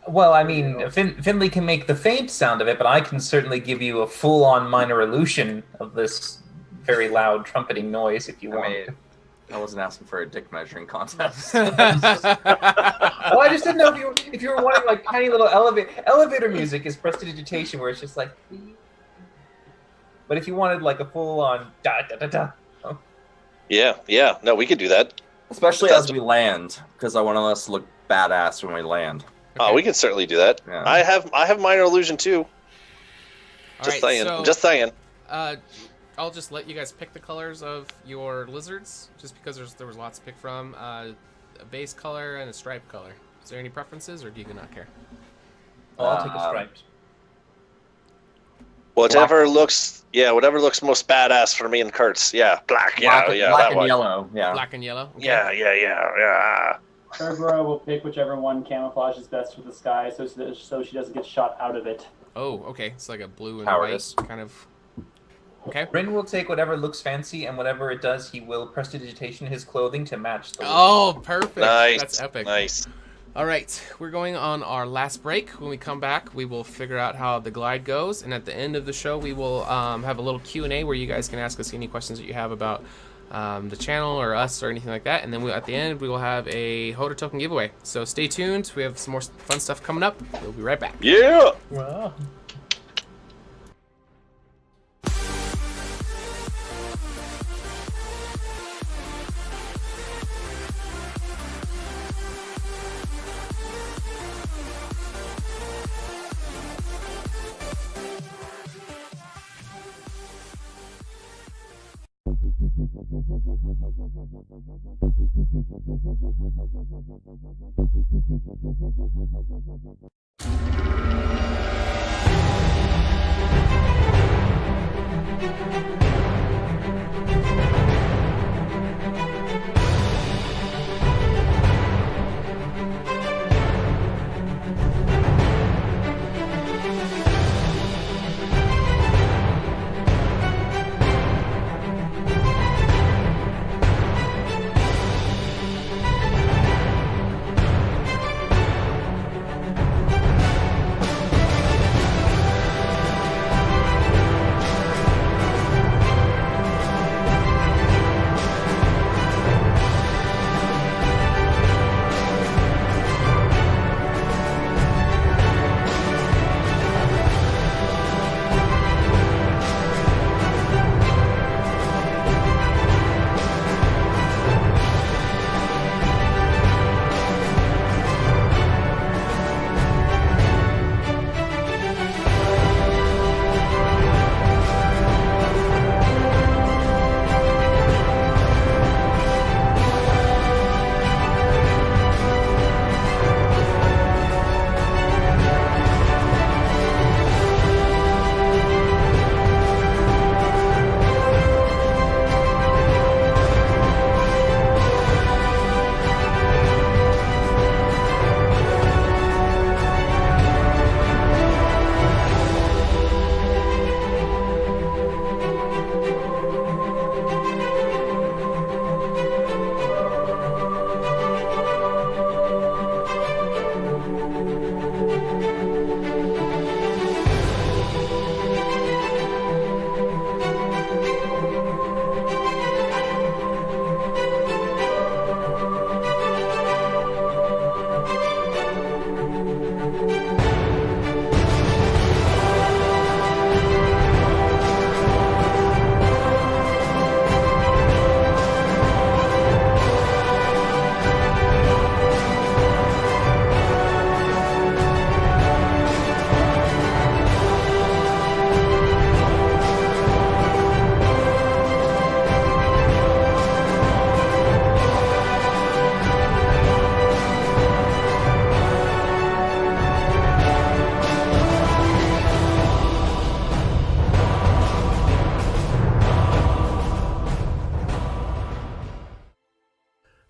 Well, I mean, Finley can make the faint sound of it, but I can certainly give you a full-on minor illusion of this very loud trumpeting noise if you want. I wasn't asking for a dick measuring contest. Well, I just didn't know if you were wanting like tiny little elevator music is prestidigitation where it's just like. But if you wanted like a full-on da da da da. Oh. Yeah. No, we could do that. Especially as we land, because I want us to look badass when we land. Okay. Oh, we can certainly do that. Yeah. I have minor illusion too. Just saying. I'll just let you guys pick the colors of your lizards, just because there was lots to pick from. A base color and a stripe color. Is there any preferences, or do you not care? I'll take a striped. Whatever looks most badass for me and Kurtz. Yeah, black and yellow. Yeah. Black and yellow. Okay. Yeah. Urbra will pick whichever one camouflages best with the sky, so she doesn't get shot out of it. Oh, okay. It's like a blue and white kind of. Okay. Rin will take whatever looks fancy, and whatever it does, he will prestidigitation his clothing to match the. Oh, perfect! Nice. That's epic. Nice. All right, we're going on our last break. When we come back, we will figure out how the glide goes, and at the end of the show, we will have a little Q&A where you guys can ask us any questions that you have about the channel or us or anything like that. And then at the end, we will have a HotA token giveaway. So stay tuned. We have some more fun stuff coming up. We'll be right back. Yeah. Wow.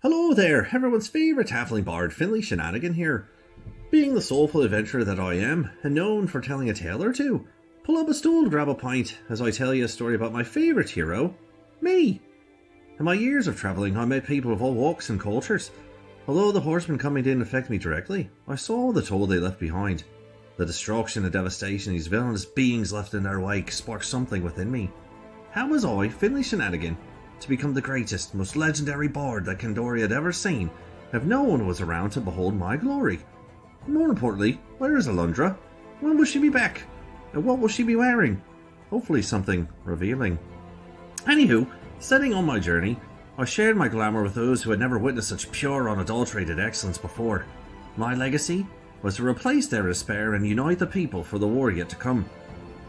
Hello there, everyone's favourite halfling bard, Finley Shenanigan here. Being the soulful adventurer that I am, and known for telling a tale or two, pull up a stool to grab a pint as I tell you a story about my favourite hero, me. In my years of travelling, I met people of all walks and cultures. Although the horsemen coming didn't affect me directly, I saw the toll they left behind. The destruction and devastation these villainous beings left in their wake sparked something within me. How was I, Finley Shenanigan, to become the greatest, most legendary bard that Candoria had ever seen, if no one was around to behold my glory? More importantly, where is Alundra? When will she be back? And what will she be wearing? Hopefully something revealing. Anywho, setting on my journey, I shared my glamour with those who had never witnessed such pure, unadulterated excellence before. My legacy was to replace their despair and unite the people for the war yet to come.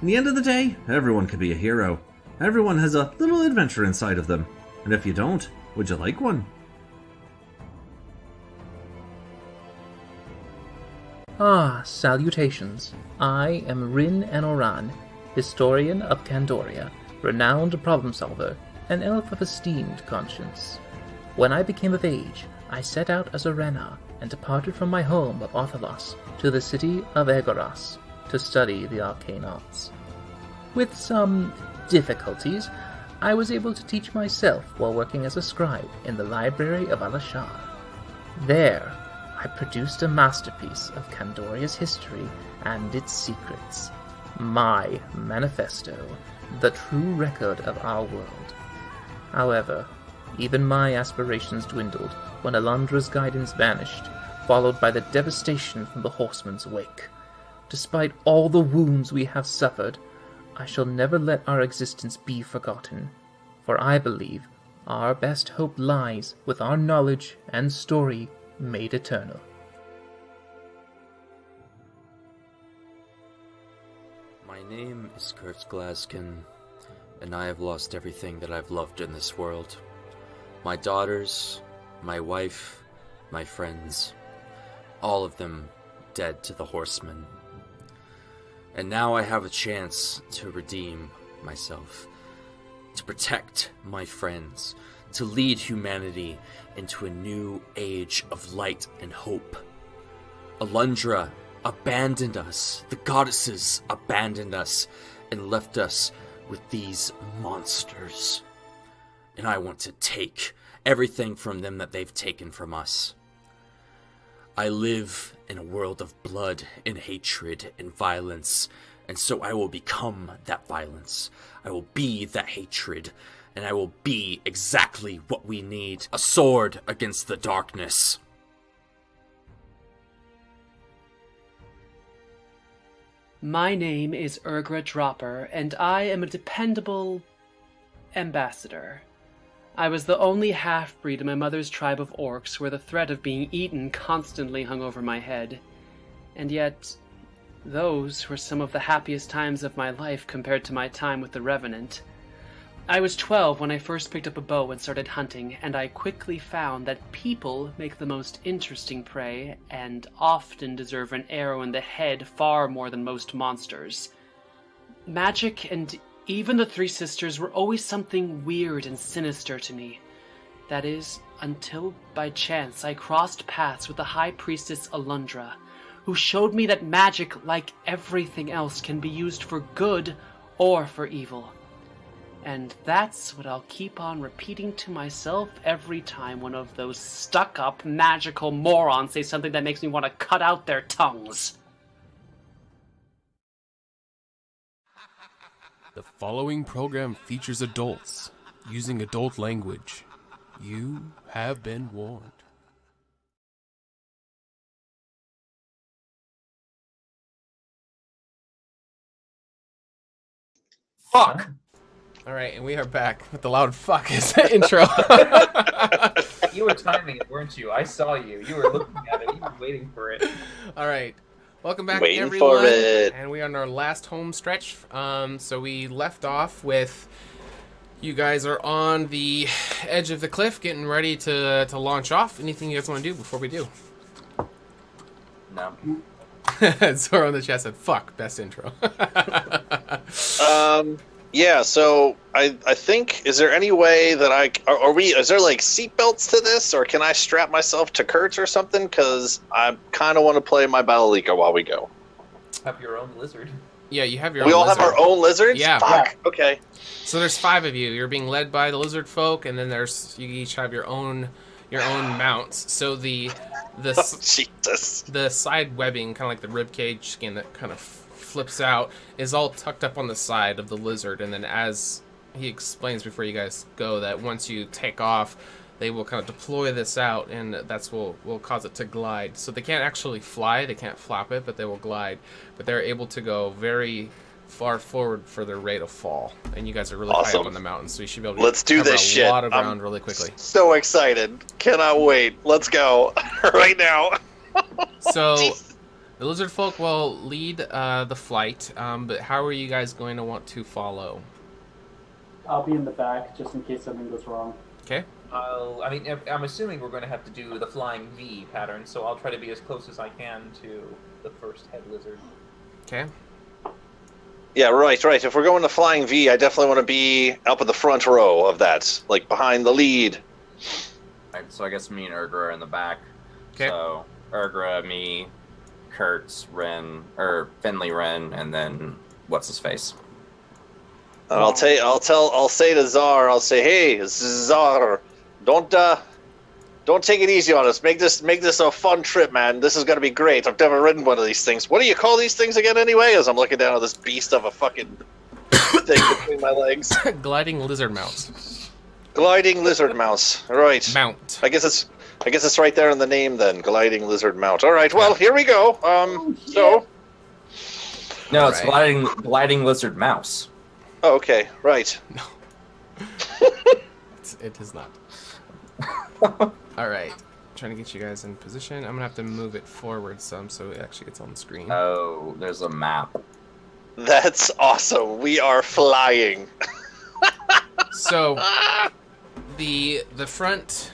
In the end of the day, everyone can be a hero. Everyone has a little adventure inside of them. And if you don't, would you like one? Ah, salutations. I am Rin Anoran, historian of Candoria, renowned problem solver, an elf of esteemed conscience. When I became of age, I set out as a Rena and departed from my home of Othalos to the city of Egoras to study the arcane arts. With some difficulties, I was able to teach myself while working as a scribe in the library of Alashar. There, I produced a masterpiece of Candoria's history and its secrets, my manifesto, the true record of our world. However, even my aspirations dwindled when Alundra's guidance vanished, followed by the devastation from the horseman's wake. Despite all the wounds we have suffered, I shall never let our existence be forgotten, for I believe our best hope lies with our knowledge and story made eternal. My name is Kurt Glaskin, and I have lost everything that I've loved in this world. My daughters, my wife, my friends, all of them dead to the horsemen. And now I have a chance to redeem myself to protect my friends, to lead humanity into a new age of light and hope. Alundra abandoned us. The goddesses abandoned us and left us with these monsters. And I want to take everything from them that they've taken from us. I live in a world of blood and hatred and violence, and so I will become that violence. I will be that hatred, and I will be exactly what we need. A sword against the darkness. My name is Urgra Dropper, and I am a dependable ambassador. I was the only half-breed in my mother's tribe of orcs where the threat of being eaten constantly hung over my head. And yet, those were some of the happiest times of my life compared to my time with the Revenant. I was 12 when I first picked up a bow and started hunting, and I quickly found that people make the most interesting prey and often deserve an arrow in the head far more than most monsters. Magic and even the Three Sisters were always something weird and sinister to me. That is, until by chance I crossed paths with the High Priestess Alundra, who showed me that magic, like everything else, can be used for good or for evil. And that's what I'll keep on repeating to myself every time one of those stuck-up magical morons say something that makes me want to cut out their tongues. The following program features adults using adult language. You have been warned. Fuck! All right, and we are back with the loud fuck as the intro. You were timing it, weren't you? I saw you. You were looking at it. You were waiting for it. All right. Welcome back, Waiting everyone. for it. And we are on our last home stretch. So we left off with you guys are on the edge of the cliff, getting ready to launch off. Anything you guys want to do before we do? No. Zoro in the chat said, "Fuck, best intro." Yeah, so I think, is there any way that is there like seatbelts to this, or can I strap myself to Kurtz or something? Because I kind of want to play my Balalika while we go. Have your own lizard. Yeah, you have your We own all lizard. have our own lizards? Yeah. Fuck, okay. So there's 5 of you. You're being led by the lizard folk, and then you each have your own mounts. So the Jesus. the side webbing, kind of like the rib cage skin that kind of flips out, is all tucked up on the side of the lizard. And then as he explains before you guys go, that once you take off, they will kind of deploy this out, and that's will cause it to glide. So they can't actually fly, they can't flap it, but they will glide. But they're able to go very far forward for their rate of fall. And you guys are really high up on the mountain, so you should be able to Let's do cover this shit. a lot of ground really quickly. So excited. Cannot wait. Let's go. Right now. So the lizard folk will lead the flight, but how are you guys going to want to follow? I'll be in the back just in case something goes wrong. Okay. I'm assuming we're going to have to do the flying V pattern, so I'll try to be as close as I can to the first head lizard. Okay. Yeah, right. If we're going to Flying V, I definitely want to be up at the front row of that, like behind the lead. Right, so I guess me and Urgra are in the back. Okay. So Urgra, me, Kurtz, Finley, Ren, and then what's his face? I'll say to Czar, hey, Czar, don't take it easy on us. Make this a fun trip, man. This is gonna be great. I've never ridden one of these things. What do you call these things again, anyway? As I'm looking down at this beast of a fucking thing between my legs. Gliding lizard mouse. Gliding lizard mouse. Right. Mount. I guess it's right there in the name then. Gliding lizard mount. All right. Well, here we go. So. No, it's gliding lizard mouse. Oh, okay. Right. No. It is not. All right. Trying to get you guys in position. I'm gonna have to move it forward some so it actually gets on the screen. Oh, there's a map. That's awesome. We are flying. So, the front,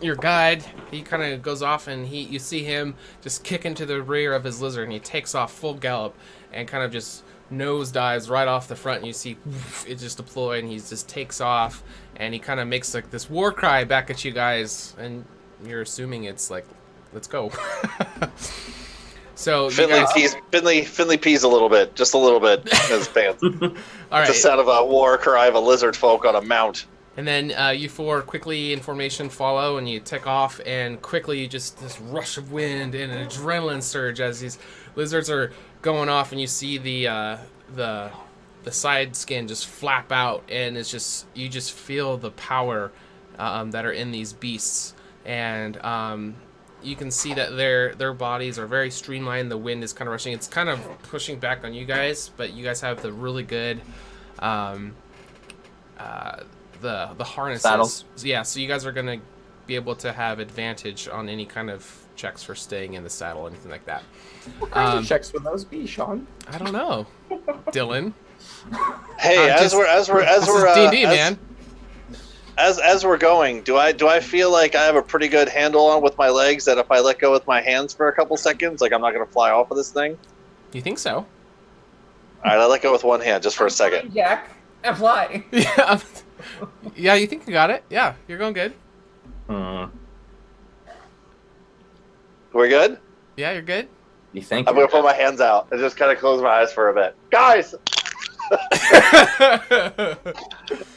your guide, he kind of goes off, and you see him just kick into the rear of his lizard, and he takes off full gallop, and kind of just nose dives right off the front, and you see it just deploy, and he just takes off, and he kind of makes like this war cry back at you guys, and you're assuming it's like, let's go. So Finley pees a little bit, just a little bit in his pants. All right. The sound of a war cry of a lizard folk on a mount. And then you four quickly in formation follow, and you take off, and quickly you just this rush of wind and an adrenaline surge as these lizards are going off, and you see the side skin just flap out, and it's just you just feel the power that are in these beasts, and you can see that their bodies are very streamlined. The wind is kind of rushing; it's kind of pushing back on you guys, but you guys have the really good. The harnesses. Saddles. Yeah, so you guys are gonna be able to have advantage on any kind of checks for staying in the saddle, anything like that. What kinds of checks would those be, Sean? I don't know, Dylan. Hey, as we're D&D, man. As we're going, do I feel like I have a pretty good handle on with my legs that if I let go with my hands for a couple seconds, like I'm not gonna fly off of this thing? You think so? All right, I let go with one hand just for a second. Jack, and fly. Yeah. Yeah, you think you got it? Yeah, you're going good. We're good? Yeah, you're good. You think? I'm gonna put my hands out and just kind of close my eyes for a bit, guys.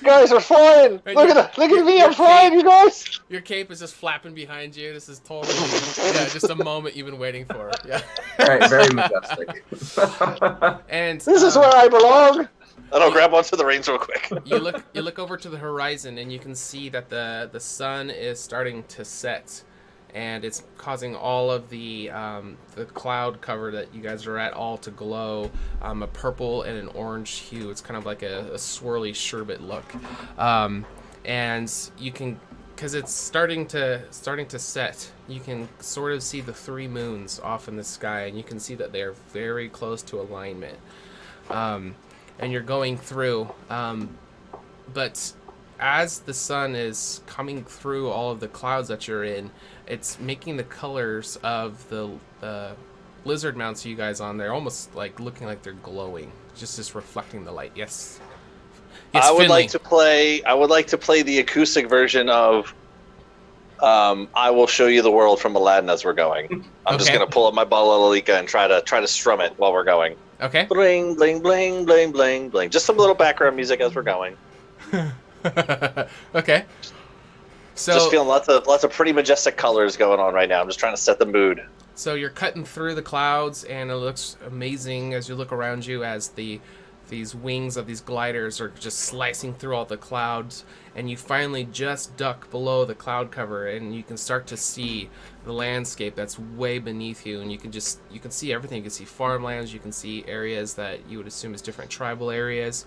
Guys, we're flying. Look at me, I'm flying, you guys. Your cape is just flapping behind you. This is totally just a moment you've been waiting for. Yeah. All right, very majestic. And this is where I belong. And I'll grab onto the reins real quick. You look over to the horizon, and you can see that the sun is starting to set, and it's causing all of the cloud cover that you guys are at all to glow a purple and an orange hue. It's kind of like a swirly sherbet look, and you can, because it's starting to set, you can sort of see the three moons off in the sky, and you can see that they are very close to alignment. And you're going through, but as the sun is coming through all of the clouds that you're in, it's making the colors of the lizard mounts you guys on there almost like looking like they're glowing, just reflecting the light. Yes. I would like to play the acoustic version of I Will Show You the World from Aladdin as we're going. I'm just gonna pull up my Balalika and try to strum it while we're going. Okay. Bling bling bling bling bling bling. Just some little background music as we're going. Okay. So just feeling lots of pretty majestic colors going on right now. I'm just trying to set the mood. So you're cutting through the clouds, and it looks amazing as you look around you as these wings of these gliders are just slicing through all the clouds, and you finally just duck below the cloud cover, and you can start to see the landscape that's way beneath you, and you can see everything. You can see farmlands, you can see areas that you would assume is different tribal areas.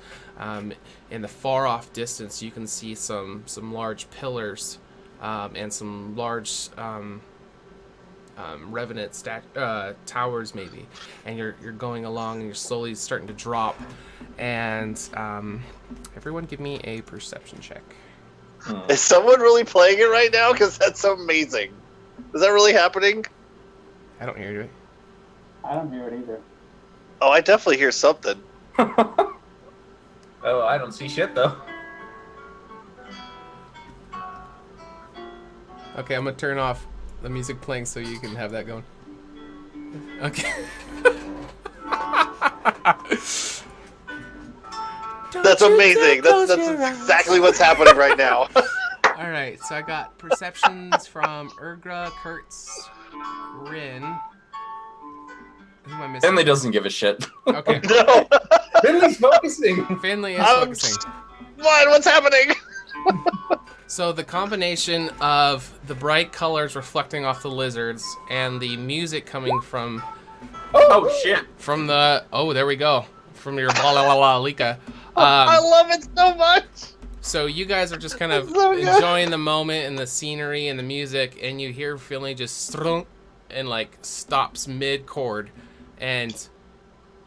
In the far off distance, you can see some large pillars and some large revenant towers maybe, and you're going along, and you're slowly starting to drop, and everyone give me a perception check. Is someone really playing it right now? Because that's amazing. Is that really happening? I don't hear it. I don't hear it either. Oh, I definitely hear something. Oh, I don't see shit though. Okay, I'm gonna turn off the music playing so you can have that going. Okay. That's amazing. That's exactly what's happening right now. All right, so I got perceptions from Urgra, Kurtz, Rin. Who am I missing? Finley doesn't give a shit. Okay. No. Finley's focusing. Finley is focusing. What's happening? So the combination of the bright colors reflecting off the lizards and the music coming from Oh shit! From the there we go. From your Balalika. I love it so much. So you guys are just kind of so enjoying the moment and the scenery and the music, and you hear Finley just strunk and like stops mid chord, and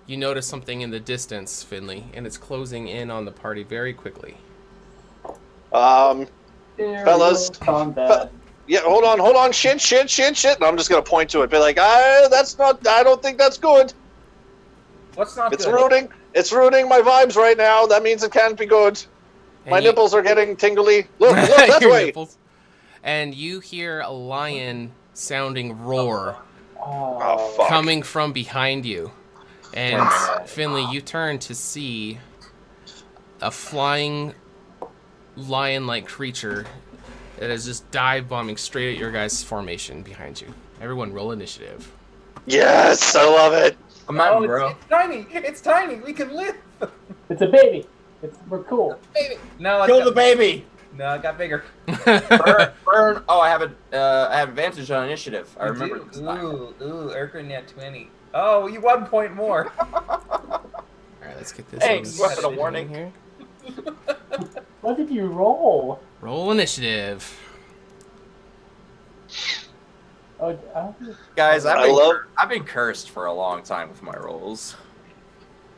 you notice something in the distance, Finley, and it's closing in on the party very quickly. Fellas. Yeah, hold on, shit. And I'm just gonna point to it, be like, I don't think that's good. What's not It's good? rooting. It's ruining my vibes right now. That means it can't be good. My And you- nipples are getting tingly. Look, that Your way. nipples. And you hear a lion sounding roar Oh, fuck. coming from behind you. And Damn it. Finley, you turn to see a flying lion-like creature that is just dive bombing straight at your guys' formation behind you. Everyone roll initiative. Yes, I love it. I'm not, Oh, bro. it's tiny. It's tiny. We can live. It's a baby. We're cool. Baby. No, Kill the baby. No, it got bigger. Burn. Oh, I have advantage on initiative. I remember this time. Ooh, Urgra net 20. Oh, you 1 point more. Alright, let's get this Thanks, on weapon of warning. here. What did you roll? Roll initiative. Oh, I don't think Guys, I love- I've been cursed for a long time with my rolls.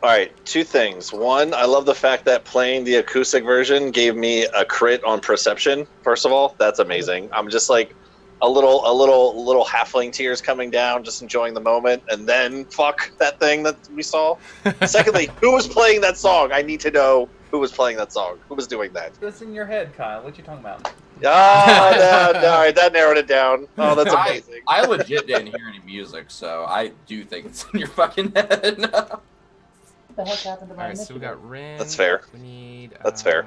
All right, 2 things. One, I love the fact that playing the acoustic version gave me a crit on perception. First of all, that's amazing. I'm just like a little halfling tears coming down, just enjoying the moment. And then fuck that thing that we saw. Secondly, who was playing that song? I need to know who was playing that song. Who was doing that? What's in your head, Kyle? What you talking about? Oh, no, all right, that narrowed it down. Oh, that's amazing. I legit didn't hear any music, so I do think it's in your fucking head. what the heck happened to my Alright, so we initiative? got Rin. That's fair. We need. That's fair.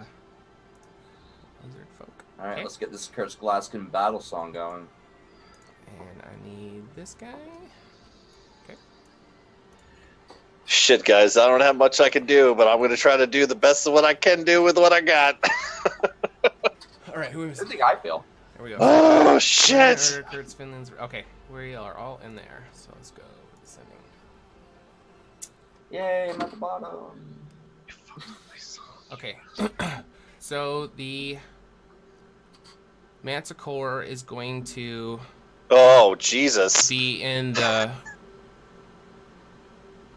Lizard folk. All right, Okay. let's get this Curse Glaskin battle song going. And I need this guy. Shit, guys, I don't have much I can do, but I'm going to try to do the best of what I can do with what I got. Alright, who is I think I feel. There we go. Oh, shit! Kurtz, Finland's. Okay, we are all in there. So let's go with descending. Yay, I'm at the bottom. Okay. So the Manticore is going to Oh, Jesus. be in the.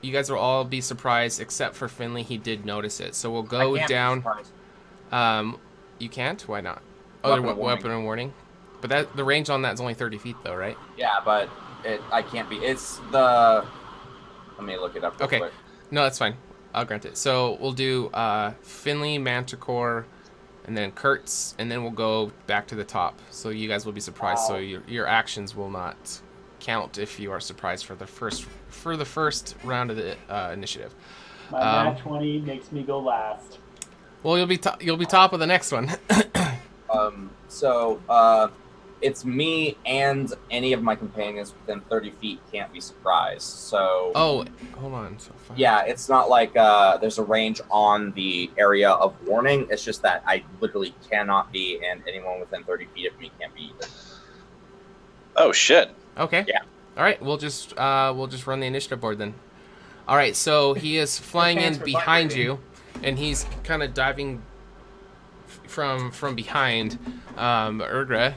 You guys will all be surprised except for Finley. He did notice it. So we'll go I can't be down. surprised. You can't? Why not? Oh, Weapon of warning. weapon and warning. But that the range on that is only 30 feet, though, right? Yeah, but I can't be. It's the. Let me look it up real Okay. quick. No, that's fine. I'll grant it. So we'll do Finley, Manticore, and then Kurtz, and then we'll go back to the top. So you guys will be surprised. So Wow. your actions will not count if you are surprised for the first round of the initiative. My nat 20 makes me go last. Well, you'll be top of the next one. So it's me and any of my companions within 30 feet can't be surprised. So Oh, hold on. So fine. yeah, it's not like there's a range on the area of warning. It's just that I literally cannot be, and anyone within 30 feet of me can't be either. Oh, shit. Okay. Yeah. All right. We'll just run the initiative board then. All right. So he is flying in Transfer behind vibrating. you, and he's kind of diving from behind. Urgra,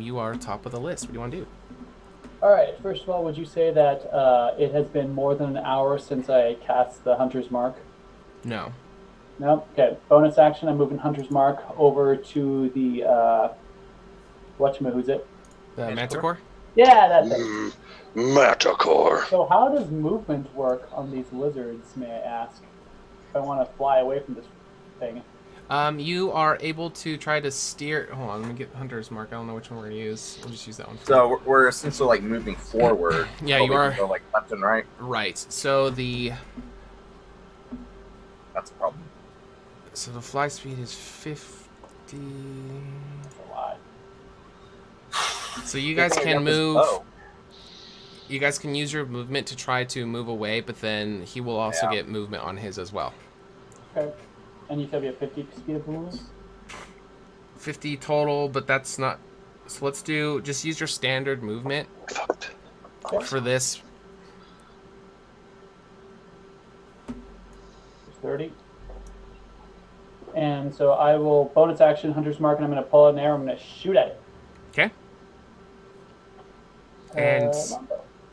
you are top of the list. What do you want to do? All right. First of all, would you say that it has been more than an hour since I cast the Hunter's Mark? No. No. Okay. Bonus action. I'm moving Hunter's Mark over to the who's it? The Manticore? Manticore? Yeah, that's it. Manticore. So how does movement work on these lizards, may I ask? If I want to fly away from this thing. You are able to try to steer. Hold on, let me get Hunter's Mark. I don't know which one we're gonna use. We'll just use that one. So we're essentially like moving forward. Yeah, but you we are. can go like left and right. Right. So the That's a problem. fly speed is 50. That's a lot. So you guys Picking can up his move. bow. You guys can use your movement to try to move away, but then he will also Yeah. get movement on his as well. Okay. And you said we have 50 speed of movement? 50 total, but that's not. So let's do. Just use your standard movement for this. 30. And so I will bonus action Hunter's Mark, and I'm going to pull out an arrow. I'm going to shoot at it. Okay. And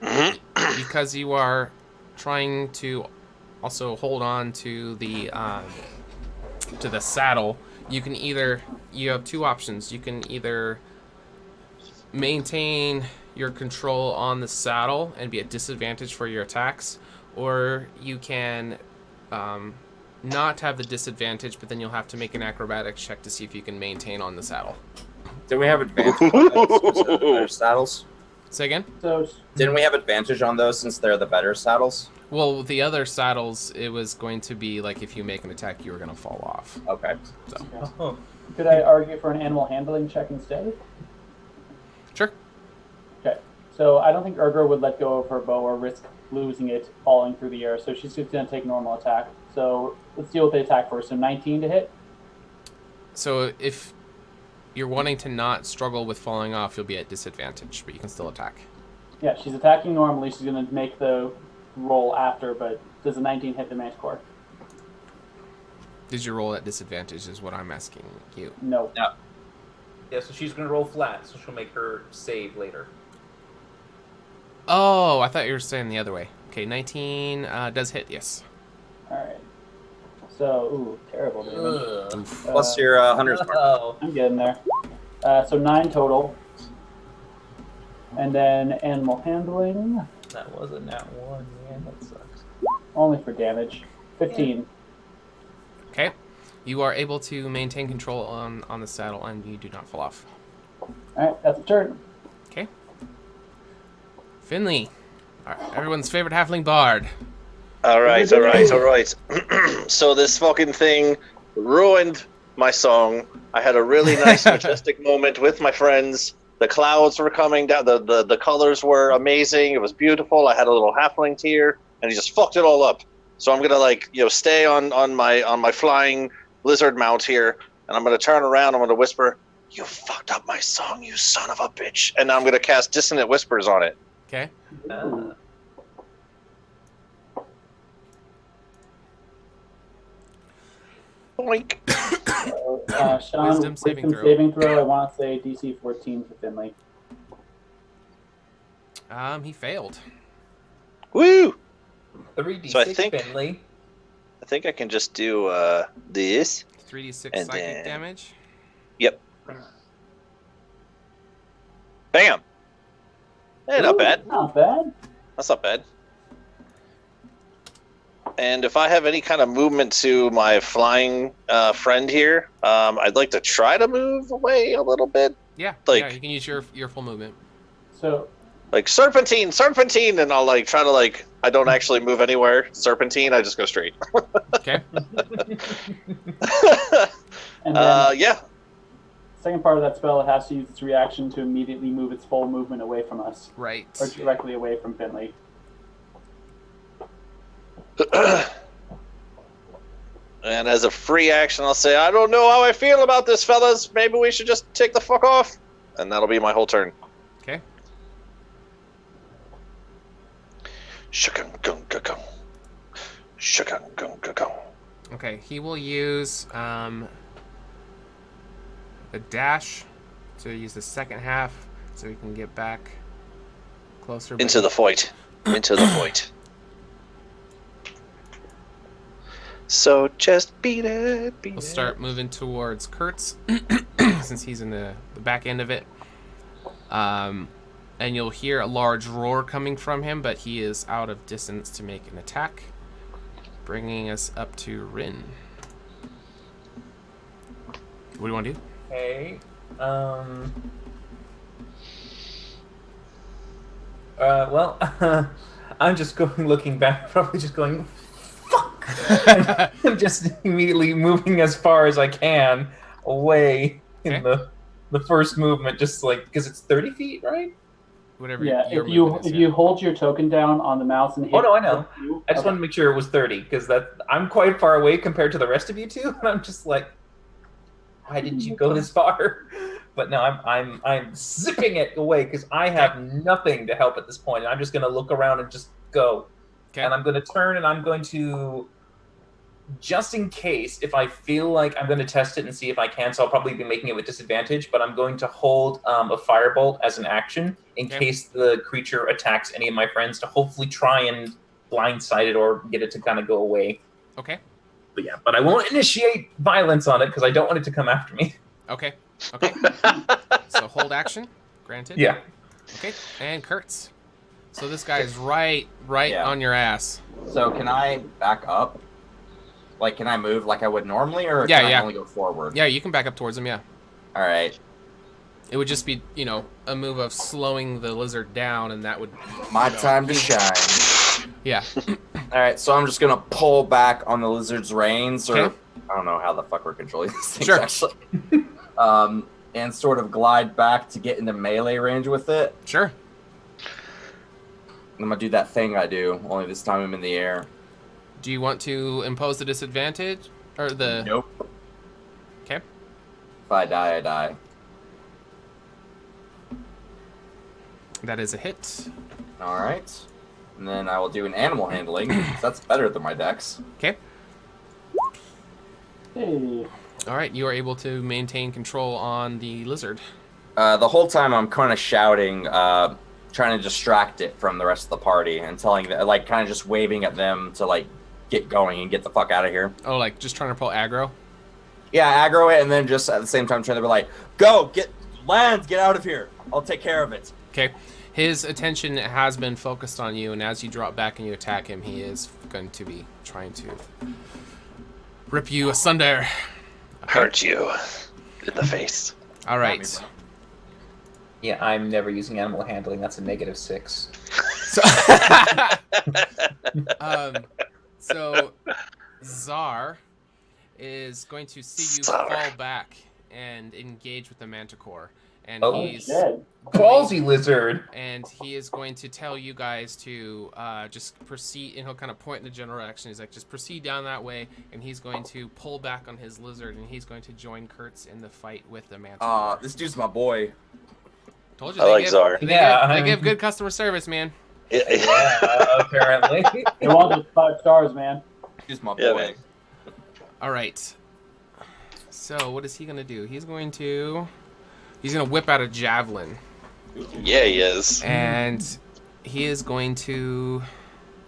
Mambo. because you are trying to also hold on to the saddle, you have two options. You can either maintain your control on the saddle and be at disadvantage for your attacks, or you can not have the disadvantage, but then you'll have to make an acrobatics check to see if you can maintain on the saddle. Did we have advantage on those since they're the better saddles? Say again? So Didn't we have advantage on those since they're the better saddles? Well, with the other saddles, it was going to be like if you make an attack, you were going to fall off. Okay. So. Oh. could I argue for an animal handling check instead? Sure. Okay. So I don't think Urgra would let go of her bow or risk losing it falling through the air. So she's just going to take normal attack. So let's deal with the attack first. So 19 to hit. So if you're wanting to not struggle with falling off, you'll be at disadvantage, but you can still attack. Yeah, she's attacking normally. She's going to make the roll after, but does a 19 hit the manticore? Did you roll at disadvantage is what I'm asking you. No. No. Yeah, so she's going to roll flat, so she'll make her save later. Oh, I thought you were saying the other way. Okay, 19 does hit, yes. All right. So, ooh, terrible damage. Plus your hunter's mark. Oh. I'm getting there. So 9 total. And then animal handling, That wasn't that one. Yeah, that sucks. only for damage. 15. Okay. You are able to maintain control on the saddle, and you do not fall off. All right, that's a turn. Okay. Finley, everyone's favorite halfling bard. All right. So this fucking thing ruined my song. I had a really nice, majestic moment with my friends. The clouds were coming down. The colors were amazing. It was beautiful. I had a little halfling tear, and he just fucked it all up. So I'm gonna stay on my flying lizard mount here, and I'm gonna turn around. I'm gonna whisper, "You fucked up my song, you son of a bitch!" And I'm gonna cast Dissonant Whispers on it. Okay. Boink. Sean, Wisdom saving throw. saving throw. I want to say DC 14 for Finley. He failed. Woo! 3d6 So I think- Finley. I think I can just do this. 3d6 And psychic then- damage. Yep. Bam. Not bad. Not bad. That's not bad. And if I have any kind of movement to my flying friend here, I'd like to try to move away a little bit. Yeah. Like- yeah, you can use your full movement. So Like, serpentine, and I'll try to I don't actually move anywhere. Serpentine, I just go straight. Okay. and then Yeah. second part of that spell, it has to use its reaction to immediately move its full movement away from us, Right. or directly away from Finley. And as a free action, I'll say, I don't know how I feel about this, fellas. Maybe we should just take the fuck off. And that'll be my whole turn. Okay. Shukun-gung-ga-gung. Shukun-gung-ga-gung. Okay. He will use a dash to use the second half, so he can get back closer. Into the fight. Into the fight. So just beat it. We'll start moving towards Kurtz, since he's in the back end of it. And you'll hear a large roar coming from him, but he is out of distance to make an attack, bringing us up to Rin. What do you want to do? Okay. Well, I'm just looking back, probably just going, fuck! I'm just immediately moving as far as I can away in the first movement, just because it's 30 feet, right? Whatever. Yeah, your if you movement is, if you hold your token down on the mouse and hit. Oh no, I know. I just Okay. wanted to make sure it was 30 because I'm quite far away compared to the rest of you two, and I'm just like, why didn't you go this far? But no, I'm zipping it away because I have nothing to help at this point, and I'm just gonna look around and just go. Okay. And I'm gonna turn and I'm going to, just in case, if I feel like I'm going to test it and see if I can, so I'll probably be making it with disadvantage, but I'm going to hold a firebolt as an action in case the creature attacks any of my friends to hopefully try and blindside it or get it to kind of go away. Okay. But yeah, but I won't initiate violence on it because I don't want it to come after me. Okay. Okay. So hold action. Granted. Yeah. Okay. And Kurtz. So this guy is right Yeah. on your ass. So can I back up Like, can I move like I would normally, or Yeah, can yeah. I only go forward? Yeah, you can back up towards him, yeah. All right. It would just be, a move of slowing the lizard down, and that would... My time to shine. Yeah. All right, so I'm just going to pull back on the lizard's reins, or Okay. I don't know how the fuck we're controlling these things, Sure. actually. And sort of glide back to get into melee range with it. Sure. I'm going to do that thing I do, only this time I'm in the air. Do you want to impose the disadvantage? Or the... Nope. Okay. If I die, I die. That is a hit. All right. And then I will do an animal handling, 'cause that's better than my dex. Okay. Hey. All right, you are able to maintain control on the lizard. The whole time I'm kind of shouting, trying to distract it from the rest of the party and telling them, like, kind of just waving at them to, like, get going and get the fuck out of here. Oh, like just trying to pull aggro? Yeah, aggro it, and then just at the same time trying to be like, go, get out of here. I'll take care of it. Okay. His attention has been focused on you, and as you drop back and you attack him, he is going to be trying to rip you asunder. Hurt you in the face. All right. Yeah, I'm never using animal handling. That's a -6. So Czar is going to see you fall back and engage with the Manticore. And he's ballsy lizard. And he is going to tell you guys to just proceed, and he'll kind of point in the general direction. He's like, just proceed down that way, and he's going to pull back on his lizard, and he's going to join Kurtz in the fight with the Manticore. This dude's my boy. Told you I like Czar. They give good customer service, man. Yeah, apparently. They want those 5 stars, man. He's my boy. Yeah, man. All right. So what is he going to do? He's going to whip out a javelin. Yeah, he is. And he is going to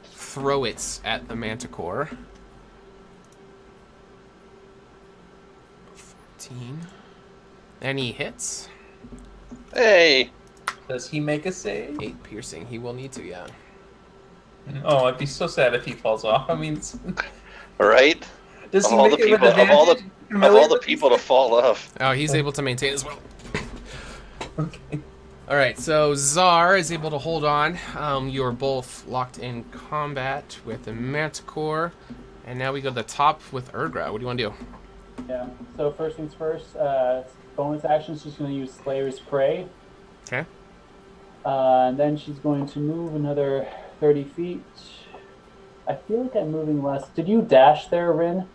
throw it at the Manticore. 14. And he hits. Hey. Does he make a save? 8 piercing. He will need to, yeah. Oh, I'd be so sad if he falls off. I mean, Right? does he Of all make the it with people, of all the, advantage? of all the people to fall off. Oh, he's able to maintain as well. Okay. All right, so Czar is able to hold on. You are both locked in combat with the Manticore. And now we go to the top with Urgra. What do you want to do? Yeah. So first things first, bonus action, she's going to use Slayer's Prey. Okay. And then she's going to move another 30 feet. I feel like I'm moving less. Did you dash there, Rin?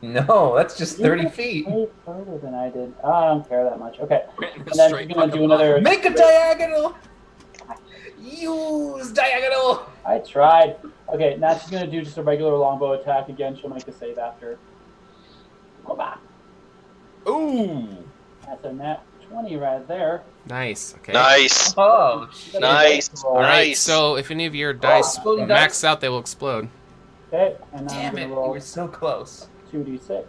No, that's just 30 You feet. went way further than I did. I don't care that much. Okay. And then she's going to do another... Make a diagonal! Use diagonal! I tried. Okay, now she's going to do just a regular longbow attack again. She'll make a save after. Come on. Ooh! That's a nat 20 right there. Nice. Okay. Nice. Oh, Nice. All right, Nice. so if any of your dice exploding max dice. out, they will explode. Okay, and now I'm damn going it, to you roll were so close. 2d6.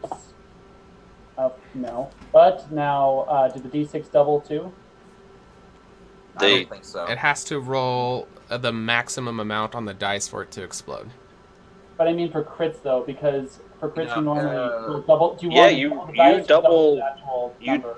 No. But now, did the d6 double too? I They- don't think so. It has to roll the maximum amount on the dice for it to explode. But I mean for crits though, because for crits you No, normally double. Do you Yeah, want you- to double the you dice or double- the actual You number?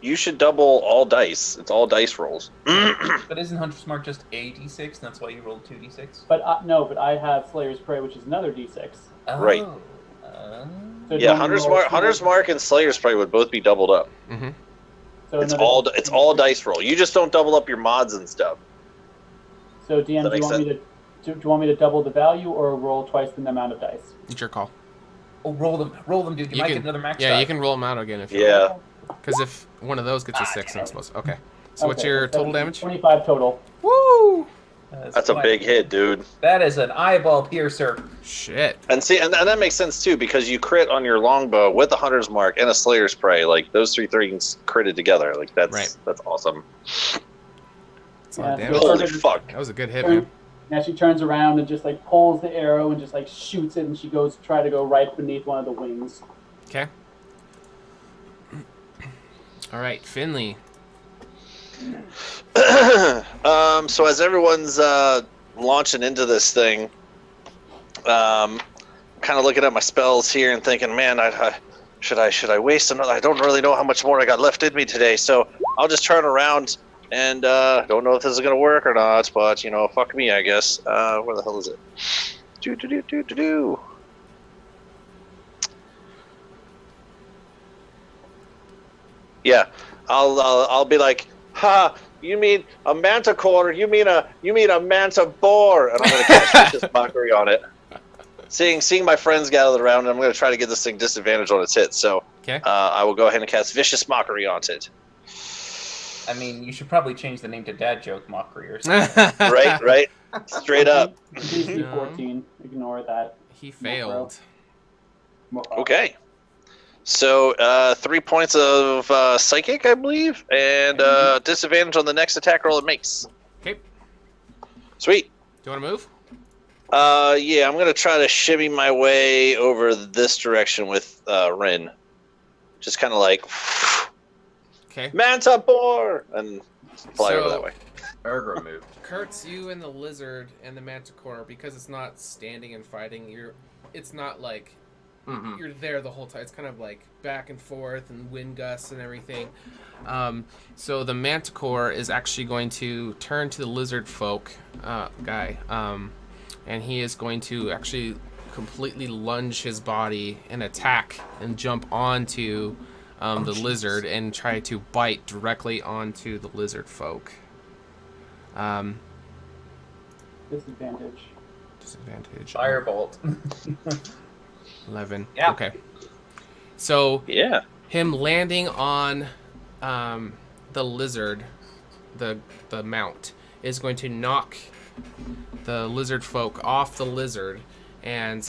you should double all dice. It's all dice rolls. But isn't Hunter's Mark just a d6, and that's why you rolled 2d6? But no, but I have Slayer's Prey, which is another d6. Right. Oh. So do you Yeah, want me to Hunter's roll Mark, two- Hunter's Mark, and Slayer's Prey would both be doubled up. Mm-hmm. So It's another- all dice roll. You just don't double up your mods and stuff. So DM, Does that do you make want me to do you want me to double the value or roll twice the amount of dice? It's your call. Oh, roll them, dude. You, might get another max Yeah, die. you can roll them out again if you Yeah. want. Because if one of those gets a 6, then it's supposed to. Okay. So what's Okay, your so total damage? 25 total. Woo! That's a big hit, dude. That is an eyeball piercer. Shit. And see, and that makes sense too because you crit on your longbow with a Hunter's Mark and a Slayer's Prey. Like those three things critted together. Like that's awesome. That's a lot of Yeah, damage. so- Holy fuck! That was a good hit, man. Now she turns around and just like pulls the arrow and just like shoots it, and she goes to try to go right beneath one of the wings. Okay. All right, Finley. So as everyone's launching into this thing, kind of looking at my spells here and thinking, man, should I waste another? I don't really know how much more I got left in me today, so I'll just turn around and don't know if this is gonna work or not. But fuck me, I guess. Where the hell is it? Do. Yeah, I'll be like, ha. You mean a manticore? You mean a manta boar? And I'm gonna cast vicious mockery on it. Seeing my friends gathered around, I'm gonna try to get this thing disadvantage on its hit. So I will go ahead and cast vicious mockery onto it. I mean, you should probably change the name to Dad Joke Mockery or something. Right. Straight up. DC 14. Ignore that. He failed. Okay. So 3 points of psychic, I believe, and disadvantage on the next attack roll it makes. Okay. Sweet. Do you want to move? Yeah, I'm gonna try to shimmy my way over this direction with Rin. Just kind of like, Manta boar, and fly over that way. Ergra moved. Kurtz, you and the lizard and the manticore, because it's not standing and fighting. It's not like. Mm-hmm. You're there the whole time. It's kind of like back and forth and wind gusts and everything. So the manticore is actually going to turn to the lizard folk guy, and he is going to actually completely lunge his body and attack and jump onto the lizard and try to bite directly onto the lizard folk. Disadvantage. Firebolt. 11. Yeah. Okay. So him landing on the lizard, the mount, is going to knock the lizard folk off the lizard, and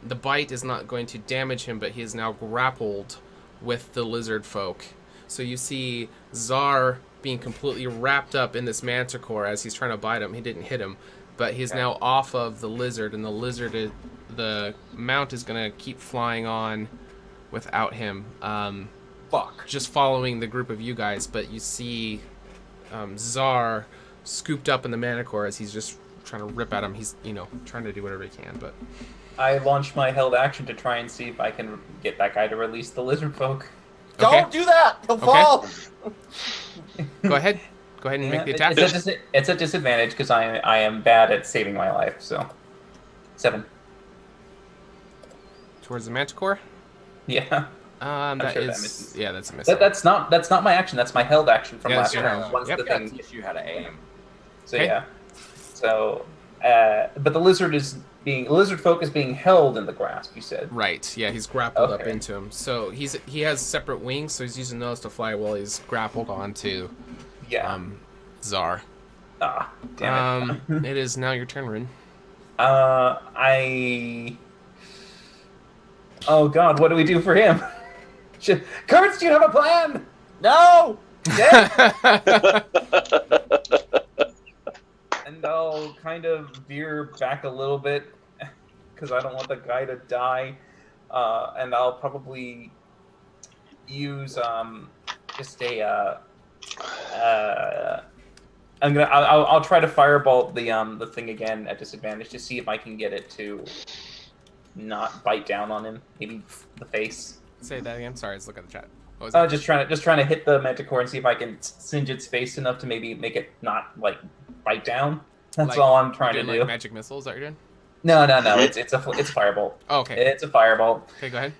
the bite is not going to damage him, but he is now grappled with the lizard folk. So you see Czar being completely wrapped up in this manticore as he's trying to bite him. He didn't hit him, but he's now off of the lizard, and the mount is going to keep flying on without him. Just following the group of you guys, but you see Czar scooped up in the manticore as he's just trying to rip at him. He's, trying to do whatever he can, but... I launched my held action to try and see if I can get that guy to release the lizard folk. Okay. Don't do that! He'll fall! Go ahead. Go ahead and make the attack. It's a disadvantage because I am bad at saving my life, so... 7. Towards the manticore? Yeah. That's a miss. That's not my action. That's my held action from last round. Once the thing teach you how to aim. So So, but the lizard folk is being held in the grasp. You said. Right. Yeah, he's grappled up into him. So he has separate wings, so he's using those to fly while he's grappled onto. Czar. Ah, damn it. It is now your turn, Rin. Oh God, what do we do for him? Kurtz, do you have a plan? No! And I'll kind of veer back a little bit because I don't want the guy to die. And I'll probably use just a I'll try to firebolt the thing again at disadvantage to see if I can get it to not bite down on him. Maybe the face. Say that again. Sorry, let's look at the chat. What was that? Just trying to hit the manticore and see if I can singe its face enough to maybe make it not like bite down. That's all I'm trying to do. Like magic missiles, is that what you're doing? No. It's a firebolt. Oh, okay. It's a firebolt. Okay, go ahead.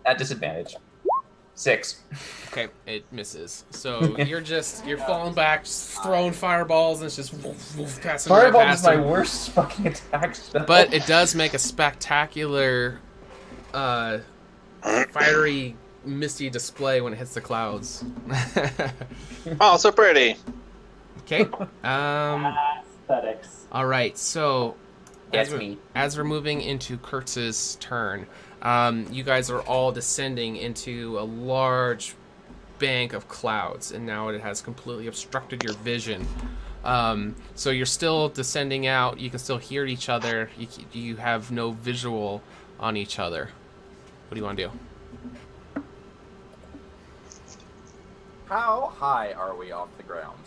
At disadvantage. 6. Okay, it misses. So you're falling back, just throwing fireballs, and it's just passing right Fireball past is my him. worst fucking attack spell. But it does make a spectacular, fiery, misty display when it hits the clouds. Oh, so pretty. Okay. Aesthetics. All right. So That's me. As we're moving into Kurtz's turn, you guys are all descending into a large bank of clouds, and now it has completely obstructed your vision. So you're still descending out. You can still hear each other. You have no visual on each other. What do you want to do? How high are we off the ground?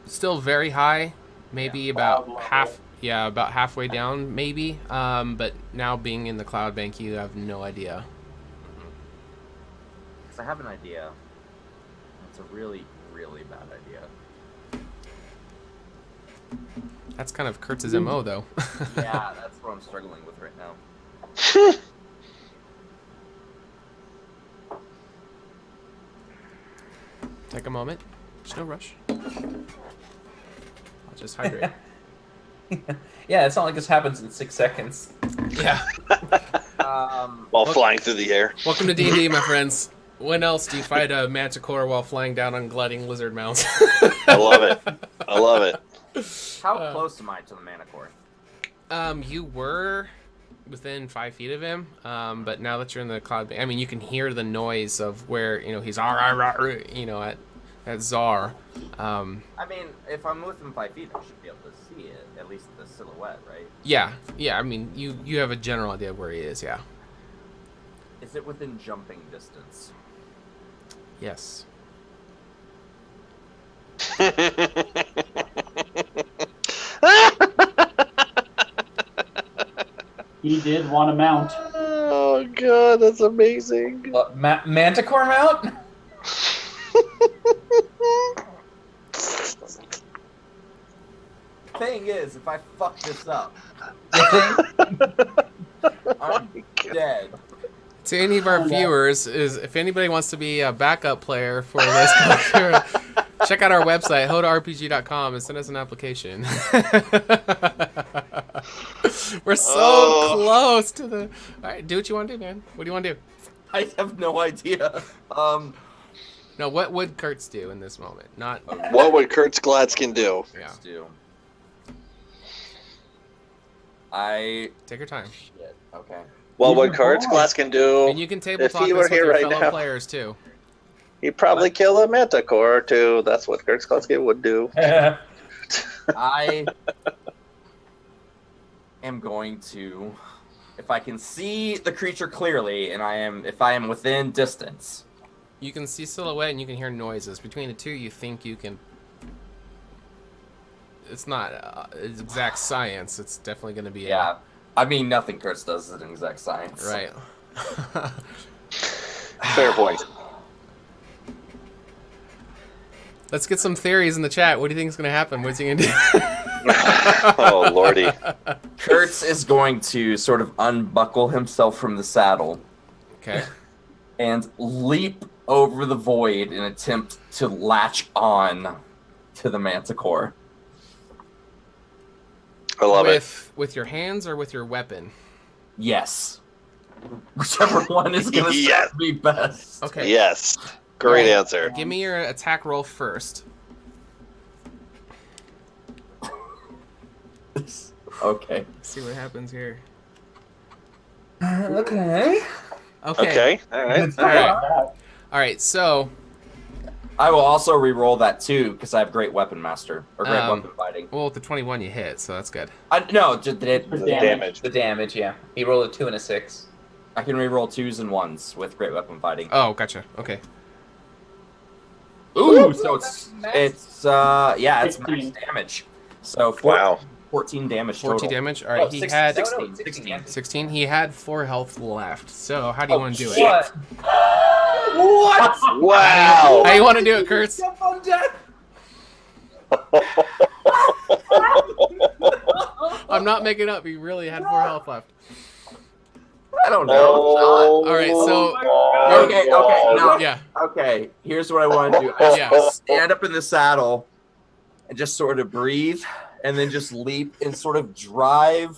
Still very high. Maybe about Yeah, about halfway down, maybe. But now being in the cloud bank, you have no idea. Because I have an idea. It's a really, really bad idea. That's kind of Kurtz's MO, though. Yeah, that's what I'm struggling with right now. Take a moment. There's no rush. I'll just hydrate. Yeah, it's not like this happens in 6 seconds. Yeah. While flying through the air. Welcome to D&D, my friends. When else do you fight a manticore while flying down on gliding lizard mounts? I love it. I love it. How close am I to the Manicore? You were within 5 feet of him, but now that you're in the cloud, I mean, you can hear the noise of where he's at Czar. I mean, if I'm within 5 feet, I should be able to see it, at least the silhouette, right? Yeah. I mean, you have a general idea of where he is. Yeah. Is it within jumping distance? Yes. He did want to mount. Oh god, that's amazing. Manticore mount? Thing is, if I fuck this up, I'm dead. To any of our viewers, if anybody wants to be a backup player for this, check out our website, HotARPG.com, and send us an application. We're so close to the... All right, do what you want to do, man. What do you want to do? I have no idea. No, what would Kurtz do in this moment? Not... What would Kurtz Gladskin do? Yeah. Take your time. Shit. Okay. Well, what Kurtz Gladskin do? And you can table if talk he this were with here your right fellow now, players too. he'd probably kill a manticore or two. That's what Kurtz Gladskin would do. I am going to, if I can see the creature clearly, and if I am within distance. You can see silhouette and you can hear noises. Between the two, you think you can... It's not exact science. It's definitely going to be... Yeah. I mean, nothing Kurtz does is an exact science. Right. Fair point. Let's get some theories in the chat. What do you think is going to happen? What's he going to do? Oh, lordy. Kurtz is going to sort of unbuckle himself from the saddle. Okay. And leap over the void in an attempt to latch on to the manticore. I love it. With your hands or with your weapon? Yes. Whichever one is going to serve me best. Okay. Yes. Great answer. Give me your attack roll first. Okay. Let's see what happens here. Okay. Okay. All right. All right. So I will also re-roll that too because I have Great Weapon Master or Great Weapon Fighting. Well, with the 21 you hit, so that's good. No, just the damage. The damage, yeah. He rolled a 2 and a 6. I can re-roll 2s and 1s with Great Weapon Fighting. Oh, gotcha. Okay. Ooh, so it's max damage. So 14 damage total. 14 damage. All right, he had 16. He had 4 health left. So how do you want to do it? What? Wow. How you want to do it, Kurtz? I'm not making up. He really had 4 health left. I don't know. All right, so okay. Here's what I want to do. I just stand up in the saddle and just sort of breathe, and then just leap and sort of drive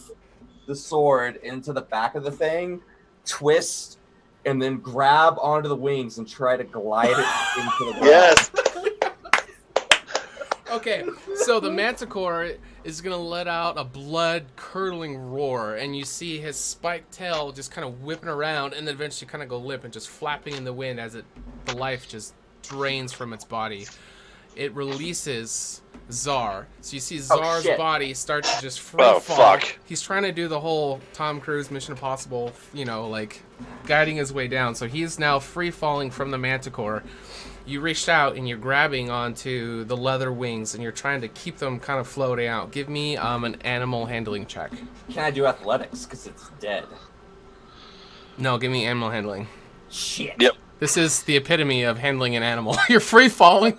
the sword into the back of the thing, twist, and then grab onto the wings and try to glide it into the ground. Yes. Okay, so the manticore is going to let out a blood-curdling roar, and you see his spiked tail just kind of whipping around, and then eventually kind of go limp and just flapping in the wind as the life just drains from its body. It releases Czar. So you see Czar's body start to just free fall. Fuck. He's trying to do the whole Tom Cruise Mission Impossible, like guiding his way down. So he's now free falling from the manticore. you reached out and you're grabbing onto the leather wings and you're trying to keep them kind of floating out. Give me an animal handling check. Can I do athletics? Because it's dead. No, give me animal handling. Shit. Yep. This is the epitome of handling an animal. You're free falling.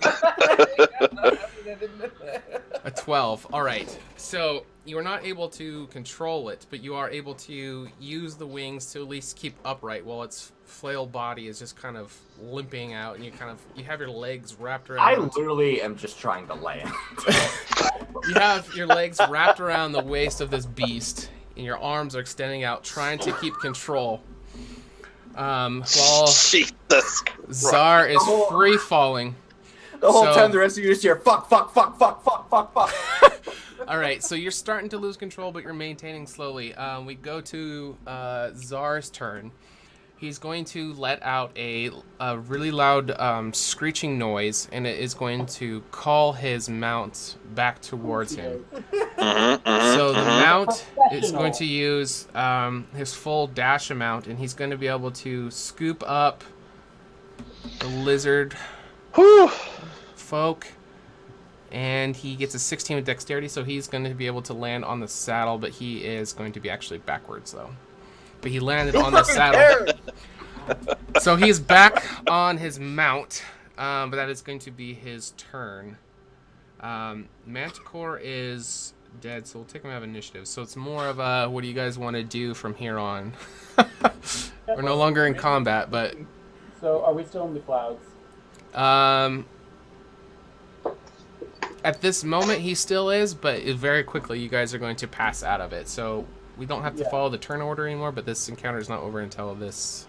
A 12. All right. So you are not able to control it, but you are able to use the wings to at least keep upright while its flail body is just kind of limping out, and you have your legs wrapped around. I literally am just trying to land. You have your legs wrapped around the waist of this beast, and your arms are extending out, trying to keep control. While Jesus Czar is free falling. The whole time the rest of you just hear fuck. All right, so you're starting to lose control, but you're maintaining slowly. We go to Czar's turn. He's going to let out a really loud screeching noise, and it is going to call his mount back towards him. So the mount is going to use his full dash amount, and he's going to be able to scoop up the lizard folk. And he gets a 16 with dexterity, so he's going to be able to land on the saddle, but he is going to be actually backwards, though. But he landed on the saddle. So he's back on his mount, but that is going to be his turn. Manticore is dead, so we'll take him out of initiative. So it's more of a, what do you guys want to do from here on? We're no longer in combat, but... So are we still in the clouds? At this moment, he still is, but very quickly you guys are going to pass out of it. So we don't have to follow the turn order anymore, but this encounter is not over until this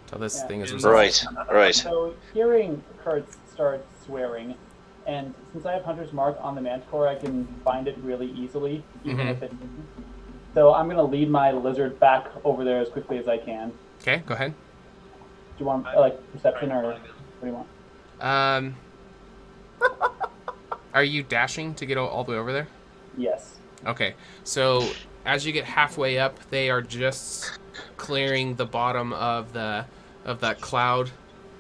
thing is resolved. Right. So hearing Kurtz start swearing, and since I have Hunter's Mark on the Manticore, I can find it really easily, even if it... So I'm going to lead my lizard back over there as quickly as I can. Okay, go ahead. Do you want, perception, or what do you want? Are you dashing to get all the way over there? Yes. Okay, so as you get halfway up, they are just clearing the bottom of that cloud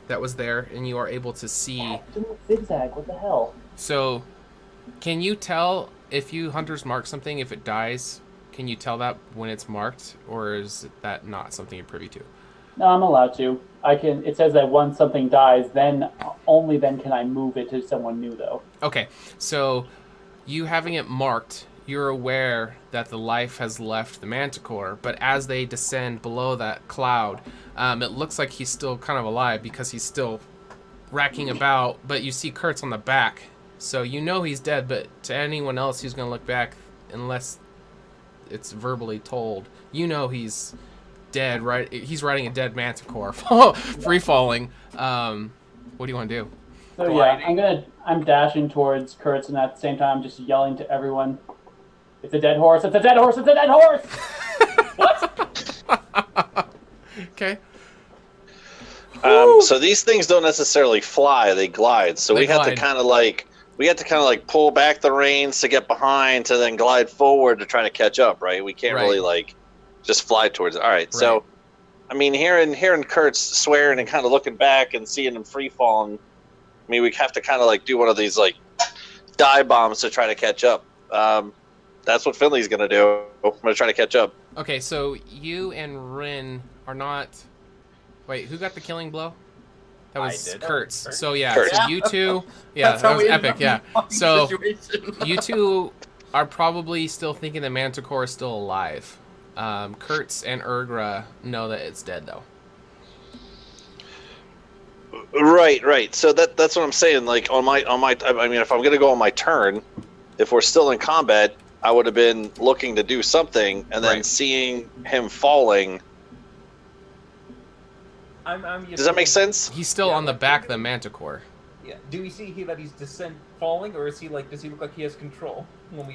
that was there, and you are able to see. Zigzag, what the hell? So, can you tell if you Hunter's Mark something, if it dies? Can you tell that when it's marked, or is that not something you're privy to? No, I'm allowed to. I can. It says that once something dies, then only then can I move it to someone new, though. Okay, so you having it marked, you're aware that the life has left the Manticore, but as they descend below that cloud, it looks like he's still kind of alive because he's still racking about, but you see Kurtz on the back, so you know he's dead, but to anyone else who's going to look back, unless it's verbally told, you know he's dead, right? He's riding a dead Manticore, free falling. What do you want to do? So I'm dashing towards Kurtz, and at the same time, I'm just yelling to everyone, "It's a dead horse! It's a dead horse! It's a dead horse!" What? Okay. So these things don't necessarily fly; they glide. So we had to kind of like pull back the reins to get behind, to then glide forward to try to catch up. Right? We can't really just fly towards it. All right. So, I mean, hearing Kurtz swearing and kind of looking back and seeing him free falling, I mean, we have to kind of do one of these dive bombs to try to catch up. That's what Finley's gonna do. I'm gonna try to catch up. Okay, so you and Rin are not. Wait, who got the killing blow? That was Kurtz. So yeah, Kurtz. so you two, that was epic. Yeah, so you two are probably still thinking the Manticore is still alive. Kurtz and Urgra know that it's dead though. Right. So that's what I'm saying. On my, I mean, if I'm gonna go on my turn, if we're still in combat, I would have been looking to do something, and then seeing him falling. Does that make sense? He's still on the back of the Manticore. Yeah. Do we see that he's falling, or is he does he look like he has control?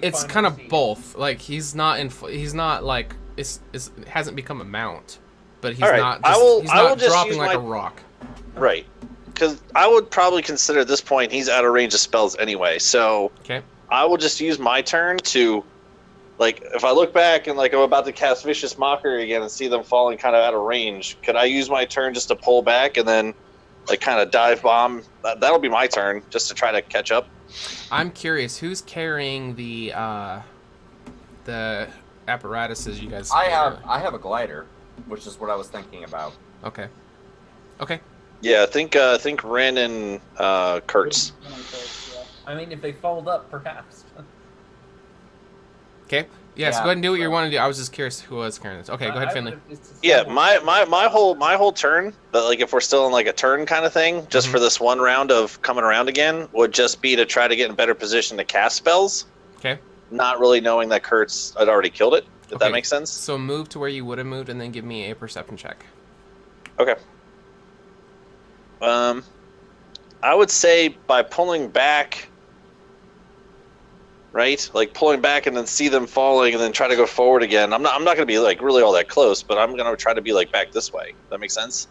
It's kind of both. He's not it hasn't become a mount, but he's not. He's not dropping like a rock. Right. Because I would probably consider at this point he's out of range of spells anyway. So I will just use my turn to, if I look back and I'm about to cast Vicious Mockery again and see them falling kind of out of range, could I use my turn just to pull back and then like kind of dive bomb. That'll be my turn, just to try to catch up. I'm curious, who's carrying the apparatuses you guys? I have a glider, which is what I was thinking about. Okay. Yeah, think Ren and Kurtz. I mean, if they fold up, perhaps. Okay. Yeah, so go ahead and do what you want to do. I was just curious who was carrying this. Okay, go ahead, Finley. Yeah, my whole turn, but like if we're still in like a turn kind of thing, just for this one round of coming around again, would just be to try to get in better position to cast spells. Okay. Not really knowing that Kurtz had already killed it. If that makes sense. So move to where you would have moved, and then give me a perception check. Okay. I would say by pulling back. Right, like pulling back and then see them falling, and then try to go forward again. I'm not going to be like really all that close, but I'm going to try to be like back this way. That makes sense.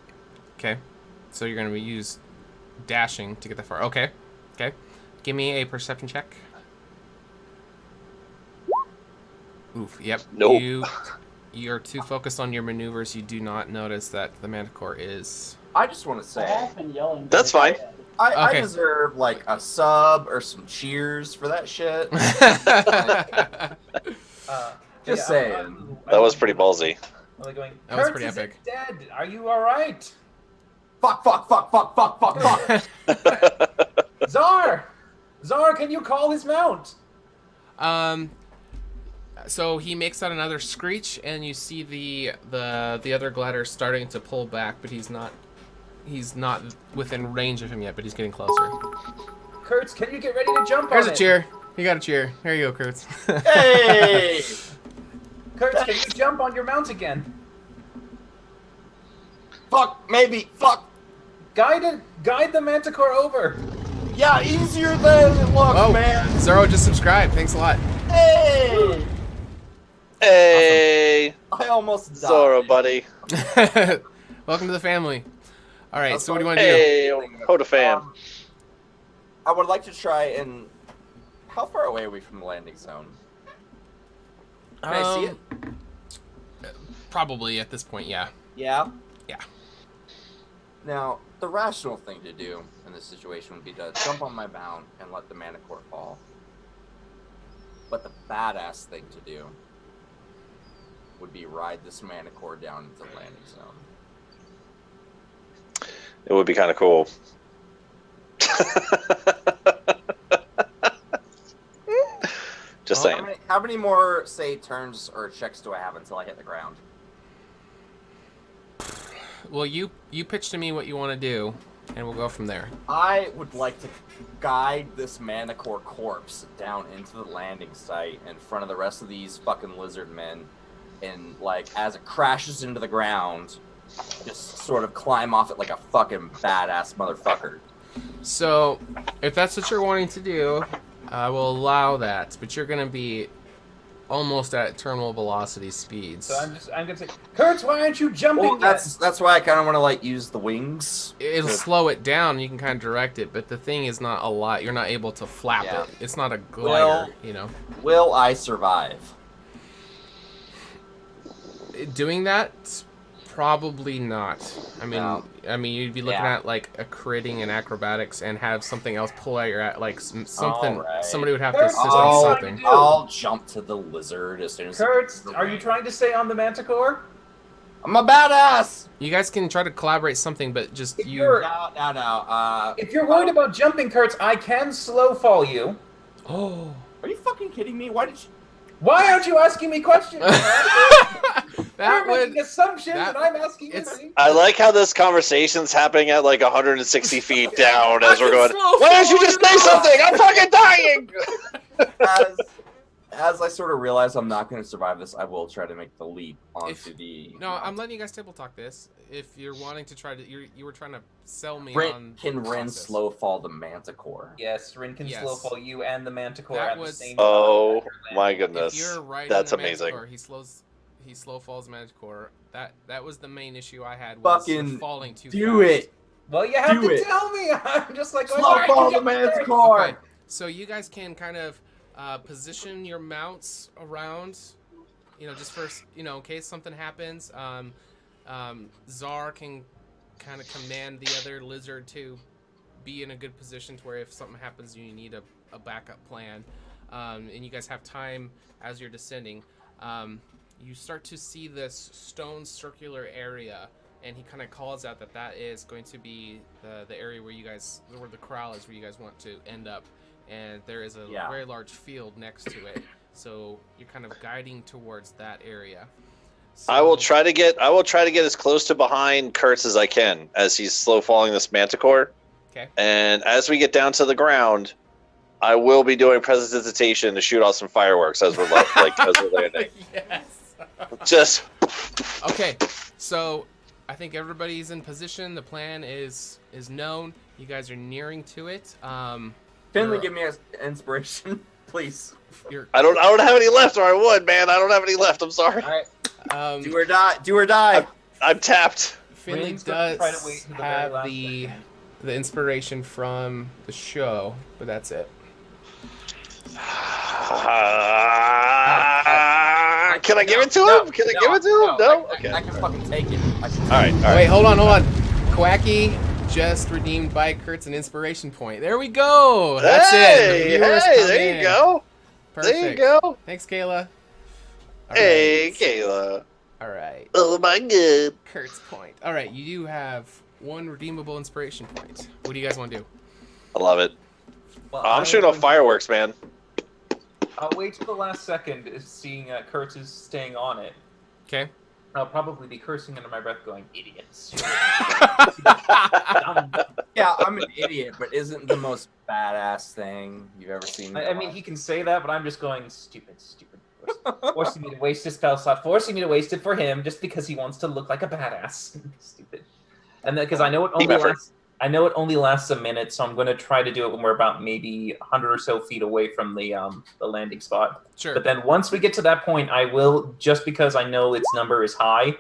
Okay, so you're going to use dashing to get that far. Okay, give me a perception check. Oof. Yep. Nope. You're too focused on your maneuvers. You do not notice that the Manticore is. I just want to say. I've been yelling. That's fine. I deserve like a sub or some cheers for that shit. Just saying. That was pretty ballsy. Going, that was pretty epic. Dead. Are you all right? Fuck. Czar, can you call his mount? So he makes out another screech, and you see the other glider starting to pull back, but he's not within range of him yet, but he's getting closer. Kurtz, can you get ready to jump Here's on a cheer. You got a cheer. Here you go, Kurtz. Hey! Kurtz, can you jump on your mount again? Fuck, maybe. Fuck. Guide the Manticore over. Yeah, easier than it looks, man. Zoro just subscribed. Thanks a lot. Hey! Hey! Awesome. I almost died. Zoro, buddy. Welcome to the family. All right, so what do you want to do? Hey, HotA fam. I would like to try and... How far away are we from the landing zone? Can I see it? Probably at this point, yeah. Yeah? Yeah. Now, the rational thing to do in this situation would be to jump on my mount and let the Manticore fall. But the badass thing to do would be ride this Manticore down into the landing zone. It would be kind of cool. Just saying. How many more, say, turns or checks do I have until I hit the ground? Well, you pitch to me what you want to do, and we'll go from there. I would like to guide this Manticore corpse down into the landing site in front of the rest of these fucking lizard men, and, like, as it crashes into the ground, just sort of climb off it like a fucking badass motherfucker. So, if that's what you're wanting to do, I will allow that, but you're going to be almost at terminal velocity speeds. So I'm gonna say, Kurtz, why aren't you jumping Well, that's why I kind of want to like use the wings. It'll slow it down. You can kind of direct it, but the thing is not a lot. You're not able to flap it. It's not a glider, you know. Will I survive? Doing that, probably not. I mean, you'd be looking at like a critting and acrobatics, and have something else pull out your like something. Right. Somebody would have to assist with something. I'll jump to the lizard as soon as. Kurtz, are you trying to stay on the Manticore? I'm a badass. You guys can try to collaborate something, but just If you. No. If you're worried about jumping, Kurtz, I can slow fall you. Oh. Are you fucking kidding me? Why aren't you asking me questions? You're making assumptions, and I'm asking you. I like how this conversation's happening at like 160 feet down as we're going. Why don't you just say something? I'm fucking dying. As I sort of realize I'm not going to survive this, I will try to make the leap onto the. No, I'm letting you guys table talk this. If you're wanting to try to, you were trying to sell me on. Can Ren slow fall the Manticore? Yes, Ren can slow fall you and the Manticore That at was- the same time. Oh my goodness, If you're right that's on the amazing. Manticore, he slow falls Manticore. That was the main issue I had. Was Fucking falling too do fast. it. Well, you have Do to it. tell me. I'm just like Slow fall the Manticore. Okay, so you guys can kind of position your mounts around, just first, in case something happens. Czar can kind of command the other lizard to be in a good position to where if something happens, you need a backup plan. And you guys have time as you're descending. You start to see this stone circular area, and he kind of calls out that is going to be the area where the corral is, where you guys want to end up. And there is a very large field next to it, so you're kind of guiding towards that area. So, I will try to get as close to behind Kurtz as I can as he's slow falling this manticore. Okay. And as we get down to the ground, I will be doing prestidigitation to shoot off some fireworks as we're landing. Yes. Just okay. So I think everybody's in position. The plan is known. You guys are nearing to it. Finley, give me an inspiration, please. I don't have any left, or I would, man. I don't have any left. I'm sorry. All right. Do or die. Do or die. I'm tapped. Finley does have the inspiration from the show, but that's it. Can I give it to him? Can I give it to him? No? Okay. I can fucking take it. All right. Wait, hold on. Quacky just redeemed by Kurtz an inspiration point. There we go. That's it. There you go. Perfect. There you go. Thanks, Kayla. Hey, Kayla. All right. Oh my god. Kurt's point. All right, you do have one redeemable inspiration point. What do you guys want to do? I love it. Well, I'm shooting off fireworks, man. I'll wait till the last second, seeing Kurtz is staying on it. Okay. I'll probably be cursing under my breath, going, "Idiots." Yeah, I'm an idiot, but isn't the most badass thing you've ever seen? I mean, he can say that, but I'm just going, stupid. Forcing me to waste his spell slot, forcing me to waste it for him just because he wants to look like a badass. Stupid. And then, because I know it only lasts a minute, so I'm going to try to do it when we're about maybe 100 or so feet away from the landing spot. Sure. But then once we get to that point, I will, just because I know its number is high,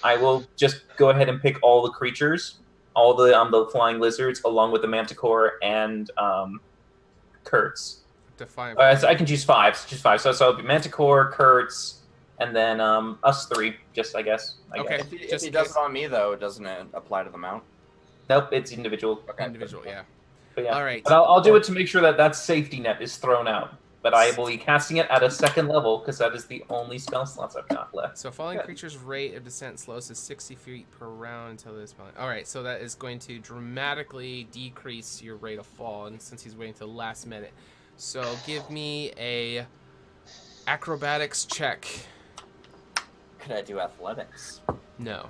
I will just go ahead and pick all the creatures, all the flying lizards, along with the manticore and Kurtz. So I can choose five. So it'll be manticore, Kurtz, and then us three, just I guess. Okay. If he does it on me, though, doesn't it apply to the mount? Nope, it's individual. Okay. Individual, yeah. But yeah. All right. But I'll do it to make sure that safety net is thrown out. But I will be casting it at a second level because that is the only spell slots I've got left. So falling creature's rate of descent slows to 60 feet per round until this point. All right, so that is going to dramatically decrease your rate of fall, and since he's waiting till the last minute. So give me a acrobatics check. Could I do athletics? No.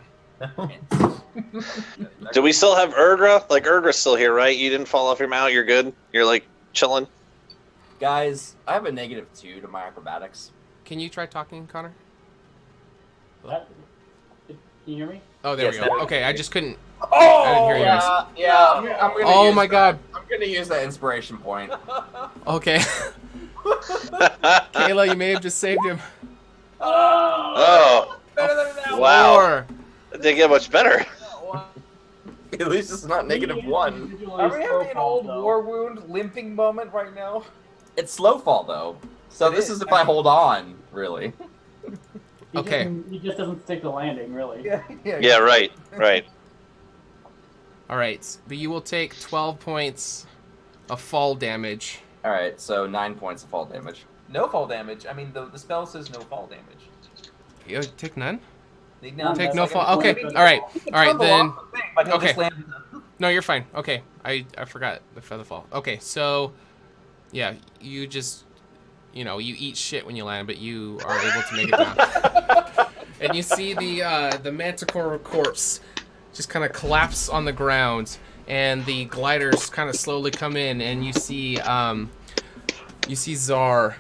Do we still have Urgra? Like, Urgra's still here, right? You didn't fall off your mount? You're good? You're, like, chilling? Guys, I have a -2 to my acrobatics. Can you try talking, Connor? Can you hear me? Oh, there we go. Okay, I just couldn't. Oh, I didn't hear you guys. Yeah. I'm gonna Oh use my god. I'm gonna use that inspiration point. Okay. Kayla, you may have just saved him. Oh. Wow. 4. It didn't get much better. At least it's not -1. Are we having an old war wound limping moment right now? It's slow fall, though. So this is if I hold on, really. Okay. He just doesn't stick to landing, really. Yeah, right. All right, but you will take 12 points of fall damage. All right, so 9 points of fall damage. No fall damage. I mean, the spell says no fall damage. You take none? No, Take that's no like fall. a- Okay, all right then. But he'll Okay. just land- No, you're fine. Okay, I forgot the feather fall. Okay, so yeah, you just you eat shit when you land, but you are able to make it down. And you see the manticore corpse just kind of collapse on the ground, and the gliders kind of slowly come in, and you see Czar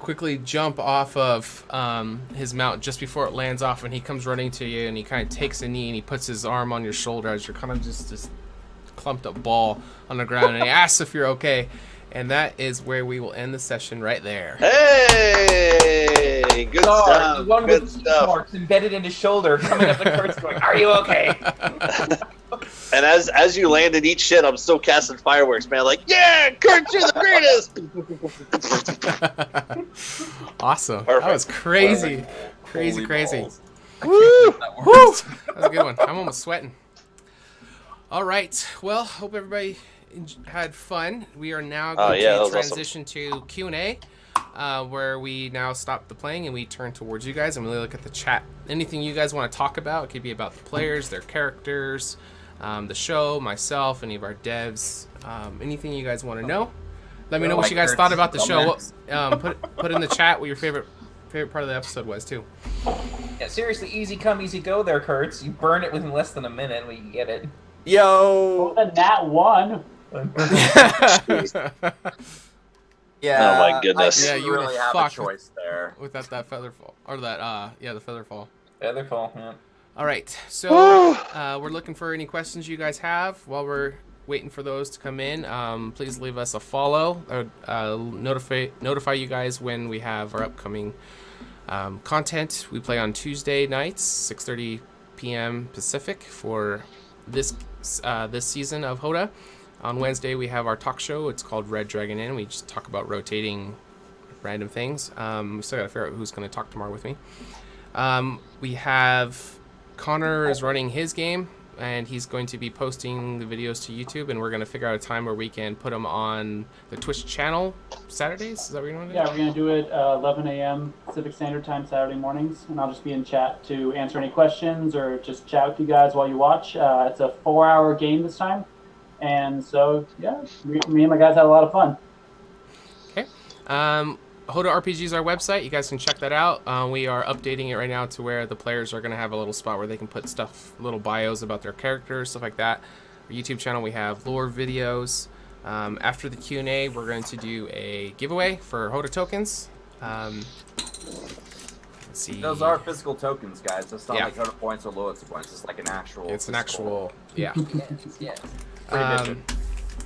quickly jump off of his mount just before it lands off, and he comes running to you, and he kind of takes a knee, and he puts his arm on your shoulder as you're kind of just this clumped up ball on the ground, and he asks if you're okay. And that is where we will end the session right there. Hey! Good stuff. The one Good with stuff. marks embedded in his shoulder, coming up the Kurtz going, "Are you okay?" And as you landed each shit, I'm still casting fireworks, man. Like, yeah, Kurt, you're the greatest! Awesome. Perfect. That was crazy. Holy Crazy. balls. Woo! Woo! That was a good one. I'm almost sweating. All right. Well, hope everybody had fun. We are now going to transition to Q&A, where we now stop the playing and we turn towards you guys and we look at the chat. Anything you guys want to talk about, it could be about the players, their characters, the show, myself, any of our devs, anything you guys want to know. Let me know what you guys thought about the show. Put in the chat what your favorite part of the episode was too. Yeah, seriously, easy come, easy go there, Kurtz. You burn it within less than a minute and we can get it. Yo! That one. Yeah. Oh my goodness. I Yeah, didn't you really would've have a fucked choice there. Without that feather fall. Or that, the feather fall. Featherfall, yeah. All right. So we're looking for any questions you guys have while we're waiting for those to come in. Please leave us a follow. Notify you guys when we have our upcoming content. We play on Tuesday nights, 6:30 p.m. Pacific for this season of HotA. On Wednesday, we have our talk show. It's called Red Dragon Inn. We just talk about rotating random things. We still got to figure out who's going to talk tomorrow with me. We have Connor is running his game, and he's going to be posting the videos to YouTube, and we're going to figure out a time where we can put them on the Twitch channel Saturdays. Is that what you're going to do? Yeah, we're going to do it 11 a.m. Pacific Standard Time Saturday mornings, and I'll just be in chat to answer any questions or just chat with you guys while you watch. It's a 4-hour game this time, and so, yeah, me and my guys had a lot of fun. Okay. HotA RPG is our website. You guys can check that out. We are updating it right now to where the players are going to have a little spot where they can put stuff, little bios about their characters, stuff like that. Our YouTube channel, we have lore videos. After the Q&A, we're going to do a giveaway for HotA tokens. Let's see. Those are physical tokens, guys. It's not Yeah. like HotA points or loyalty points. It's like an actual. It's an actual, yeah. Yes.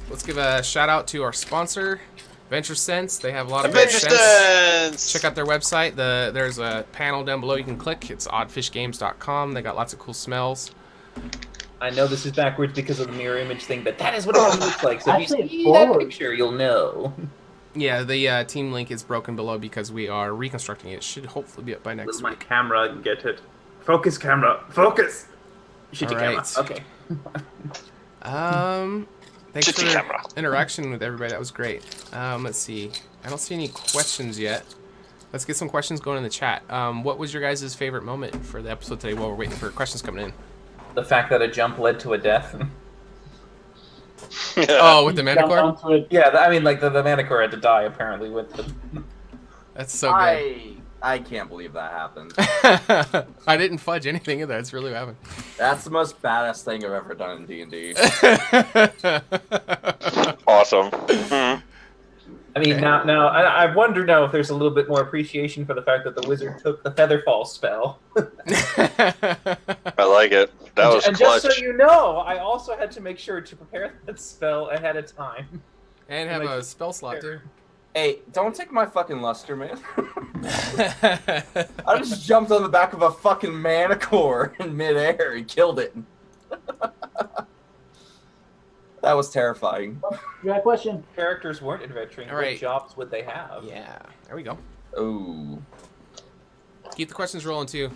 Let's give a shout out to our sponsor, Adventure Sense. They have a lot of Adventure good scents. Sense! Check out their website. There's a panel down below you can click. It's oddfishgames.com. They got lots of cool smells. I know this is backwards because of the mirror image thing, but that is what it looks like. So if Actually, you it's see that forward. picture, you'll know. Yeah, the team link is broken below because we are reconstructing it. It should hopefully be up by next My week. camera and get it. Focus, camera. Focus! Shitty camera. Alright. Okay. Thanks for Shitty the camera. interaction with everybody. That was great. Let's see. I don't see any questions yet. Let's get some questions going in the chat. What was your guys' favorite moment for the episode today while we're waiting for questions coming in? The fact that a jump led to a death. Oh, with the Jump Manticore? onto it. Yeah, I mean, like, the Manticore had to die, apparently, with the... That's so good. I can't believe that happened. I didn't fudge anything either. That's really what happened. That's the most badass thing I've ever done in D&D. Awesome. I mean, Okay. now I wonder now if there's a little bit more appreciation for the fact that the wizard took the Featherfall spell. I like it. That was and clutch. just so you know, I also had to make sure to prepare that spell ahead of time. And have a spell slot too. Hey, don't take my fucking luster, man. I just jumped on the back of a fucking Manticore in midair and killed it. That was terrifying. You got a question? Characters weren't adventuring. All right. What jobs would they have? Yeah, there we go. Ooh. Keep the questions rolling too.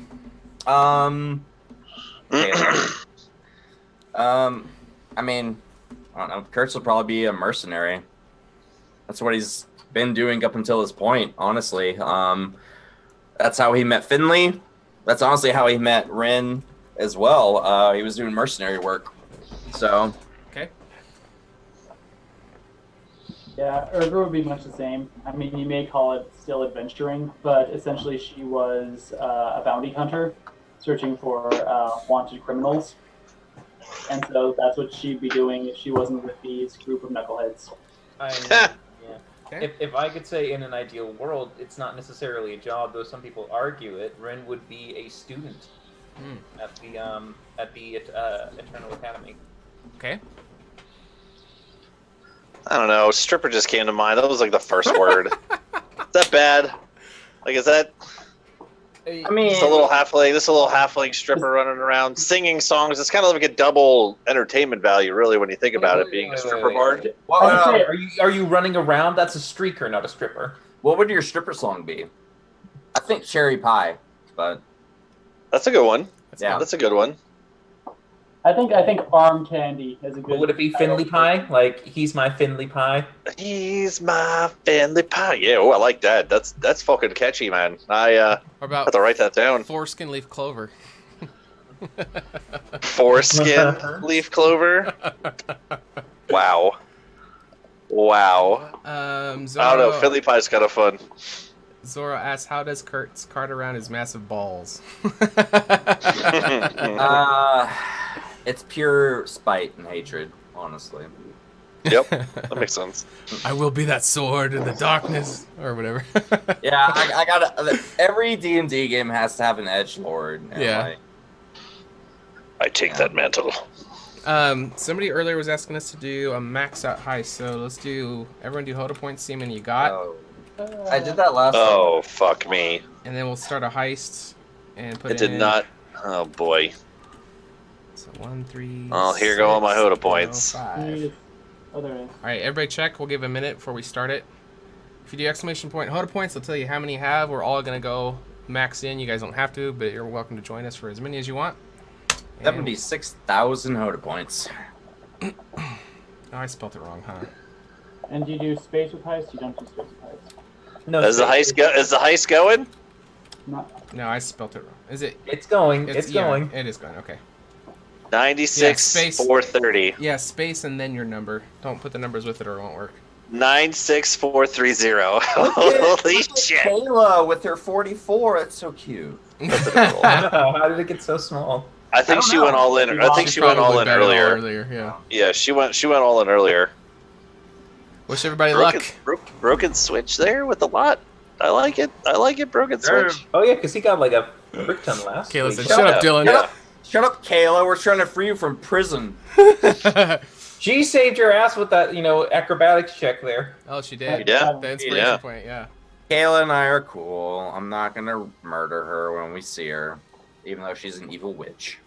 Okay. I mean, I don't know. Kurtz will probably be a mercenary. That's what he's been doing up until this point, honestly. That's how he met Finley. That's honestly how he met Rin as well. He was doing mercenary work. So, Okay. Yeah, Urgra would be much the same. I mean, you may call it still adventuring, but essentially she was a bounty hunter searching for wanted criminals. And so that's what she'd be doing if she wasn't with these group of knuckleheads. Yeah. Okay. If I could say in an ideal world, it's not necessarily a job, though some people argue it. Ren would be a student at the Eternal Academy. Okay. I don't know. Stripper just came to mind. That was like the first word. Is that bad? Like, is that I mean, just a little halfling? This is a little halfling stripper running around singing songs. It's kind of like a double entertainment value, really, when you think about it. Being a stripper bard. I was gonna say, are you running around? That's a streaker, not a stripper. What would your stripper song be? I think Cherry Pie, but That's a good one. yeah. That's a good one. I think arm candy is a good. But would it be Finley pie? Like he's my Finley pie. He's my Finley pie. Yeah, oh, I like that. That's fucking catchy, man. I Or about have to write that down. foreskin leaf clover. Foreskin leaf clover. Wow. Wow. Zoro, I don't know. Philly pie's kind of fun. Zoro asks, how does Kurtz cart around his massive balls? It's pure spite and hatred, honestly. Yep, that makes sense. I will be that sword in the darkness, or whatever. Yeah, I got every D&D game has to have an edgelord. Yeah. I take that mantle. Somebody earlier was asking us to do a max out heist, so let's do everyone do HotA points, see how many you got. Oh. I did that last time. Oh, fuck me. And then we'll start a heist and put It did not. Oh, boy. So 1, 3. Oh, here go all my HotA points. 5. Oh, there it is. Alright, everybody check. We'll give a minute before we start it. If you do exclamation point HotA points, it'll tell you how many you have. We're all going to go max in. You guys don't have to, but you're welcome to join us for as many as you want. 76,000 HotA points. Oh, I spelled it wrong, huh? And you do space with heist? You don't do space with heist. No, Is the heist going? No, I spelled it wrong. Is it? It's going. It's going. It is going. Okay. 96 430. Yeah, space and then your number. Don't put the numbers with it or it won't work. 96430. Holy shit! Kayla with her 44. That's so cute. That's adorable. How did it get so small? I think she went all in. I think she went all in earlier. Yeah. Yeah, she went all in earlier. Wish everybody luck. Broken switch there with a lot. I like it. Broken switch. Oh yeah, because he got like a brick ton last Kayla week. said, "Shut up, Dylan." Shut up, Kayla. We're trying to free you from prison. She saved your ass with that, acrobatics check there. Oh, she did. Yeah. The inspiration point. Yeah. Kayla and I are cool. I'm not gonna murder her when we see her, even though she's an evil witch.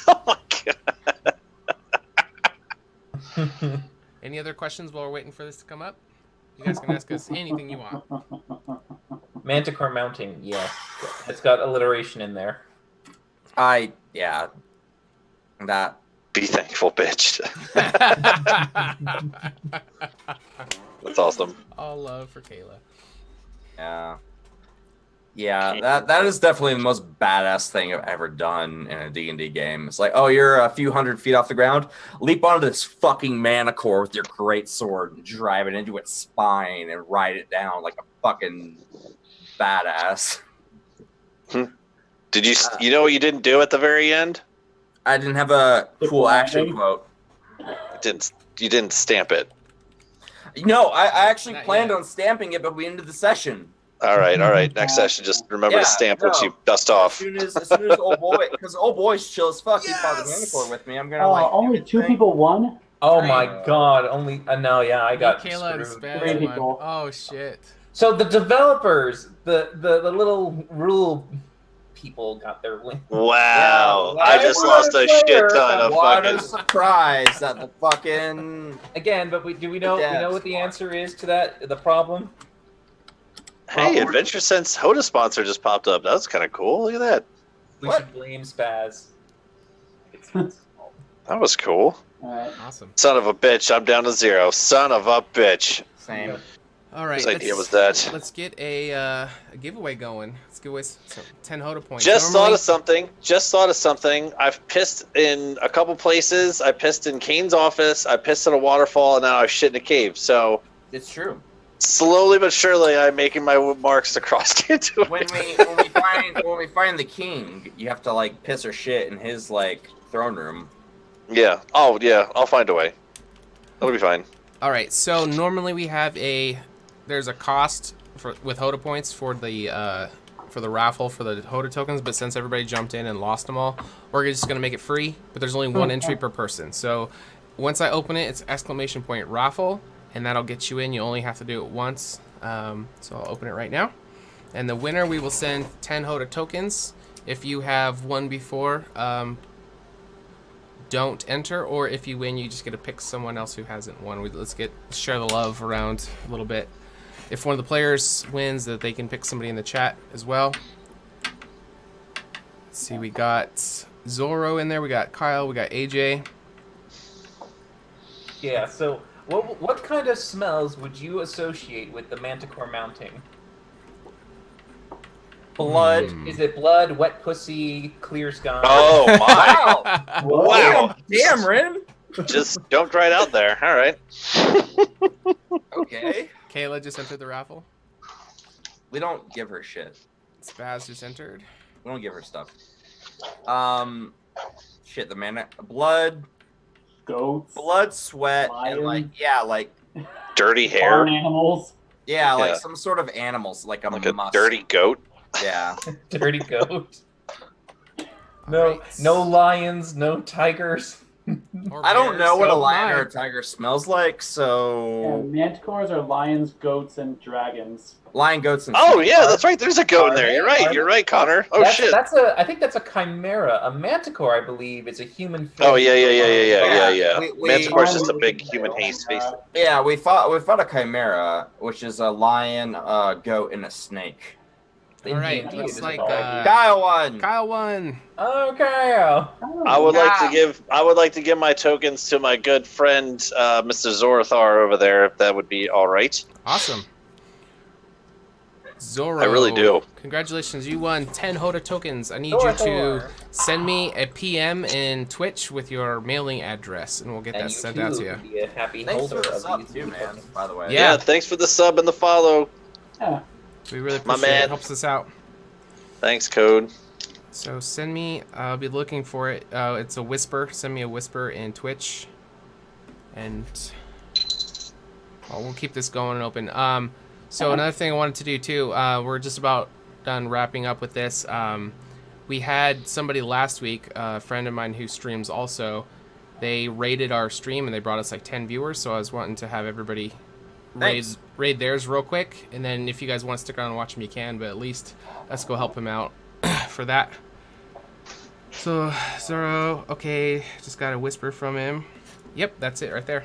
Oh my god. Any other questions while we're waiting for this to come up? You guys can ask us anything you want. Manticore mounting, yes. It's got alliteration in there. That. Be thankful, bitch. That's awesome. All love for Kayla. Yeah, that is definitely the most badass thing I've ever done in a D&D game. It's like, oh, you're a few hundred feet off the ground, leap onto this fucking manicore with your great sword and drive it into its spine and ride it down like a fucking badass. Did you? You know what you didn't do at the very end? I didn't have a cool action quote. You didn't stamp it. No, I actually planned on stamping it, but we ended the session. All right. Next session, just remember to stamp once you dust off. As soon as old boy, because old boy's chill as fuck. He fought the manicore with me. I'm gonna only 2 people won. Oh my god! Only no, I got Kayla and screwed. Spaz won. Oh shit! So the developers, the little rule people got their win. Wow! I just lost a shit ton of what fucking. a surprise that the fucking again. But we know what the answer is to that? The problem. Hey, Adventure Sense HotA sponsor just popped up. That was kind of cool. Look at that. We should blame Spaz. That was cool. Awesome. Son of a bitch, I'm down to 0. Son of a bitch. Same. All right. Whose idea was that? Let's get a giveaway going. Let's give away some 10 HotA points. Just thought of something. I've pissed in a couple places. I pissed in Kane's office. I pissed in a waterfall, and now I've shit in a cave. So It's true. slowly but surely, I'm making my marks across Kanto. When we find the king, you have to piss or shit in his throne room. Yeah. Oh, yeah. I'll find a way. It'll be fine. All right. So normally we have there's a cost with HotA points for the raffle for the HotA tokens, but since everybody jumped in and lost them all, we're just gonna make it free. But there's only one entry per person. So once I open it, it's exclamation point raffle, and that'll get you in. You only have to do it once. So I'll open it right now, and the winner we will send 10 HotA tokens. If you have won before, don't enter, or if you win, you just get to pick someone else who hasn't won. Let's share the love around a little bit. If one of the players wins, that they can pick somebody in the chat as well. Let's see, we got Zorro in there. We got Kyle. We got AJ. Yeah. So, what kind of smells would you associate with the Manticore mounting? Blood. Is it blood? Wet pussy? Clear sky? Oh my! Wow! Wow! Damn, Rin. Just jumped right out there. All right. Okay. Kayla just entered the raffle. We don't give her shit. Spaz just entered. We don't give her stuff. Shit, the man, blood, Goats. sweat, and Lions. like Dirty hair. Barn animals. like Yeah. some sort of animals, like a Like musk. a dirty goat. Yeah. Dirty goat. Alright. No lions, no tigers. Or I don't bears, know what a so lion or a mine. tiger smells like, so And manticores are lions, goats, and dragons. lion, goats, and Oh snakes. yeah, that's right. There's a goat in Are there. they? You're right. Are You're they? right, Connor. Oh shit. I think that's a chimera. A manticore, I believe, is a human. Oh yeah. We- Manticore's just a big human haze face. Yeah, we fought a chimera, which is a lion, a goat, and a snake. All right, Indeed, looks it's like all- Kyle won. Kyle won. Okay. I would like to give my tokens to my good friend Mr. Zorathar over there, if that would be all right. Awesome. Zorro. I really do. Congratulations, you won 10 HotA tokens. I need you to send me a PM in Twitch with your mailing address, and we'll get that sent out to you. Be a happy Thanks holder for the of sub these too, man. By the way. Yeah. Thanks for the sub and the follow. Yeah. We really My appreciate it. man. It helps us out. Thanks, Code. So send me, I'll be looking for it. It's a whisper. Send me a whisper in Twitch. And we'll keep this going and open. So another thing I wanted to do too, we're just about done wrapping up with this. We had somebody last week, a friend of mine who streams also, they rated our stream and they brought us like 10 viewers. So I was wanting to have everybody raid theirs real quick. And then if you guys want to stick around and watch them, you can, but at least let's go help him out for that. So, Zoro, okay, just got a whisper from him. Yep, that's it right there.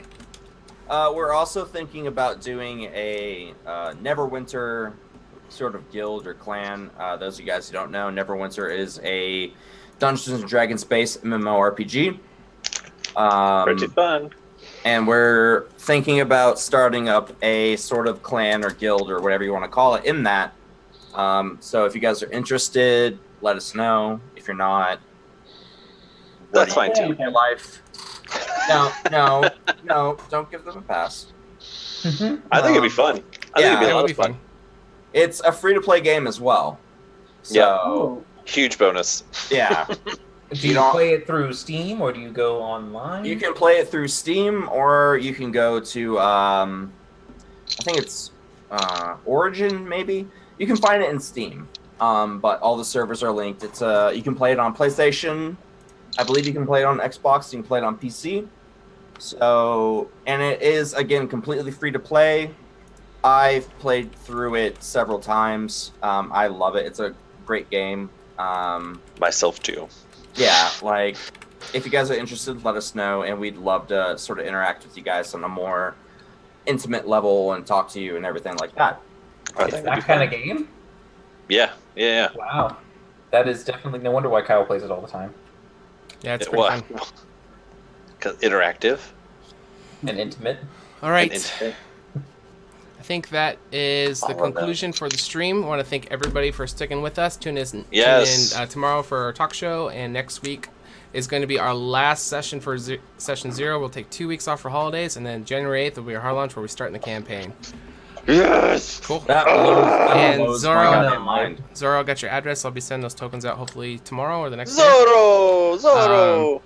We're also thinking about doing a Neverwinter sort of guild or clan. Those of you guys who don't know, Neverwinter is a Dungeons and Dragons based MMORPG. Pretty fun. And we're thinking about starting up a sort of clan or guild or whatever you want to call it in that. So if you guys are interested, let us know. If you're not, That's fine too. your life. No, don't give them a pass. I think it'd be fun. I think it'd be a It lot would of be fun. fun. It's a free-to-play game as well. So, Yeah. Oh. Huge bonus. yeah. Do you play it through Steam or do you go online? You can play it through Steam, or you can go to, I think it's Origin, maybe? You can find it in Steam, but all the servers are linked. It's you can play it on PlayStation. I believe you can play it on Xbox. You can play it on PC. So, and it is, again, completely free to play. I've played through it several times. I love it. It's a great game. Myself too. Yeah, like, if you guys are interested, let us know, and we'd love to sort of interact with you guys on a more intimate level and talk to you and everything like that. I It's think that kind of game? Yeah. Wow. That is definitely, no wonder why Kyle plays it all the time. Yeah, it's pretty fun. 'Cause interactive. And intimate. All right. And intimate. I think that is the I love conclusion for the stream. I want to thank everybody for sticking with us. Yes. Tune in tomorrow for our talk show, and next week is going to be our last session for session 0. We'll take 2 weeks off for holidays, and then January 8th will be our hard launch where we start in the campaign. Yes. Cool. That blows Zoro- my goddamn mind. Zoro, I got your address. I'll be sending those tokens out hopefully tomorrow or the next day. Zoro.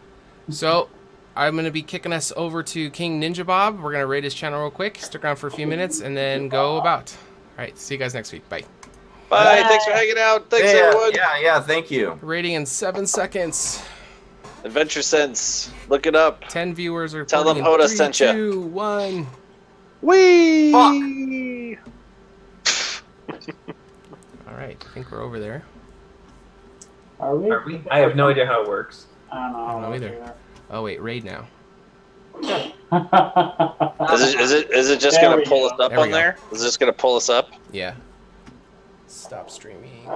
So I'm going to be kicking us over to King Ninja Bob. We're going to raid his channel real quick, stick around for a few minutes, and then go about. All right, see you guys next week. Bye. Bye. Thanks for hanging out. Thanks everyone. Yeah, thank you. Rating in 7 seconds. Adventure Sense. Look it up. 10 viewers are Tell them reporting in HotA sent ya. 3, 2, 1. Whee! All right, I think we're over there. Are we? Are we? I have no idea how it works. I don't know. I don't know either. Oh wait, raid now. Is it just There gonna we pull go. us up There we on go. there? Is it just gonna pull us up? Yeah. Stop streaming.